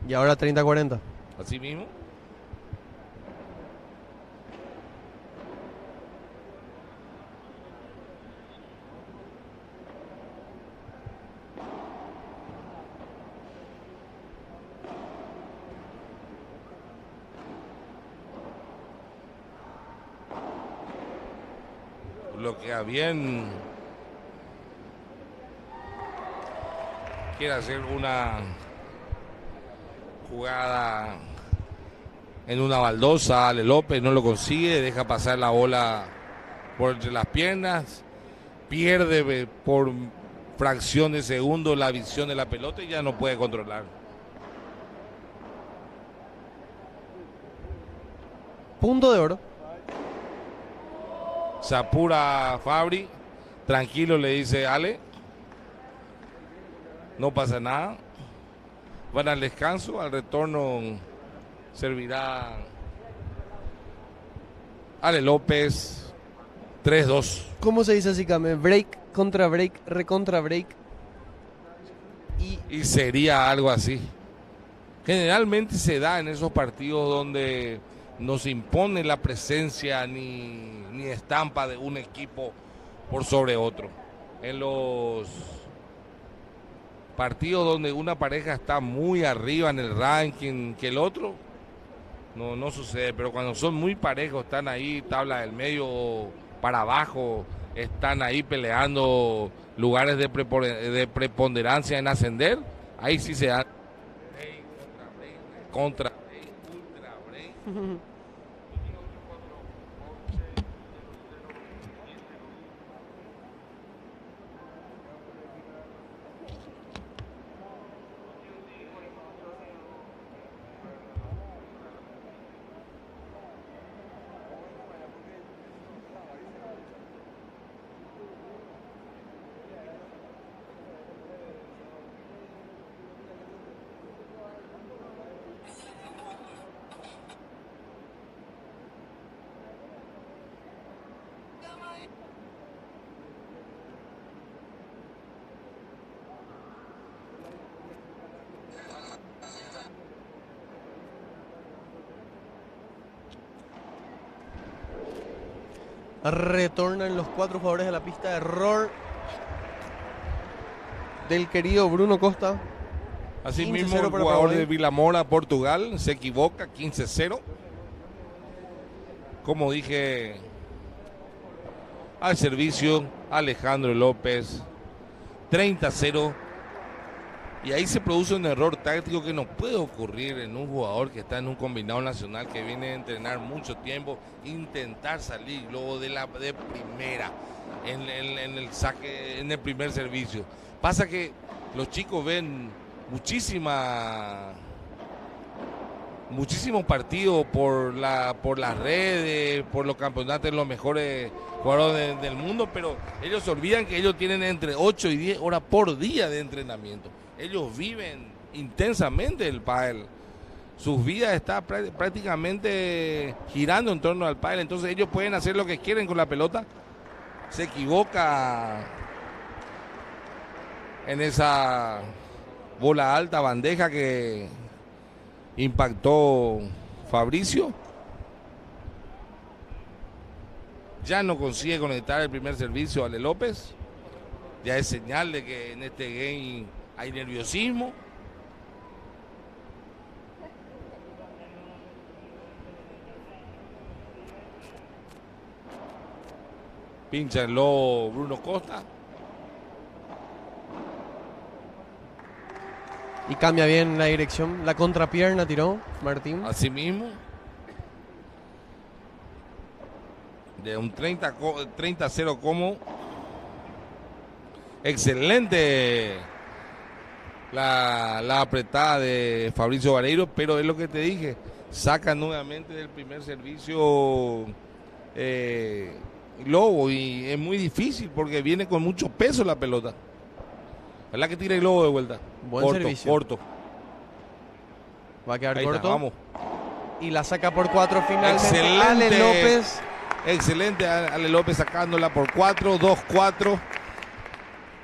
Y ahora 30-40. Así mismo. Bloquea bien. Quiere hacer una jugada en una baldosa. Ale López no lo consigue. Deja pasar la bola por entre las piernas. Pierde por fracción de segundo la visión de la pelota y ya no puede controlar. Punto de oro. Se apura Fabri. Tranquilo, le dice Ale. No pasa nada. Van al descanso. Al retorno servirá Ale López. 3-2. ¿Cómo se dice así, Kame? Break, contra break, recontra break. Y sería algo así. Generalmente se da en esos partidos donde no se impone la presencia ni estampa de un equipo por sobre otro. En los partidos donde una pareja está muy arriba en el ranking que el otro, no sucede. Pero cuando son muy parejos, están ahí, tabla del medio para abajo, están ahí peleando lugares de preponderancia en ascender, ahí sí se da contra ultra break. Retornan los 4 jugadores a la pista. Error del querido Bruno Costa. Asimismo, 15-0 el para jugador Paraguay. de Vilamora, Portugal, se equivoca, 15-0. Como dije, al servicio Alejandro López, 30-0. Y ahí se produce un error táctico que no puede ocurrir en un jugador que está en un combinado nacional, que viene a entrenar mucho tiempo, intentar salir luego de primera en el saque, en el primer servicio. Pasa que los chicos ven muchísimos partidos por las redes, por los campeonatos de los mejores jugadores del mundo, pero ellos se olvidan que ellos tienen entre 8 y 10 horas por día de entrenamiento. Ellos viven intensamente el pádel. Sus vidas están prácticamente girando en torno al pádel, entonces ellos pueden hacer lo que quieren con la pelota. Se equivoca en esa bola alta, bandeja que impactó Fabricio. Ya no consigue conectar el primer servicio a Ale López. Ya es señal de que en este game hay nerviosismo. Pincha el lobo Bruno Costa. Y cambia bien la dirección. La contrapierna tiró Martín. Así mismo. De un 30-0 como. Excelente la apretada de Fabricio Vareiro, pero es lo que te dije. Saca nuevamente del primer servicio Lobo y es muy difícil porque viene con mucho peso la pelota. ¿Verdad que tira el Lobo de vuelta? Buen servicio. Corto. Va a quedar Ahí corto. está, vamos. Y la saca por 4 finalmente. Excelente. Ale López. Excelente Ale López sacándola por 4, 2-4.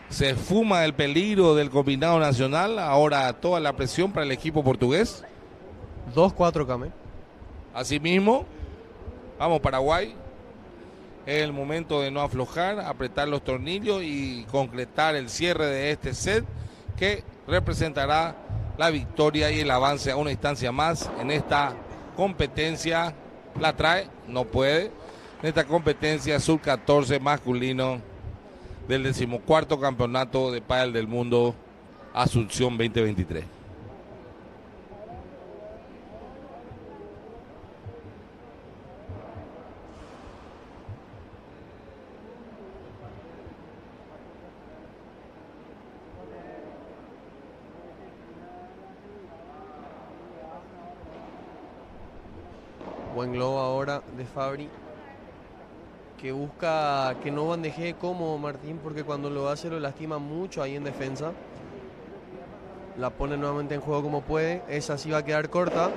Se esfuma del peligro del combinado nacional. Ahora toda la presión para el equipo portugués. 2-4, Came. Asimismo, vamos Paraguay. Es el momento de no aflojar, apretar los tornillos y concretar el cierre de este set que representará la victoria y el avance a una instancia más en esta competencia. La trae, no puede. En esta competencia sub-14 masculino del 14º campeonato de pádel del mundo Asunción 2023. Buen globo ahora de Fabri, que busca que no bandeje cómodo Martín, porque cuando lo hace lo lastima mucho ahí en defensa. La pone nuevamente en juego como puede. Esa sí va a quedar corta.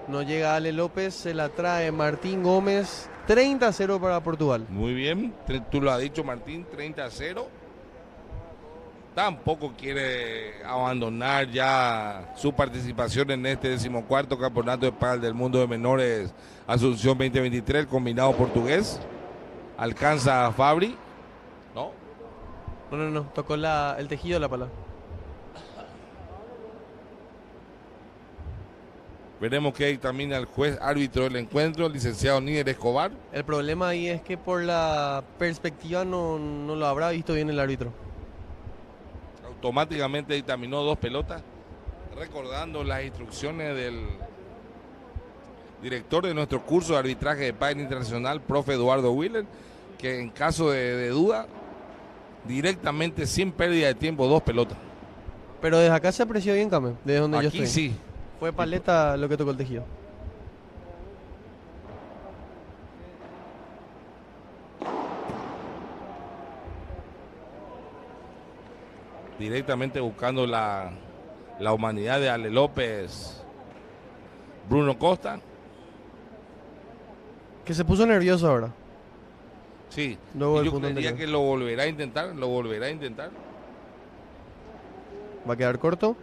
No llega Ale López, se la trae Martín Gómez. 30-0 para Portugal. Muy bien, tú lo has dicho Martín, 30-0. Tampoco quiere abandonar ya su participación en este 14º campeonato de pádel del mundo de menores Asunción 2023, el combinado portugués. Alcanza a Fabri. ¿No? No. Tocó el tejido de la pala. Veremos que dictamina el juez árbitro del encuentro, el licenciado Níger Escobar. El problema ahí es que por la perspectiva no lo habrá visto bien el árbitro. Automáticamente dictaminó 2 pelotas, recordando las instrucciones del director de nuestro curso de arbitraje de pádel internacional, profe Eduardo Willer, que en caso de duda, directamente sin pérdida de tiempo, 2 pelotas. Pero desde acá se apreció bien, Came, desde donde yo Aquí estoy. sí. Fue paleta lo que tocó el tejido. Directamente buscando la humanidad de Ale López, Bruno Costa. Que se puso nervioso ahora. Sí, Luego y del yo punto creería anterior. que lo volverá a intentar. Va a quedar corto.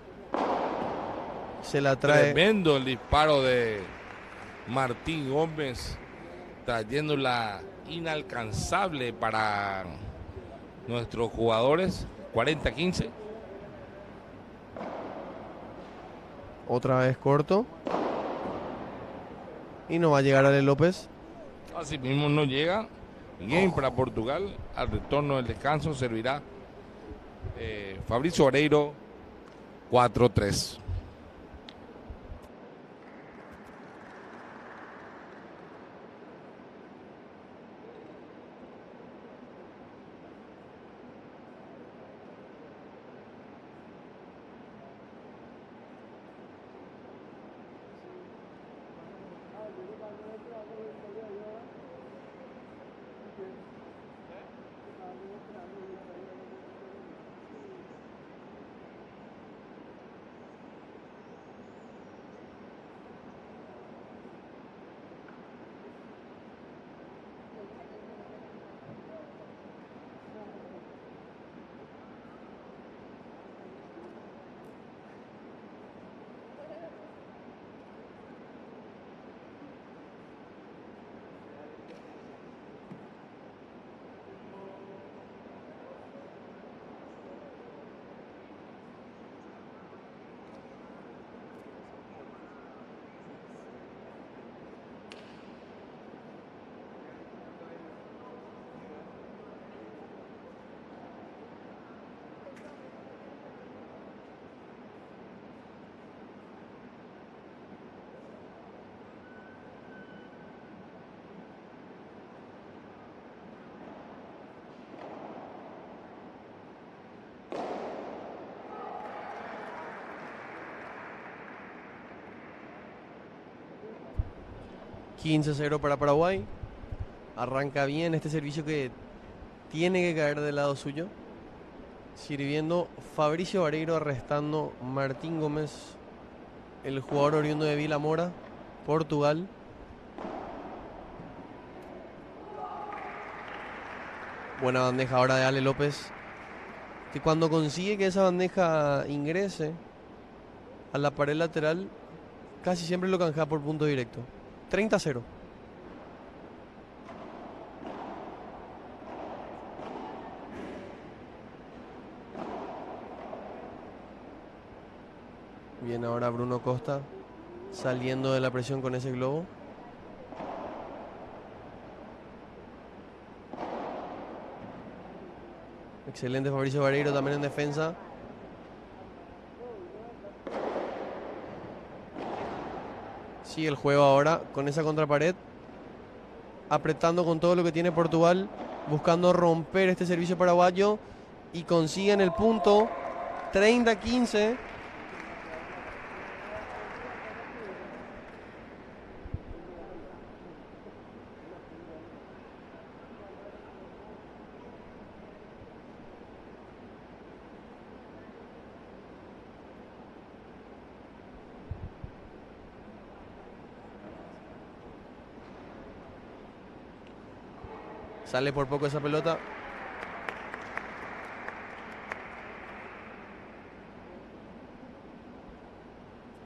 Se la trae. Tremendo el disparo de Martín Gómez, trayéndola inalcanzable para nuestros jugadores. 40-15. Otra vez corto. Y no va a llegar Ale López. Así mismo no llega. Game para Portugal. Al retorno del descanso servirá Fabricio Vareiro 4-3. $15-0 para Paraguay. Arranca bien este servicio que tiene que caer del lado suyo. Sirviendo Fabricio Vareiro, arrestando Martín Gómez, el jugador oriundo de Vila Mora, Portugal. Buena bandeja ahora de Ale López, que cuando consigue que esa bandeja ingrese a la pared lateral, casi siempre lo canjea por punto directo. 30-0. Bien, ahora Bruno Costa saliendo de la presión con ese globo. Excelente Fabricio Vareiro también en defensa. Sigue el juego ahora con esa contrapared, apretando con todo lo que tiene Portugal, buscando romper este servicio paraguayo y consiguen el punto. 30-15. Sale por poco esa pelota.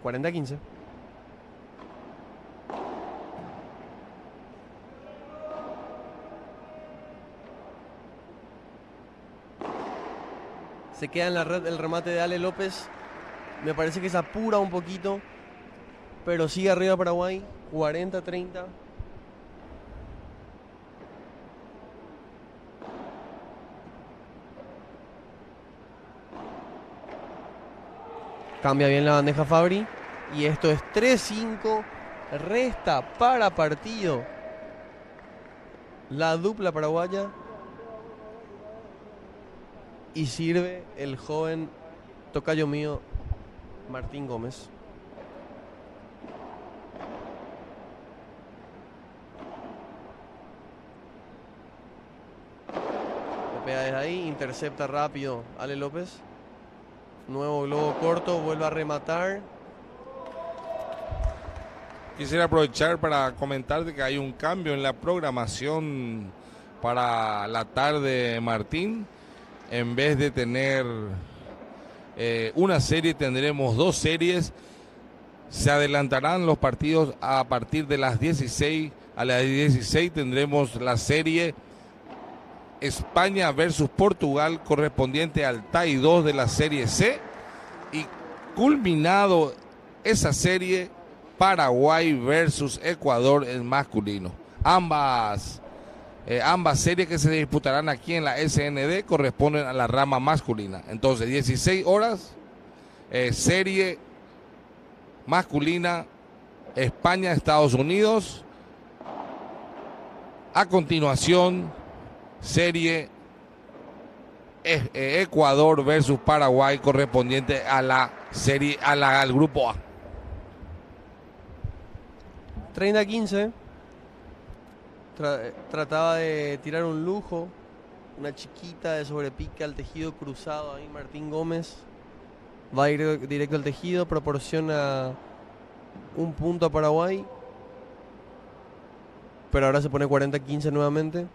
$40-15. Se queda en la red el remate de Ale López. Me parece que se apura un poquito, pero sigue arriba Paraguay. 40-30. Cambia bien la bandeja Fabri. Y esto es 3-5. Resta para partido la dupla paraguaya. Y sirve el joven tocayo mío, Martín Gómez. Le pega desde ahí, intercepta rápido Ale López. Nuevo globo corto, vuelve a rematar. Quisiera aprovechar para comentarte que hay un cambio en la programación para la tarde, Martín. En vez de tener una serie, tendremos dos series. Se adelantarán los partidos a partir de las 16. A las 16 tendremos la serie España versus Portugal, correspondiente al TAI 2 de la Serie C, y culminado esa serie, Paraguay versus Ecuador en masculino. Ambas series que se disputarán aquí en la SND corresponden a la rama masculina. Entonces, 16 horas serie masculina España-Estados Unidos. A continuación, serie Ecuador versus Paraguay, correspondiente a la serie al grupo A. 30-15. Trataba de tirar un lujo, una chiquita de sobrepique al tejido cruzado ahí Martín Gómez. Va a ir directo al tejido, proporciona un punto a Paraguay. Pero ahora se pone 40-15 nuevamente.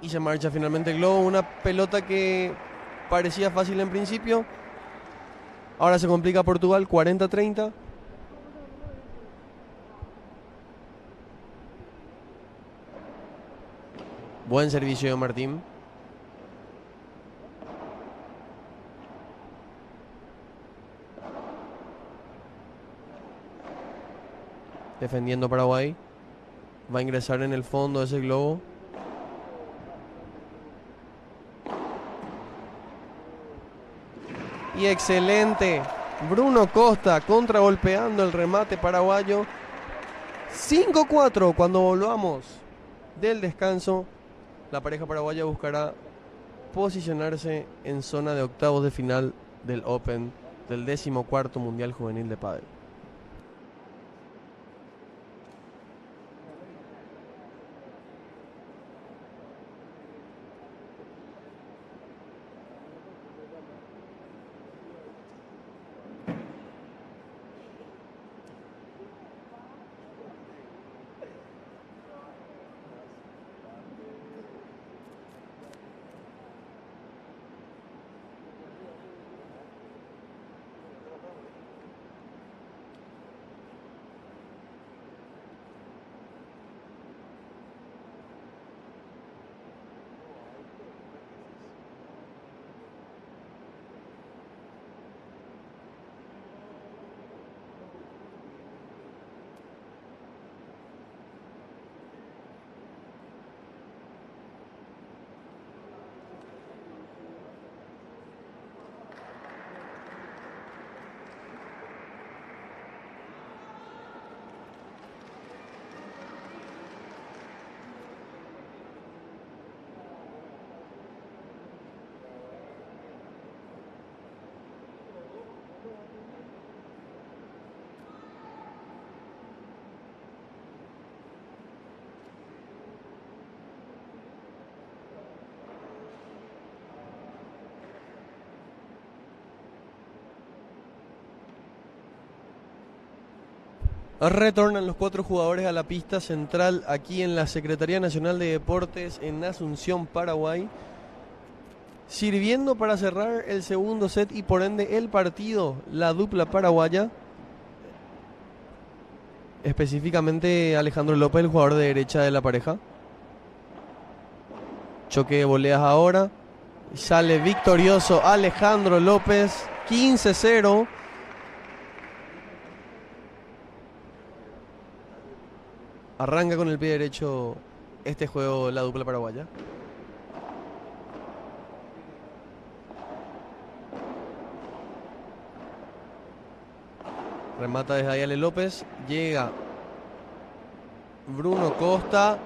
Y se marcha finalmente el globo. Una pelota que parecía fácil en principio. Ahora se complica Portugal, 40-30. Buen servicio de Martín. Defendiendo Paraguay. Va a ingresar en el fondo de ese globo. Y excelente. Bruno Costa contragolpeando el remate paraguayo. 5-4 cuando volvamos del descanso. La pareja paraguaya buscará posicionarse en zona de octavos de final del Open del 14º Mundial Juvenil de Pádel. Retornan los 4 jugadores a la pista central aquí en la Secretaría Nacional de Deportes en Asunción, Paraguay, sirviendo para cerrar el segundo set y por ende el partido, la dupla paraguaya, específicamente Alejandro López, el jugador de derecha de la pareja. Choque de voleas ahora, sale victorioso Alejandro López, 15-0. Arranca con el pie derecho este juego la dupla paraguaya. Remata desde ahí Ale López. Llega Bruno Costa.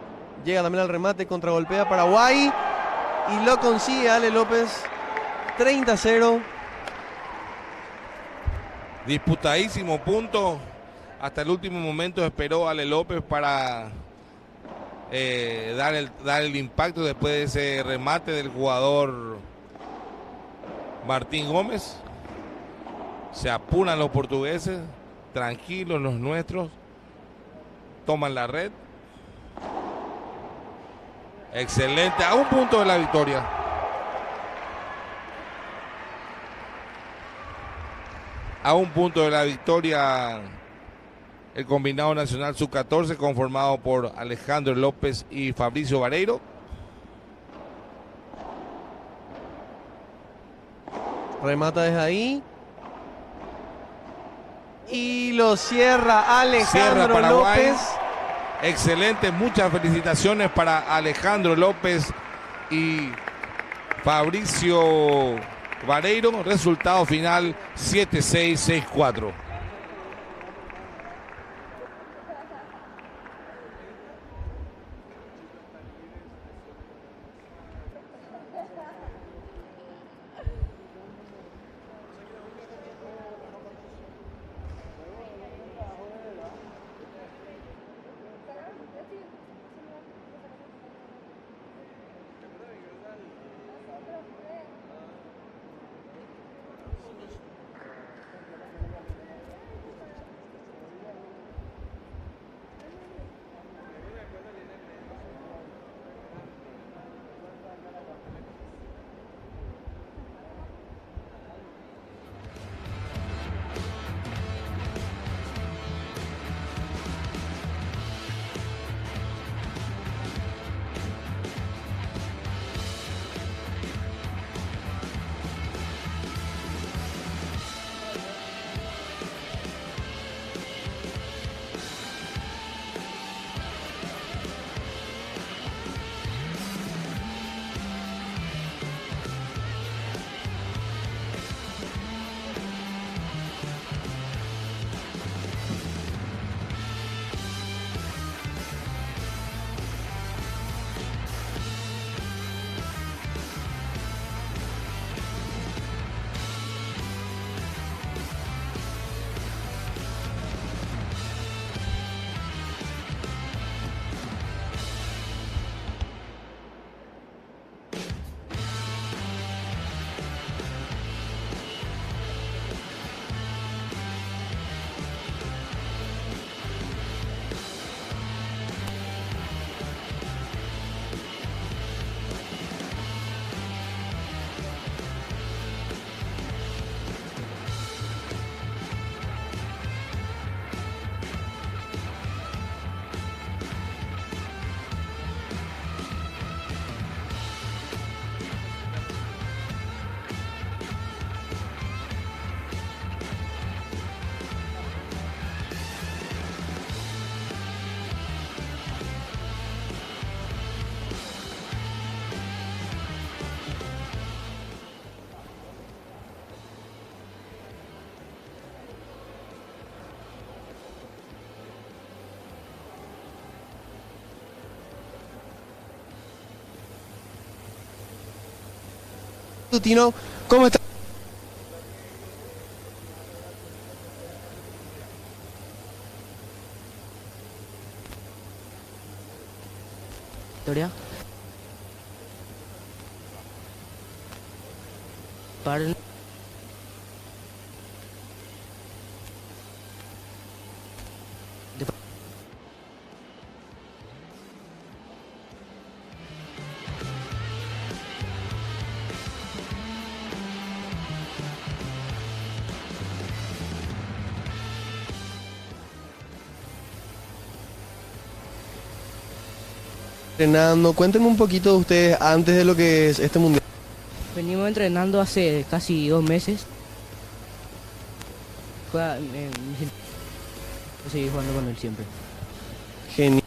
Llega también al remate. Contragolpea Paraguay. Y lo consigue Ale López. 30-0. Disputadísimo punto. Hasta el último momento esperó Ale López para dar el impacto después de ese remate del jugador Martín Gómez. Se apuran los portugueses, tranquilos los nuestros, toman la red. Excelente, a un punto de la victoria. A un punto de la victoria el combinado nacional sub-14 conformado por Alejandro López y Fabricio Vareiro. Remata desde ahí. Y lo cierra Alejandro López. Excelente, muchas felicitaciones para Alejandro López y Fabricio Vareiro. Resultado final 7-6, 6-4. Tino, ¿cómo está? Victoria. Pardon. Entrenando, cuéntenme un poquito de ustedes antes de lo que es este mundial. Venimos entrenando hace casi 2 meses. Seguir jugando con él siempre. Genial.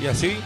Y así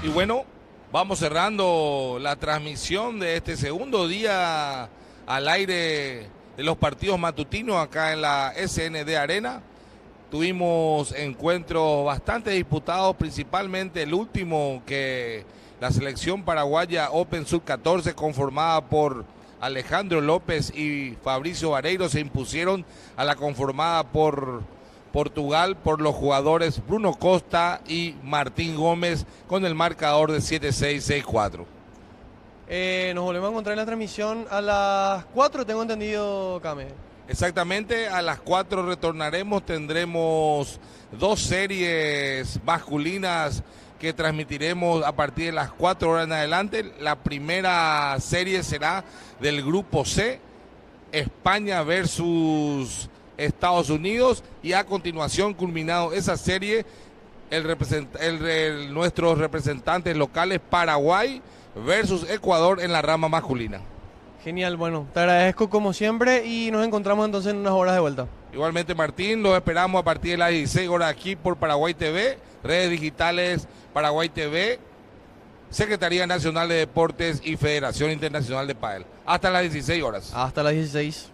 Y bueno, vamos cerrando la transmisión de este segundo día al aire de los partidos matutinos acá en la SND Arena. Tuvimos encuentros bastante disputados, principalmente el último, que la selección paraguaya Open Sub-14, conformada por Alejandro López y Fabricio Vareiro, se impusieron a la conformada por Portugal por los jugadores Bruno Costa y Martín Gómez con el marcador de 7-6, 6-4. Nos volvemos a encontrar en la transmisión a las 4, tengo entendido, Kame. Exactamente, a las 4 retornaremos, tendremos 2 series masculinas que transmitiremos a partir de las 4 horas en adelante. La primera serie será del grupo C, España versus Estados Unidos, y a continuación, culminado esa serie, nuestros representantes locales, Paraguay versus Ecuador en la rama masculina. Genial, bueno, te agradezco como siempre y nos encontramos entonces en unas horas de vuelta. Igualmente, Martín, los esperamos a partir de las 16 horas aquí por Paraguay TV, redes digitales Paraguay TV, Secretaría Nacional de Deportes y Federación Internacional de Pádel. Hasta las 16 horas. Hasta las 16.